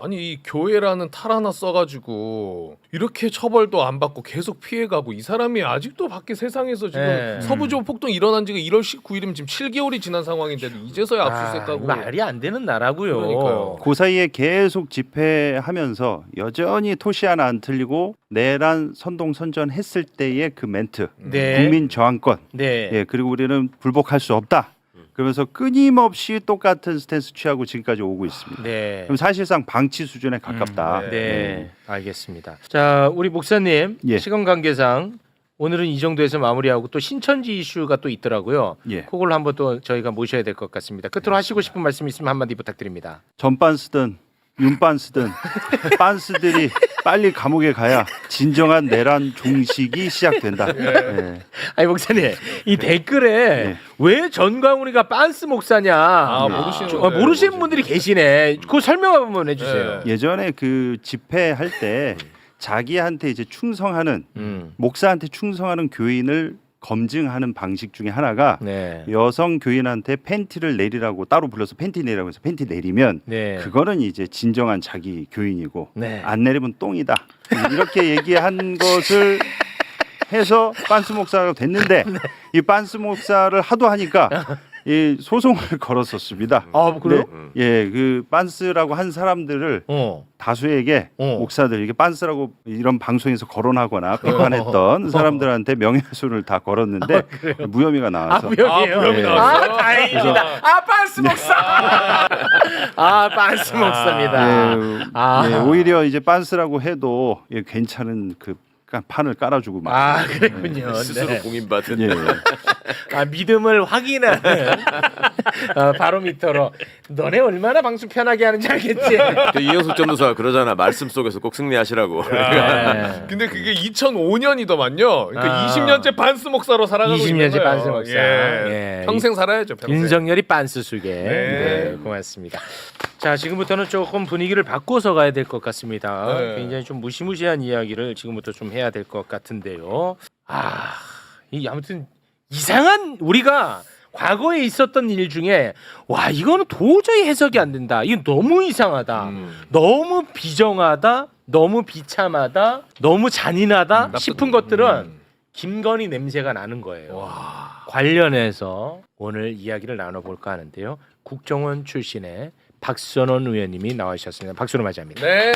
S2: 아니 이 교회라는 탈 하나 써가지고 이렇게 처벌도 안 받고 계속 피해가고 이 사람이 아직도 밖에 세상에서 지금
S1: 네.
S2: 서부지법 폭동 일어난 지가 1월 19일이면 지금 7개월이 지난 상황인데도 이제서야 압수수색하고
S1: 말이 안 되는 나라고요.
S2: 그러니까요.
S14: 그 사이에 계속 집회하면서 여전히 토시 하나 안 틀리고 내란 선동선전 했을 때의 그 멘트
S1: 네.
S14: 국민 저항권
S1: 네.
S14: 예, 그리고 우리는 불복할 수 없다. 그러면서 끊임없이 똑같은 스탠스 취하고 지금까지 오고 있습니다.
S1: 네.
S14: 그럼 사실상 방치 수준에 가깝다.
S1: 네. 알겠습니다. 자, 우리 목사님
S14: 예.
S1: 시간 관계상 오늘은 이 정도에서 마무리하고 또 신천지 이슈가 또 있더라고요.
S14: 예.
S1: 그걸 한번 또 저희가 모셔야 될 것 같습니다. 끝으로 하시고 싶은 말씀 있으면 한마디 부탁드립니다.
S14: 전반 쓰든 윤반 쓰든 빤스들이 빨리 감옥에 가야 진정한 내란 종식이 시작된다. 예.
S1: 아니 목사님 이 댓글에
S14: 예.
S1: 왜 전광훈이가 빤스 목사냐 모르시는 분들이 계시네. 그거 설명 한번 해주세요.
S14: 예전에 그 집회할 때 자기한테 이제 충성하는 목사한테 충성하는 교인을 검증하는 방식 중에 하나가
S1: 네.
S14: 여성 교인한테 팬티를 내리라고 따로 불러서 팬티 내리라고 해서 팬티 내리면
S1: 네.
S14: 그거는 이제 진정한 자기 교인이고
S1: 네.
S14: 안 내리면 똥이다 이렇게 얘기한 것을 해서 빤스 목사가 됐는데 이 빤스 목사를 하도 하니까 이 소송을 걸었었습니다.
S1: 아 그래요?
S14: 예, 그 빤스라고 한 사람들을 다수에게 목사들에게 빤스라고 이런 방송에서 거론하거나 비판했던 사람들한테 명예훼손을 다 걸었는데 무혐의가 나와서.
S1: 무혐의예요?
S14: 무혐의
S1: 나왔어요? 다행입니다. 빤스 목사. 빤스 목사입니다.
S14: 예, 오히려 이제 빤스라고 해도 예, 괜찮은 그 판을 깔아주고 막.
S1: 그랬군요.
S3: 스스로
S1: 네.
S3: 공인받은.
S14: 예.
S1: 믿음을 확인하는 바로미터로 너네 얼마나 방송 편하게 하는지 알겠지.
S3: 이영숙 전도사가 그러잖아. 말씀 속에서 꼭 승리하시라고.
S2: 근데 그게 2005년이더만요. 그러니까 20년째 반스 목사로 살아가고
S1: 20년째
S2: 있는 거예요.
S1: 반스 목사.
S2: 예.
S1: 예.
S2: 평생 살아야죠. 평생.
S1: 윤석열이 빤스 수계.
S2: 네.
S1: 네, 고맙습니다. 자, 지금부터는 조금 분위기를 바꿔서 가야 될 것 같습니다.
S2: 네.
S1: 굉장히 좀 무시무시한 이야기를 지금부터 좀 해야 될 것 같은데요. 아무튼 이상한 우리가 과거에 있었던 일 중에 와 이거는 도저히 해석이 안 된다. 이건 너무 이상하다. 너무 비정하다. 너무 비참하다. 너무 잔인하다 싶은 것들은 김건희 냄새가 나는 거예요. 관련해서 오늘 이야기를 나눠볼까 하는데요. 국정원 출신의 박선원 의원님이 나와주셨습니다. 박수로 맞이합니다.
S2: 네.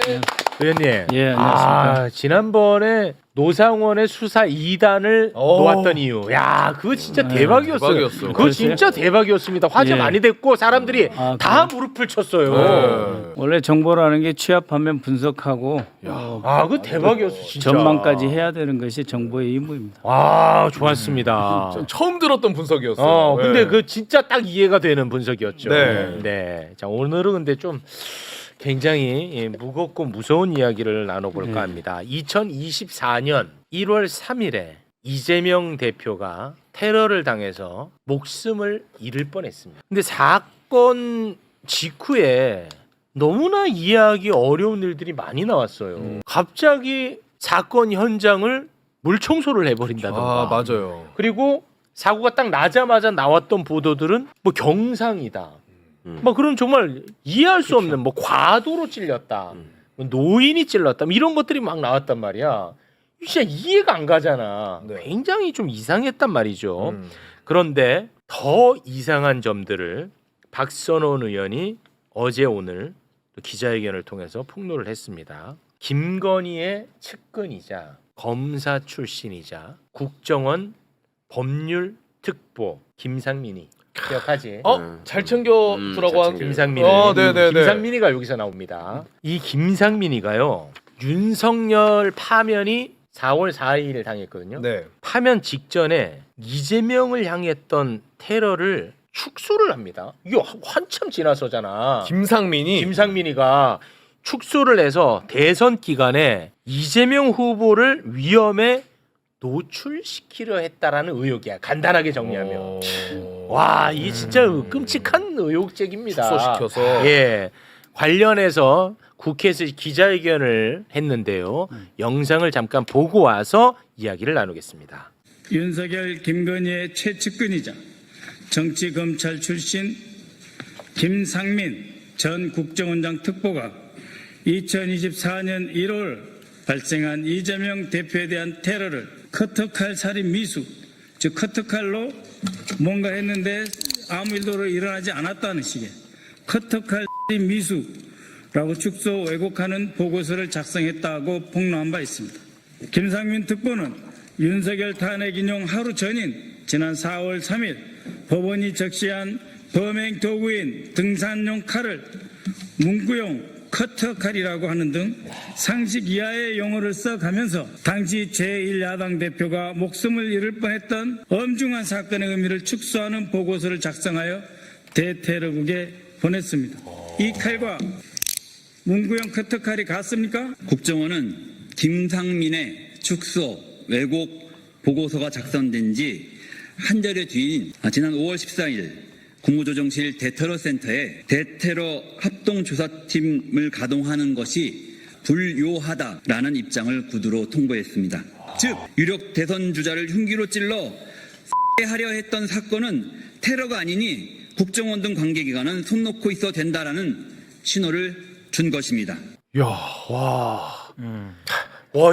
S1: 의원님.
S5: 예, 안녕하십니까.
S1: 지난번에 노상원의 수사 2단을 놓았던 이유. 야, 그거 진짜 대박이었어요.
S2: 대박이었어.
S1: 그거 진짜 대박이었습니다. 화제 많이 됐고 사람들이 다 무릎을 쳤어요.
S15: 원래 정보라는 게 취합하면 분석하고
S1: 그거 대박이었어 진짜.
S15: 전망까지 해야 되는 것이 정보의 임무입니다.
S1: 좋았습니다.
S2: 처음 들었던 분석이었어요.
S1: 근데
S2: 네.
S1: 그 진짜 딱 이해가 되는 분석이었죠.
S2: 네.
S1: 네. 자, 오늘은 근데 좀 굉장히 무겁고 무서운 이야기를 나눠볼까 합니다. 2024년 1월 3일에 이재명 대표가 테러를 당해서 목숨을 잃을 뻔했습니다. 근데 사건 직후에 너무나 이해하기 어려운 일들이 많이 나왔어요. 갑자기 사건 현장을 물청소를 해버린다던가.
S2: 맞아요.
S1: 그리고 사고가 딱 나자마자 나왔던 보도들은 뭐 경상이다. 뭐 그런 정말 이해할 수 없는 뭐 과도로 찔렸다. 뭐 노인이 찔렀다. 뭐 이런 것들이 막 나왔단 말이야. 진짜 이해가 안 가잖아. 굉장히 좀 이상했단 말이죠. 그런데 더 이상한 점들을 박선원 의원이 어제 오늘 기자회견을 통해서 폭로를 했습니다. 김건희의 측근이자 검사 출신이자 국정원 법률특보 김상민이 기억하지?
S2: 잘 챙겨두라고 한
S1: 김상민.
S2: 네네네.
S1: 김상민이가 여기서 나옵니다. 이 김상민이가요. 윤석열 파면이 4월 4일 당했거든요.
S2: 네.
S1: 파면 직전에 이재명을 향했던 테러를 축소를 합니다. 이게 한참 지나서잖아. 김상민이가 축소를 해서 대선 기간에 이재명 후보를 위험에 노출시키려 했다라는 의혹이야. 간단하게 정리하면. 와, 이게 진짜 끔찍한 의혹제기입니다.
S2: 축소시켜서.
S1: 예. 관련해서 국회에서 기자회견을 했는데요. 영상을 잠깐 보고 와서 이야기를 나누겠습니다.
S15: 윤석열 김건희의 최측근이자 정치검찰 출신 김상민 전 국정원장 특보가 2024년 1월 발생한 이재명 대표에 대한 테러를 커터칼 살인 미수, 즉 커터칼로 뭔가 했는데 아무 일도 일어나지 않았다는 식의 커터칼 살인 미수라고 축소 왜곡하는 보고서를 작성했다고 폭로한 바 있습니다. 김상민 특보는 윤석열 탄핵 인용 하루 전인 지난 4월 3일 법원이 적시한 범행 도구인 등산용 칼을 문구용 커터칼이라고 하는 등 상식 이하의 용어를 써가면서 당시 제1야당 대표가 목숨을 잃을 뻔했던 엄중한 사건의 의미를 축소하는 보고서를 작성하여 대테러국에 보냈습니다. 이 칼과 문구용 커터칼이 같습니까?
S16: 국정원은 김상민의 축소, 왜곡 보고서가 작성된 지 한 달여 뒤인 지난 5월 14일 국무조정실 대테러센터에 대테러 합동조사팀을 가동하는 것이 불요하다라는 입장을 구두로 통보했습니다. 즉 유력 대선 주자를 흉기로 찔러 하려 했던 사건은 테러가 아니니 국정원 등 관계기관은 손 놓고 있어도 된다라는 신호를 준 것입니다.
S1: 와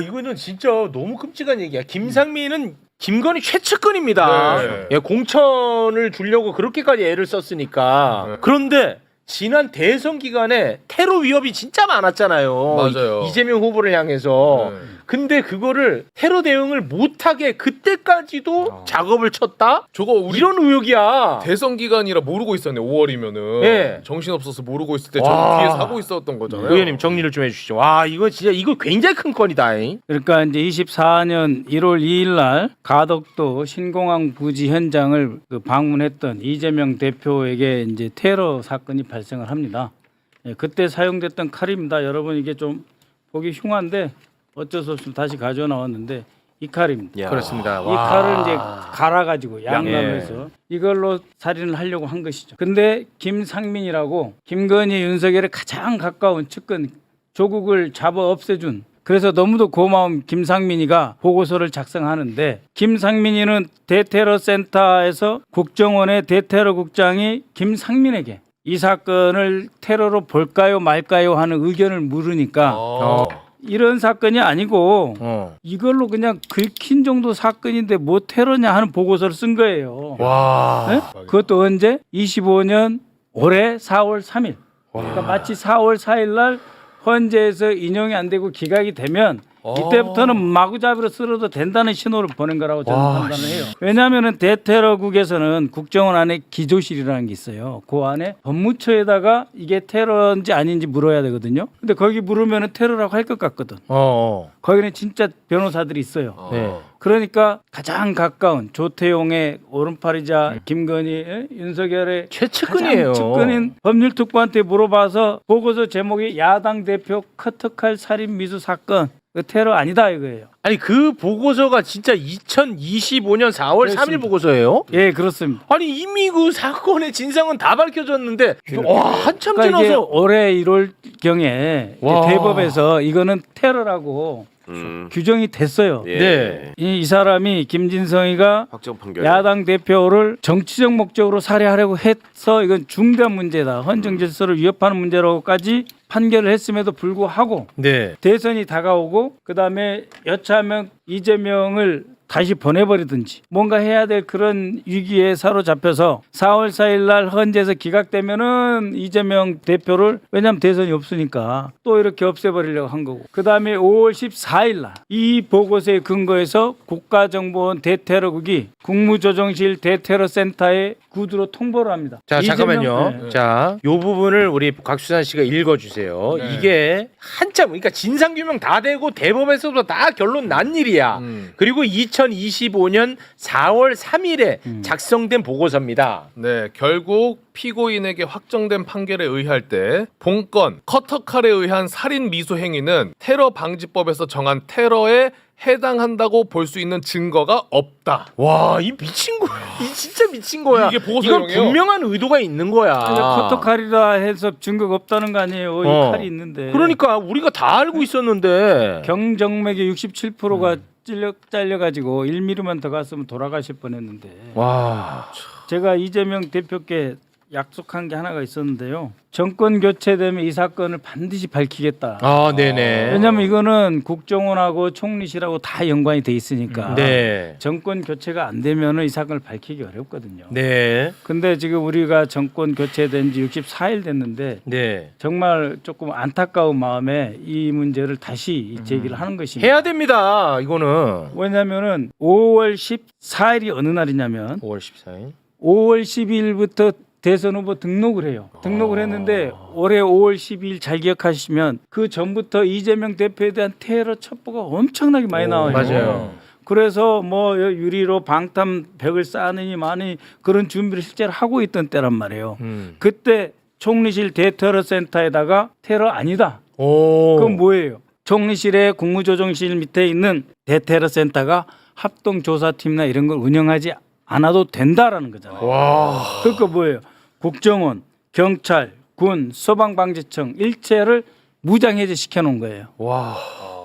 S1: 이거는 진짜 너무 끔찍한 얘기야. 김상민은 김건희 최측근입니다.
S2: 네.
S1: 예, 공천을 주려고 그렇게까지 애를 썼으니까. 그런데 지난 대선 기간에 테러 위협이 진짜 많았잖아요.
S2: 맞아요.
S1: 이재명 후보를 향해서. 근데 그거를 테러 대응을 못하게 그때까지도 작업을 쳤다?
S2: 저거 우리
S1: 이런 의혹이야.
S2: 대선 기간이라 모르고 있었네. 5월이면은
S1: 네.
S2: 정신 없어서 모르고 있을 때 저기
S1: 와.
S2: 뒤에 사고 있었던 거잖아요.
S1: 의원님 정리를 좀 해주시죠. 와 이거 진짜 이거 굉장히 큰 건이다.
S15: 그러니까 이제 24년 1월 2일 날 가덕도 신공항 부지 현장을 방문했던 이재명 대표에게 이제 테러 사건이 발생을 합니다. 예, 그때 사용됐던 칼입니다. 여러분 이게 좀 보기 흉한데 어쩔 수 없이 다시 가져 나왔는데 이 칼입니다.
S1: 그렇습니다.
S15: 이 칼을 이제 갈아가지고 양념해서 이걸로 살인을 하려고 한 것이죠. 근데 김상민이라고 김건희 윤석열의 가장 가까운 측근 조국을 잡아 없애준 그래서 너무도 고마운 김상민이가 보고서를 작성하는데 김상민이는 대테러센터에서 국정원의 대테러국장이 김상민에게 이 사건을 테러로 볼까요 말까요 하는 의견을 물으니까 이런 사건이 아니고 이걸로 그냥 긁힌 정도 사건인데 뭐 테러냐 하는 보고서를 쓴 거예요.
S1: 와.
S15: 네? 그것도 언제? 25년 올해 4월 3일. 그러니까 마치 4월 4일 날 헌재에서 인용이 안 되고 기각이 되면 이때부터는 마구잡이로 쓸어도 된다는 신호를 보낸 거라고 저는 판단을 해요. 왜냐하면 대테러국에서는 국정원 안에 기조실이라는 게 있어요. 그 안에 법무처에다가 이게 테러인지 아닌지 물어야 되거든요. 근데 거기 물으면 테러라고 할 것 같거든. 거기는 진짜 변호사들이 있어요.
S1: 네.
S15: 그러니까 가장 가까운 조태용의 오른팔이자 김건희, 윤석열의
S1: 최측근이에요.
S15: 가장 측근인 법률특보한테 물어봐서 보고서 제목이 야당 대표 커터칼 살인 미수 사건 그 테러 아니다 이거예요.
S1: 아니 그 보고서가 진짜 2025년 4월 3일 보고서예요?
S15: 예, 그렇습니다.
S1: 아니 이미 그 사건의 진상은 다 밝혀졌는데 와 한참
S15: 그러니까 이게
S1: 지나서
S15: 올해 1월 경에 대법에서 이거는 테러라고 규정이 됐어요.
S1: 네.
S15: 이 사람이 김진성이가
S3: 확정 판결.
S15: 야당 대표를 정치적 목적으로 살해하려고 해서 이건 중대한 문제다. 헌정 질서를 위협하는 문제라고까지 판결을 했음에도 불구하고
S1: 네.
S15: 대선이 다가오고 그다음에 여차하면 이재명을 다시 보내버리든지 뭔가 해야 될 그런 위기에 사로잡혀서 4월 4일 날 헌재에서 기각되면은 이재명 대표를 왜냐하면 대선이 없으니까 또 이렇게 없애버리려고 한 거고 그다음에 5월 14일 날 이 보고서에 근거해서 국가정보원 대테러국이 국무조정실 대테러센터에 구두로 통보를 합니다.
S1: 자 잠깐만요.
S15: 이재명,
S1: 자, 요 부분을 우리 곽수산 씨가 읽어주세요. 이게 한참 그러니까 진상규명 다 되고 대법에서도 다 결론 난 일이야. 그리고 2025년 4월 3일에 작성된 보고서입니다.
S2: 네, 결국 피고인에게 확정된 판결에 의할 때 본건 커터칼에 의한 살인 미수 행위는 테러 방지법에서 정한 테러에 해당한다고 볼 수 있는 증거가 없다.
S1: 와, 이 미친 거야. 이 진짜 미친 거야.
S2: 이게 보고서
S1: 이건
S2: 내용이에요.
S1: 분명한 의도가 있는 거야.
S15: 커터칼이라 해서 증거가 없다는 거 아니에요. 이 칼이 있는데.
S1: 그러니까 우리가 다 알고 있었는데.
S15: 경정맥의 67%가 잘려가지고 1mm만 더 갔으면 돌아가실 뻔했는데.
S1: 와.
S15: 제가 이재명 대표께
S17: 약속한 게 하나가 있었는데요. 정권 교체되면 이 사건을 반드시 밝히겠다.
S1: 아, 네네.
S17: 왜냐하면 이거는 국정원하고 총리실하고 다 연관이 돼 있으니까.
S1: 네.
S17: 정권 교체가 안 되면은 이 사건을 밝히기 어렵거든요.
S1: 네.
S17: 근데 지금 우리가 정권 교체된 지 64일 됐는데
S1: 네.
S17: 정말 조금 안타까운 마음에 이 문제를 다시 제기를 하는 것입니다.
S1: 해야 됩니다. 이거는.
S17: 왜냐면은 5월 14일이 어느 날이냐면
S1: 5월 14일.
S17: 5월 12일부터 대선 후보 등록을 해요. 등록을 했는데 올해 5월 12일 잘 기억하시면 그 전부터 이재명 대표에 대한 테러 첩보가 엄청나게 많이 나와요.
S1: 맞아요.
S17: 그래서 뭐 유리로 방탄벽을 쌓느니 많이 그런 준비를 실제로 하고 있던 때란 말이에요. 그때 총리실 대테러 센터에다가 테러 아니다. 그건 뭐예요? 총리실의 국무조정실 밑에 있는 대테러 센터가 합동조사팀이나 이런 걸 운영하지 않아도 된다라는 거잖아요.
S1: 와.
S17: 그러니까 뭐예요? 국정원, 경찰, 군, 소방방지청 일체를 무장해제 시켜놓은 거예요.
S1: 와.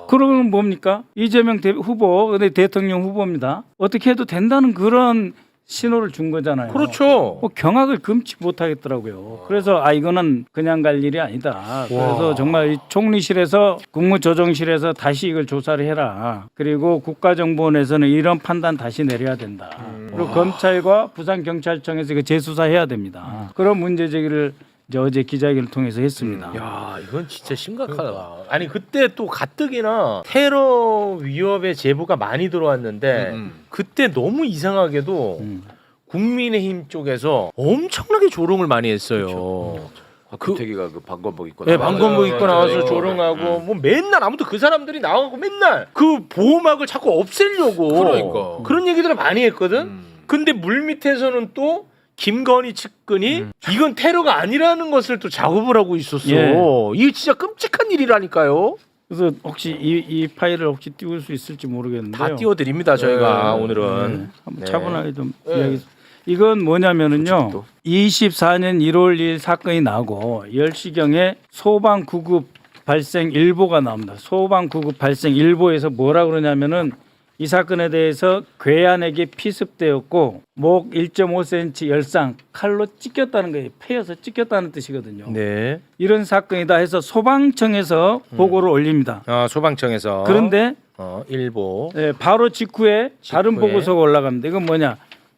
S17: 그러면 뭡니까? 이재명 후보, 근데 대통령 후보입니다. 어떻게 해도 된다는 그런 신호를 준 거잖아요.
S1: 그렇죠.
S17: 뭐 경악을 금치 못하겠더라고요. 그래서 이거는 그냥 갈 일이 아니다. 그래서 정말 이 총리실에서 국무조정실에서 다시 이걸 조사를 해라. 그리고 국가정보원에서는 이런 판단 다시 내려야 된다. 그리고 검찰과 부산경찰청에서 이거 재수사해야 됩니다. 그런 문제 제기를 이제 어제 기자회견을 통해서 했습니다.
S1: 야, 이건 진짜 심각하다. 아니 그때 또 가뜩이나 테러 위협의 제보가 많이 들어왔는데 그때 너무 이상하게도 국민의힘 쪽에서 엄청나게 조롱을 많이 했어요.
S3: 박규택이가 그 방검복 입고
S1: 네, 방검복 입고 나와서 조롱하고 뭐 맨날 아무튼 그 사람들이 나오고 맨날 그 보호막을 자꾸 없애려고
S2: 그러니까.
S1: 그런 얘기들을 많이 했거든. 근데 물밑에서는 또 김건희 측근이 이건 테러가 아니라는 것을 또 작업을 하고 있었어.
S17: 예.
S1: 이게 진짜 끔찍한 일이라니까요.
S17: 그래서 혹시 이 파일을 혹시 띄울 수 있을지 모르겠는데요.
S1: 다 띄워드립니다 저희가 오늘은.
S17: 한번
S1: 네.
S17: 차분하게 좀 이야기. 이건 뭐냐면은요. 24년 1월 2일 사건이 나고 10시경에 소방 구급 발생 일보가 나옵니다. 소방 구급 발생 일보에서 뭐라 그러냐면은 이 사건에 대해서 괴한에게 피습되었고 목 1.5cm 열상 칼로 찢겼다는 거예요. 패여서 찢겼다는 뜻이거든요.
S1: 네.
S17: 이런 사건이다 해서 소방청에서 보고를 올립니다.
S1: 소방청에서.
S17: 그런데
S1: 일보.
S17: 네, 바로 직후에 다른 보고서가 올라갑니다. 이건 뭐냐?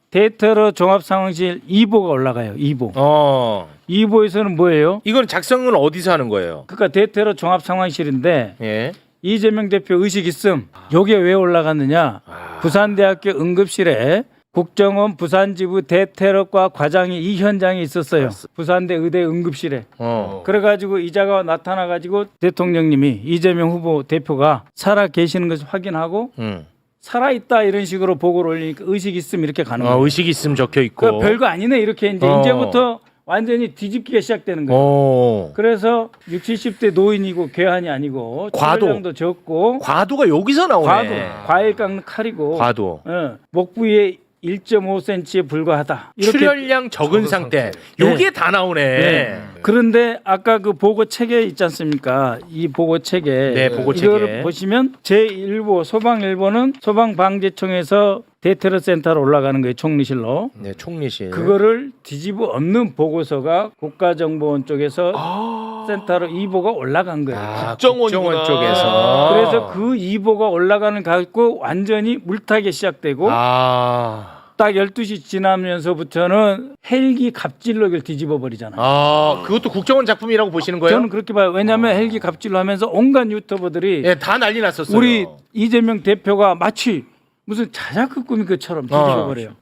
S17: 대테러 종합상황실 2보가 올라가요. 2보. 2보에서는 뭐예요?
S1: 이건 작성은 어디서 하는 거예요?
S17: 그러니까 대테러 종합상황실인데
S1: 예.
S17: 이재명 대표 의식 있음. 요게 왜 올라갔느냐? 부산대학교 응급실에 국정원 부산지부 대테러과 과장이 이 현장에 있었어요. 부산대 의대 응급실에. 그래가지고 이자가 나타나가지고 대통령님이 이재명 후보 대표가 살아 계시는 것을 확인하고 살아있다 이런 식으로 보고를 올리니까 의식 있음 이렇게 가는 거예요.
S1: 의식 있음 적혀 있고.
S17: 그러니까 별거 아니네 이렇게 이제부터 완전히 뒤집기가 시작되는 거예요. 그래서 60, 70대 노인이고 괴한이 아니고 출혈량도 적고
S1: 과도가 여기서 나오네.
S17: 과일 깎는 칼이고
S1: 과도.
S17: 목 부위에 1.5cm에 불과하다. 이렇게
S1: 출혈량 적은 상태. 요게 다 나오네.
S17: 네. 그런데 아까 그 보고 체계 있지 않습니까? 이 보고 체계.
S1: 네, 보고 체계.
S17: 이거를 보시면 제1보 소방1보는 소방방재청에서 대테러 센터로 올라가는 거예요. 총리실로.
S1: 네, 총리실.
S17: 그거를 뒤집어 엎는 보고서가 국가정보원 쪽에서 센터로 2보가 올라간 거예요.
S1: 국정원 쪽에서.
S17: 그래서 그 2보가 올라가는 갖고 완전히 물타기 시작되고 딱 12시 지나면서부터는 헬기 갑질로 이걸 뒤집어 버리잖아요.
S1: 그것도 국정원 작품이라고 보시는 거예요?
S17: 저는 그렇게 봐요. 왜냐하면 헬기 갑질로 하면서 온갖 유튜버들이
S1: 다 난리 났었어요.
S17: 우리 이재명 대표가 마치 무슨 자작극 꾸민 것처럼 뒤집어버려요.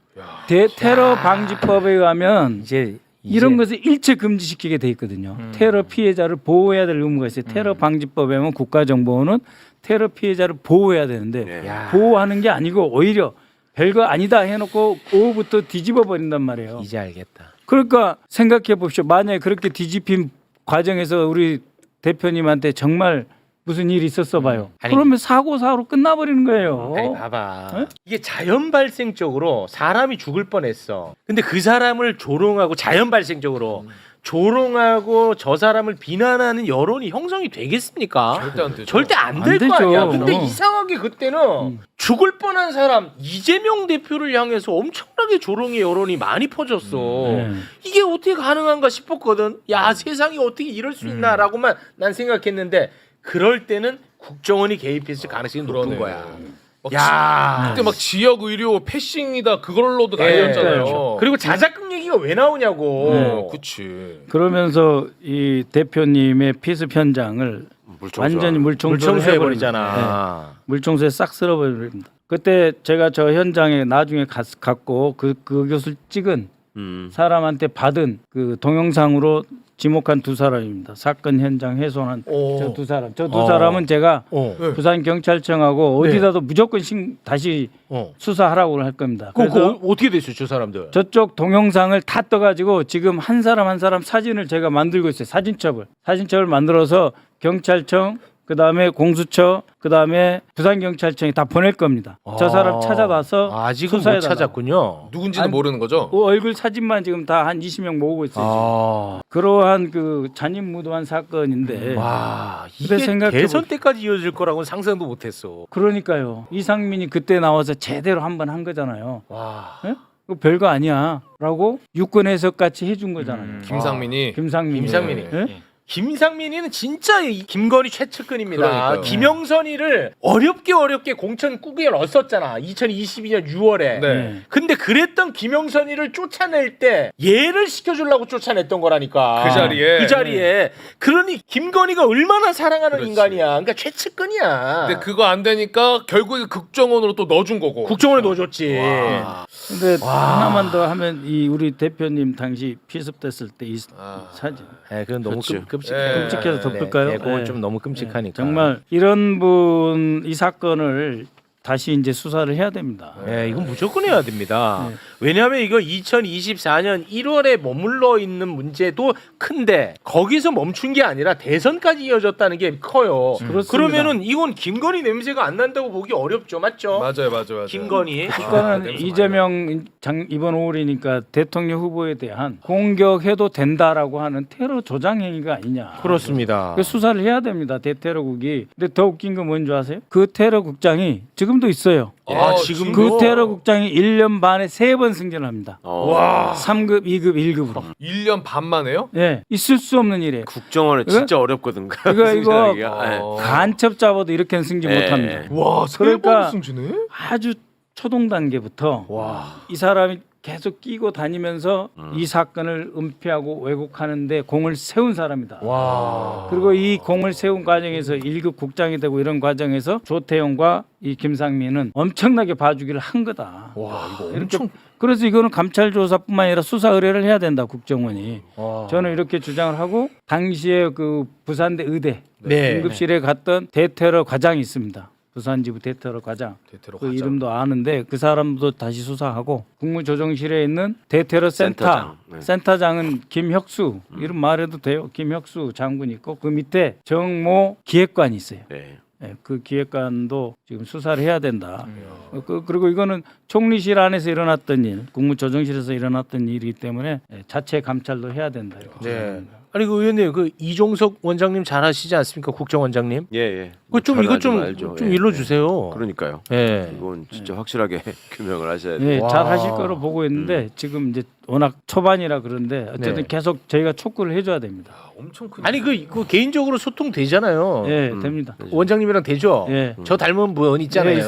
S17: 대테러 방지법에 의하면 이제 이런 것을 일체 금지시키게 돼 있거든요. 테러 피해자를 보호해야 될 의무가 있어요. 테러 방지법에 보면 국가정보원은 테러 피해자를 보호해야 되는데 보호하는 게 아니고 오히려 별거 아니다 해놓고 오후부터 뒤집어 버린단 말이에요.
S1: 이제 알겠다.
S17: 그러니까 생각해 보십시오. 만약에 그렇게 뒤집힌 과정에서 우리 대표님한테 정말 무슨 일이 있었어 봐요. 그러면 사고로 끝나버리는 거예요.
S1: 아니 봐봐. 이게 자연 발생적으로 사람이 죽을 뻔했어. 근데 그 사람을 조롱하고 자연 발생적으로 조롱하고 저 사람을 비난하는 여론이 형성이 되겠습니까?
S2: 절대 안 되죠.
S1: 절대 안 될 거 아니야. 근데 이상하게 그때는 죽을 뻔한 사람 이재명 대표를 향해서 엄청나게 조롱의 여론이 많이 퍼졌어. 이게 어떻게 가능한가 싶었거든. 야 세상이 어떻게 이럴 수 있나라고만 난 생각했는데 그럴 때는 국정원이 개입했을 가능성이 높은 거야. 야
S2: 그때 막 지역 의료 패싱이다 그걸로도 난리였잖아요.
S1: 그리고 자작극 얘기가 왜 나오냐고.
S2: 그치.
S17: 그러면서 이 대표님의 피습 현장을 완전히 물청소해
S1: 버리잖아.
S17: 물청소에 싹 쓸어버립니다. 그때 제가 저 현장에 나중에 갔고 그 교수를 찍은 사람한테 받은 그 동영상으로 지목한 두 사람입니다. 사건 현장 훼손한 저 두 사람. 저 두 사람은 제가 부산 경찰청하고 어디다도 무조건 다시 수사하라고 할 겁니다.
S1: 그거 어떻게 됐어요, 저 사람들?
S17: 저쪽 동영상을 다 떠가지고 지금 한 사람 사진을 제가 만들고 있어요. 사진첩을 만들어서 경찰청, 그 다음에 공수처, 그 다음에 부산경찰청에 다 보낼 겁니다. 저 사람 찾아가서
S1: 아직은 못 찾았군요.
S2: 누군지는 모르는 거죠?
S17: 얼굴 사진만 지금 다 한 20명 모으고 있어요. 그러한 그 잔인무도한 사건인데
S1: 와, 이게 대선 때까지 이어질 거라고는 상상도 못했어.
S17: 그러니까요. 이상민이 그때 나와서 제대로 한번 한 거잖아요. 네? 별거 아니야라고 유권 해석 같이 해준 거잖아요.
S2: 김상민이.
S17: 네?
S1: 김상민이는 진짜 이 김건희 최측근입니다.
S2: 그러니까요.
S1: 김영선이를 어렵게 공천 꾸겨 넣었었잖아. 2022년 6월에.
S2: 네.
S1: 근데 그랬던 김영선이를 쫓아낼 때 얘를 시켜주려고 쫓아냈던 거라니까.
S2: 그 자리에.
S1: 그러니 김건희가 얼마나 사랑하는 인간이야. 그러니까 최측근이야.
S2: 근데 그거 안 되니까 결국에 국정원으로 또 넣어준 거고.
S1: 국정원에 넣어줬지.
S17: 근데 하나만 더 하면 이 우리 대표님 당시 피습됐을 때 이 사진.
S1: 네, 그건 너무 끔찍해.
S17: 끔찍해서 덮을까요?
S1: 그건 좀 너무 끔찍하니까.
S17: 정말 이런 분 이 사건을 다시 이제 수사를 해야 됩니다.
S1: 네, 이건 무조건 해야 됩니다. 왜냐하면 이거 2024년 1월에 머물러 있는 문제도 큰데 거기서 멈춘 게 아니라 대선까지 이어졌다는 게 커요. 그러면은 이건 김건희 냄새가 안 난다고 보기 어렵죠, 맞죠?
S2: 맞아요.
S1: 김건희.
S17: 그러니까 이재명 이번 5월이니까 대통령 후보에 대한 공격해도 된다라고 하는 테러 조장 행위가 아니냐.
S1: 그렇습니다.
S17: 그 수사를 해야 됩니다. 대테러국이. 근데 더 웃긴 건 뭔지 아세요? 그 테러국장이 지금도 있어요.
S1: 지금
S17: 그 테러국장이 1년 반에 3번 승진합니다.
S2: 와.
S17: 3급, 2급, 1급으로.
S2: 1년 반 만에요?
S17: 네, 있을 수 없는 일이에요.
S3: 국정원은 진짜 어렵거든.
S17: 이거 간첩 잡아도 이렇게는 승진 못합니다.
S2: 와,
S17: 그러니까
S2: 승진해?
S17: 아주 초동 단계부터 이 사람이 계속 끼고 다니면서 이 사건을 은폐하고 왜곡하는데 공을 세운 사람이다. 그리고 이 공을 세운 과정에서 1급 국장이 되고 이런 과정에서 조태용과 이 김상민은 엄청나게 봐주기를 한 거다.
S2: 이거
S17: 엄청. 그래서 이거는 감찰 조사뿐만 아니라 수사 의뢰를 해야 된다 국정원이. 저는 이렇게 주장을 하고 당시에 그 부산대 의대 응급실에 갔던 대테러 과장이 있습니다. 부산지부 대테러 과장. 그 이름도 아는데 그 사람도 다시 수사하고 국무조정실에 있는 대테러 센터장은 김혁수 이름 말해도 돼요. 김혁수 장군이 있고 그 밑에 정모 기획관이 있어요. 그 기획관도 지금 수사를 해야 된다. 그리고 이거는 총리실 안에서 일어났던 일, 국무조정실에서 일어났던 일이기 때문에 자체 감찰도 해야 된다. 이렇게
S1: 아니 그 의원님 그 이종석 원장님 잘 아시지 않습니까? 국정원장님.
S3: 예.
S1: 이거 좀 일러주세요.
S3: 그러니까요.
S1: 예.
S3: 이건 진짜 확실하게 규명을 하셔야 돼요.
S17: 잘 하실 거로 보고 있는데 지금 이제 워낙 초반이라 그런데 어쨌든 계속 저희가 촉구를 해줘야 됩니다.
S2: 엄청 큰.
S1: 아니 그 개인적으로 소통 되잖아요.
S17: 예, 됩니다.
S1: 원장님이랑 되죠.
S17: 예.
S1: 저 닮은 분 있잖아요.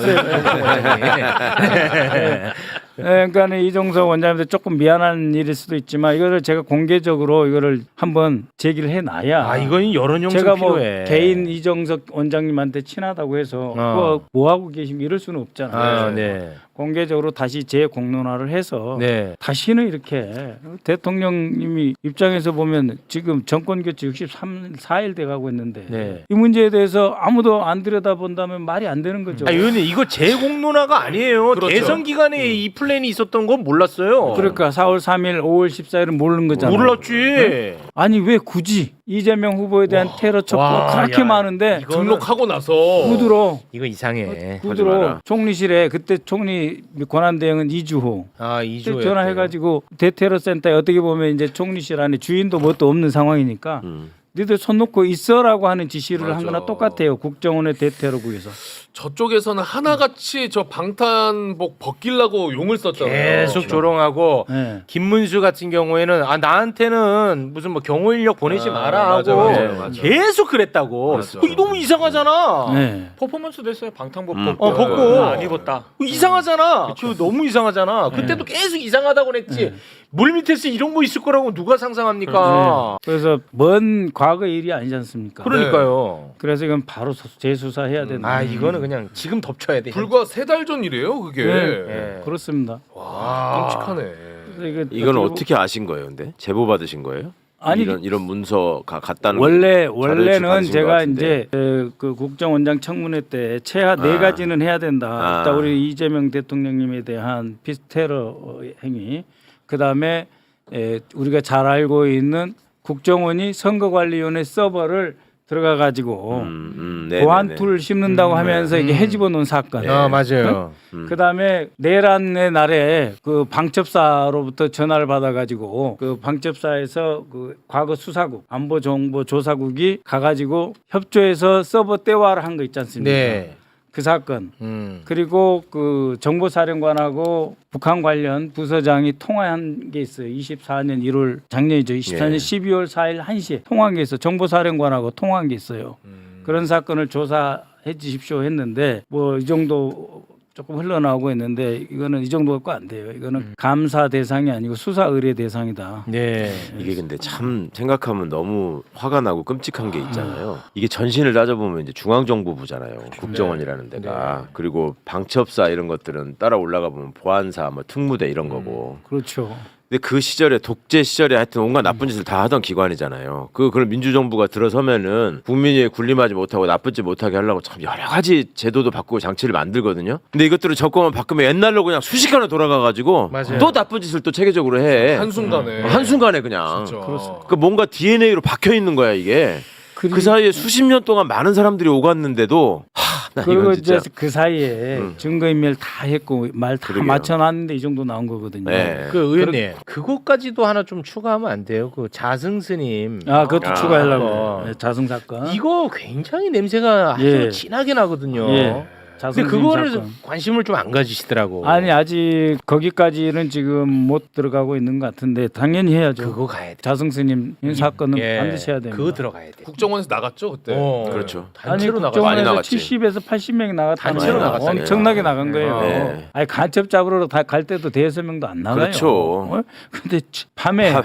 S17: 그러니까 이종석 원장님한테 조금 미안한 일일 수도 있지만 이거를 제가 공개적으로 이거를 한번 제기를 해놔야.
S1: 이건 여론 형성
S17: 제가
S1: 필요해.
S17: 개인 이종석 원장님한테 친하다고 해서 뭐 하고 계시면 이럴 수는 없잖아요. 공개적으로 다시 재공론화를 해서 다시는 이렇게 대통령님이 입장에서 보면 지금 정권 교체 64일 돼가고 있는데 이 문제에 대해서 아무도 안 들여다본다면 말이 안 되는 거죠.
S1: 의원님 이거 재공론화가 아니에요. 대선 기간에 이 플랜이 있었던 건 몰랐어요.
S17: 그러니까 4월 3일, 5월 14일은 모르는 거잖아요.
S1: 몰랐지.
S17: 아니 왜 굳이 이재명 후보에 대한 테러 첩보가 그렇게 많은데
S2: 등록하고 나서
S17: 구두로
S1: 이거 이상해.
S17: 구두로 총리실에 그때 총리 권한대행은 이주호
S1: 이주호
S17: 전화해가지고 대테러 센터에 어떻게 보면 이제 총리실 안에 주인도 뭣도 없는 상황이니까 니들 손 놓고 있어라고 하는 지시를 한 거나 똑같아요. 국정원의 대테러국에서.
S2: 저쪽에서는 하나같이 저 방탄복 벗기려고 용을 썼잖아요.
S1: 계속 조롱하고
S17: 네.
S1: 김문수 같은 경우에는 나한테는 무슨 뭐 경호 인력 보내지 마라
S2: 맞아,
S1: 하고
S2: 맞아.
S1: 계속 그랬다고.
S2: 맞아.
S1: 너무 이상하잖아.
S17: 네.
S5: 퍼포먼스 됐어요. 방탄복
S1: 벗고.
S5: 안 입었다.
S1: 이상하잖아. 그거 너무 이상하잖아. 그때도 계속 이상하다고 그랬지. 물 밑에서 이런 거 있을 거라고 누가 상상합니까?
S17: 그래서 먼 과거 일이 아니지 않습니까?
S1: 그러니까요.
S17: 그래서 이건 바로 재수사해야 된다.
S1: 이거는 그냥 지금 덮쳐야 돼.
S2: 불과 3달 전이래요, 그게.
S17: 네. 그렇습니다.
S2: 와, 끔찍하네.
S17: 그래서
S3: 이건 어떻게 아신 거예요, 근데 제보 받으신 거예요?
S17: 아니,
S3: 이런 문서가 갔다는
S17: 원래는
S3: 받으신 것
S17: 제가
S3: 같은데.
S17: 이제 그 국정원장 청문회 때 최하 4가지는 해야 된다. 일단 우리 이재명 대통령님에 대한 피스테러 행위, 그 다음에 우리가 잘 알고 있는 국정원이 선거관리위원회 서버를 들어가 가지고 보안 툴을 심는다고 하면서 이게 해집어 놓은 사건.
S1: 맞아요.
S17: 그 다음에 내란의 날에 그 방첩사로부터 전화를 받아가지고 그 방첩사에서 그 과거 수사국 안보정보조사국이 가가지고 협조해서 서버 떼와를 한 거 있지 않습니까?
S1: 네.
S17: 그 사건. 그리고 그 정보사령관하고 북한 관련 부서장이 통화한 게 있어요. 24년 1월 작년이죠. 24년 12월 4일 1시에 통화한 게 있어요. 정보사령관하고 통화한 게 있어요. 그런 사건을 조사해 주십시오 했는데 뭐 이 정도 조금 흘러나오고 있는데 이거는 이 정도 갖고 안 돼요. 이거는 감사 대상이 아니고 수사 의뢰 대상이다.
S1: 네.
S3: 이게 근데 참 생각하면 너무 화가 나고 끔찍한 게 있잖아요. 이게 전신을 따져보면 이제 중앙정보부잖아요. 국정원이라는 데가. 그리고 방첩사 이런 것들은 따라 올라가 보면 보안사, 뭐 특무대 이런 거고.
S17: 그렇죠.
S3: 근데 그 시절에 독재 시절에 하여튼 온갖 나쁜 짓을 다 하던 기관이잖아요. 그런 민주정부가 들어서면은 국민이 군림하지 못하고 나쁜 짓 못하게 하려고 참 여러 가지 제도도 바꾸고 장치를 만들거든요. 근데 이것들을 정권만 바꾸면 옛날로 그냥 순식간에 돌아가가지고 또 나쁜 짓을 또 체계적으로 해. 한순간에 그냥. 그 뭔가 DNA로 박혀 있는 거야 이게. 그 사이에 수십 년 동안 많은 사람들이 오갔는데도
S17: 그리고 이제 그 사이에 증거인멸 다 했고 말 다 맞춰놨는데 이 정도 나온 거거든요.
S1: 그 의원님 그것까지도 하나 좀 추가하면 안 돼요? 그 자승 스님.
S17: 그것도 추가하려고. 네, 자승 사건.
S1: 이거 굉장히 냄새가 아주 진하게 나거든요. 근데 그거를 사건. 관심을 좀 안 가지시더라고.
S17: 아니 아직 거기까지는 지금 못 들어가고 있는 것 같은데 당연히 해야죠.
S1: 그거 가야 돼.
S17: 자승스님 사건은 반드시 해야 됩니다.
S1: 그거 들어가야 돼.
S2: 국정원에서 나갔죠 그때.
S3: 그렇죠.
S17: 단체로 국정원에서 70에서 80명이 나갔다는 거예요. 엄청나게 나간 거예요. 아니 간첩 잡으러 갈 때도 대여섯 명도 안 나가요.
S3: 그렇죠.
S17: 근데 밤에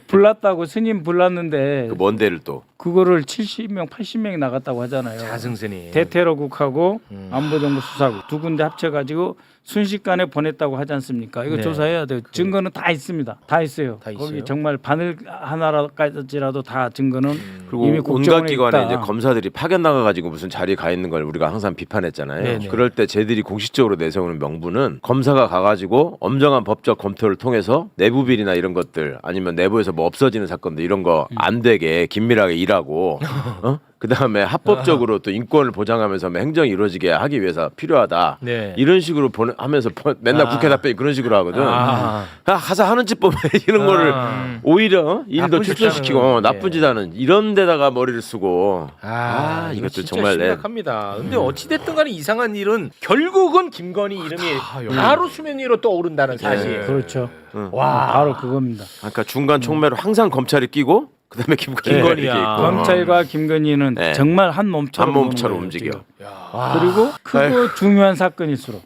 S17: 불났다고 스님 불났는데
S3: 먼 데를 또
S17: 그거를 70명, 80명이 나갔다고 하잖아요.
S1: 자승스님.
S17: 대테러국하고 안보정보수사국 두 군데 합쳐가지고 순식간에 보냈다고 하지 않습니까? 이거 조사해야 돼요. 증거는 다 있습니다. 다 있어요. 거기 정말 바늘 하나까지라도 다 증거는 이미
S3: 온갖
S17: 국정원에
S3: 기관에
S17: 있다.
S3: 이제 검사들이 파견 나가가지고 무슨 자리에 가 있는 걸 우리가 항상 비판했잖아요.
S1: 네네.
S3: 그럴 때 쟤들이 공식적으로 내세우는 명분은 검사가 가가지고 엄정한 법적 검토를 통해서 내부 비리나 이런 것들 아니면 내부에서 뭐 없어지는 사건들 이런 거 안 되게 긴밀하게 일하고 그 다음에 합법적으로 또 인권을 보장하면서 행정이 이루어지게 하기 위해서 필요하다. 이런 식으로 하면서 맨날 국회 답변이 그런 식으로 하거든. 가서 하는 짓 보면 이런 거를 오히려 일도 축소시키고 나쁜 짓 하는 이런 데다가 머리를 쓰고 이것도
S1: 진짜
S3: 정말
S1: 심각합니다. 근데 어찌됐든 간에 이상한 일은 결국은 김건희 이름이 바로 수면 위로 떠오른다는 사실.
S17: 그렇죠.
S1: 와.
S17: 바로 그겁니다.
S3: 그러니까 중간 총매로 항상 검찰이 끼고 그다음에 김건희가 이렇게 있고.
S17: 검찰과 김건희는 정말 한 몸처럼
S3: 움직여.
S17: 그리고 크고 중요한 사건일수록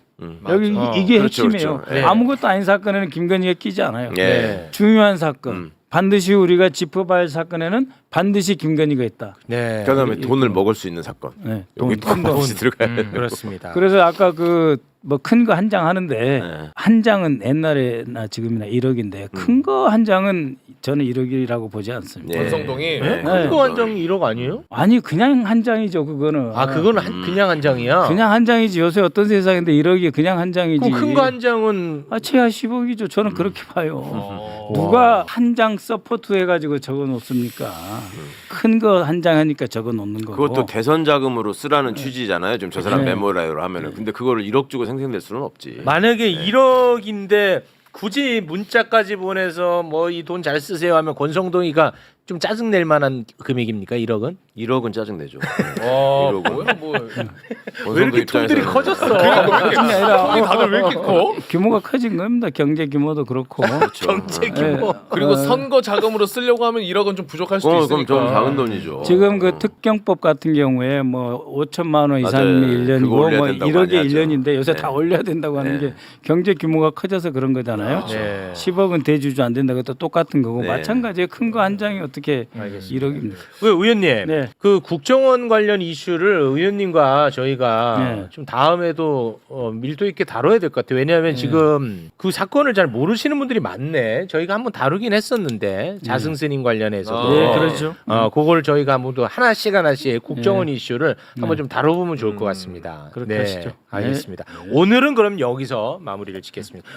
S17: 여기 이게
S3: 그렇죠,
S17: 핵심이에요.
S3: 그렇죠.
S17: 아무것도 아닌 사건에는 김건희가 끼지 않아요.
S3: 네.
S17: 중요한 사건. 반드시 우리가 짚어봐야 할 사건에는 반드시 김건희가 있다.
S3: 그다음에 돈을 먹을 수 있는 사건. 여기 돈 없이 들어가야 돼요.
S1: 그렇습니다.
S17: 그래서 아까 그 뭐 큰 거 한 장 하는데 한 장은 옛날에나 지금이나 1억인데 큰 거 한 장은 저는 1억이라고 보지 않습니다.
S2: 권성동이
S1: 큰 거 한 장이 1억 아니에요?
S17: 아니 그냥 한 장이죠 그거는.
S1: 그거는 그냥 한 장이야.
S17: 그냥 한 장이지. 요새 어떤 세상인데 1억이 그냥 한 장이지.
S1: 큰 거 한 장은
S17: 최하 10억이죠. 저는 그렇게 봐요. 누가 한 장 서포트 해가지고 적어 놓습니까? 큰 거 한 장 하니까 적어 놓는 거고.
S3: 그것도 대선 자금으로 쓰라는 취지잖아요. 좀 저 사람 메모라이로 하면은. 근데 그거를 1억 주고 생생될 수는 없지.
S1: 만약에 1억인데 굳이 문자까지 보내서 뭐 이 돈 잘 쓰세요 하면 권성동이가 좀 짜증 낼 만한 금액입니까? 1억은?
S3: 1억은 짜증 내죠.
S2: 와,
S3: 1억은.
S2: 뭐야 뭐.
S1: 왜 이렇게 통들이 커졌어?
S2: 통이 다들 왜 이렇게 커?
S17: 규모가 커진 겁니다. 경제 규모도 그렇고.
S1: 경제 규모.
S2: 그리고 선거 자금으로 쓰려고 하면 1억은 좀 부족할 수도
S3: 그럼
S2: 있으니까.
S3: 좀 작은 돈이죠.
S17: 지금 그 특경법 같은 경우에 뭐 5천만 원 이상이
S3: 맞아요.
S17: 1년이고
S3: 그거 올려야
S17: 뭐
S3: 된다고
S17: 1억에
S3: 많이 하죠.
S17: 1년인데 요새
S3: 네.
S17: 다 올려야 된다고 하는 게 경제 규모가 커져서 그런 거잖아요.
S1: 네.
S17: 10억은 대주주 안 된다고 또 똑같은 거고
S3: 네.
S17: 마찬가지에 큰 거 한 장이 어떻게 1억입니까?
S1: 그 의원님,
S17: 네.
S1: 그 국정원 관련 이슈를 의원님과 저희가
S17: 네.
S1: 좀 다음에도 밀도 있게 다뤄야 될 것 같아요. 왜냐하면 지금 그 사건을 잘 모르시는 분들이 많네. 저희가 한번 다루긴 했었는데 자승스님 관련해서도.
S17: 네, 그렇죠.
S1: 그걸 저희가 모두 하나씩 국정원 이슈를 한번 좀 다뤄보면 좋을 것 같습니다.
S17: 그렇게 하시죠.
S1: 알겠습니다. 오늘은 그럼 여기서 마무리를 짓겠습니다.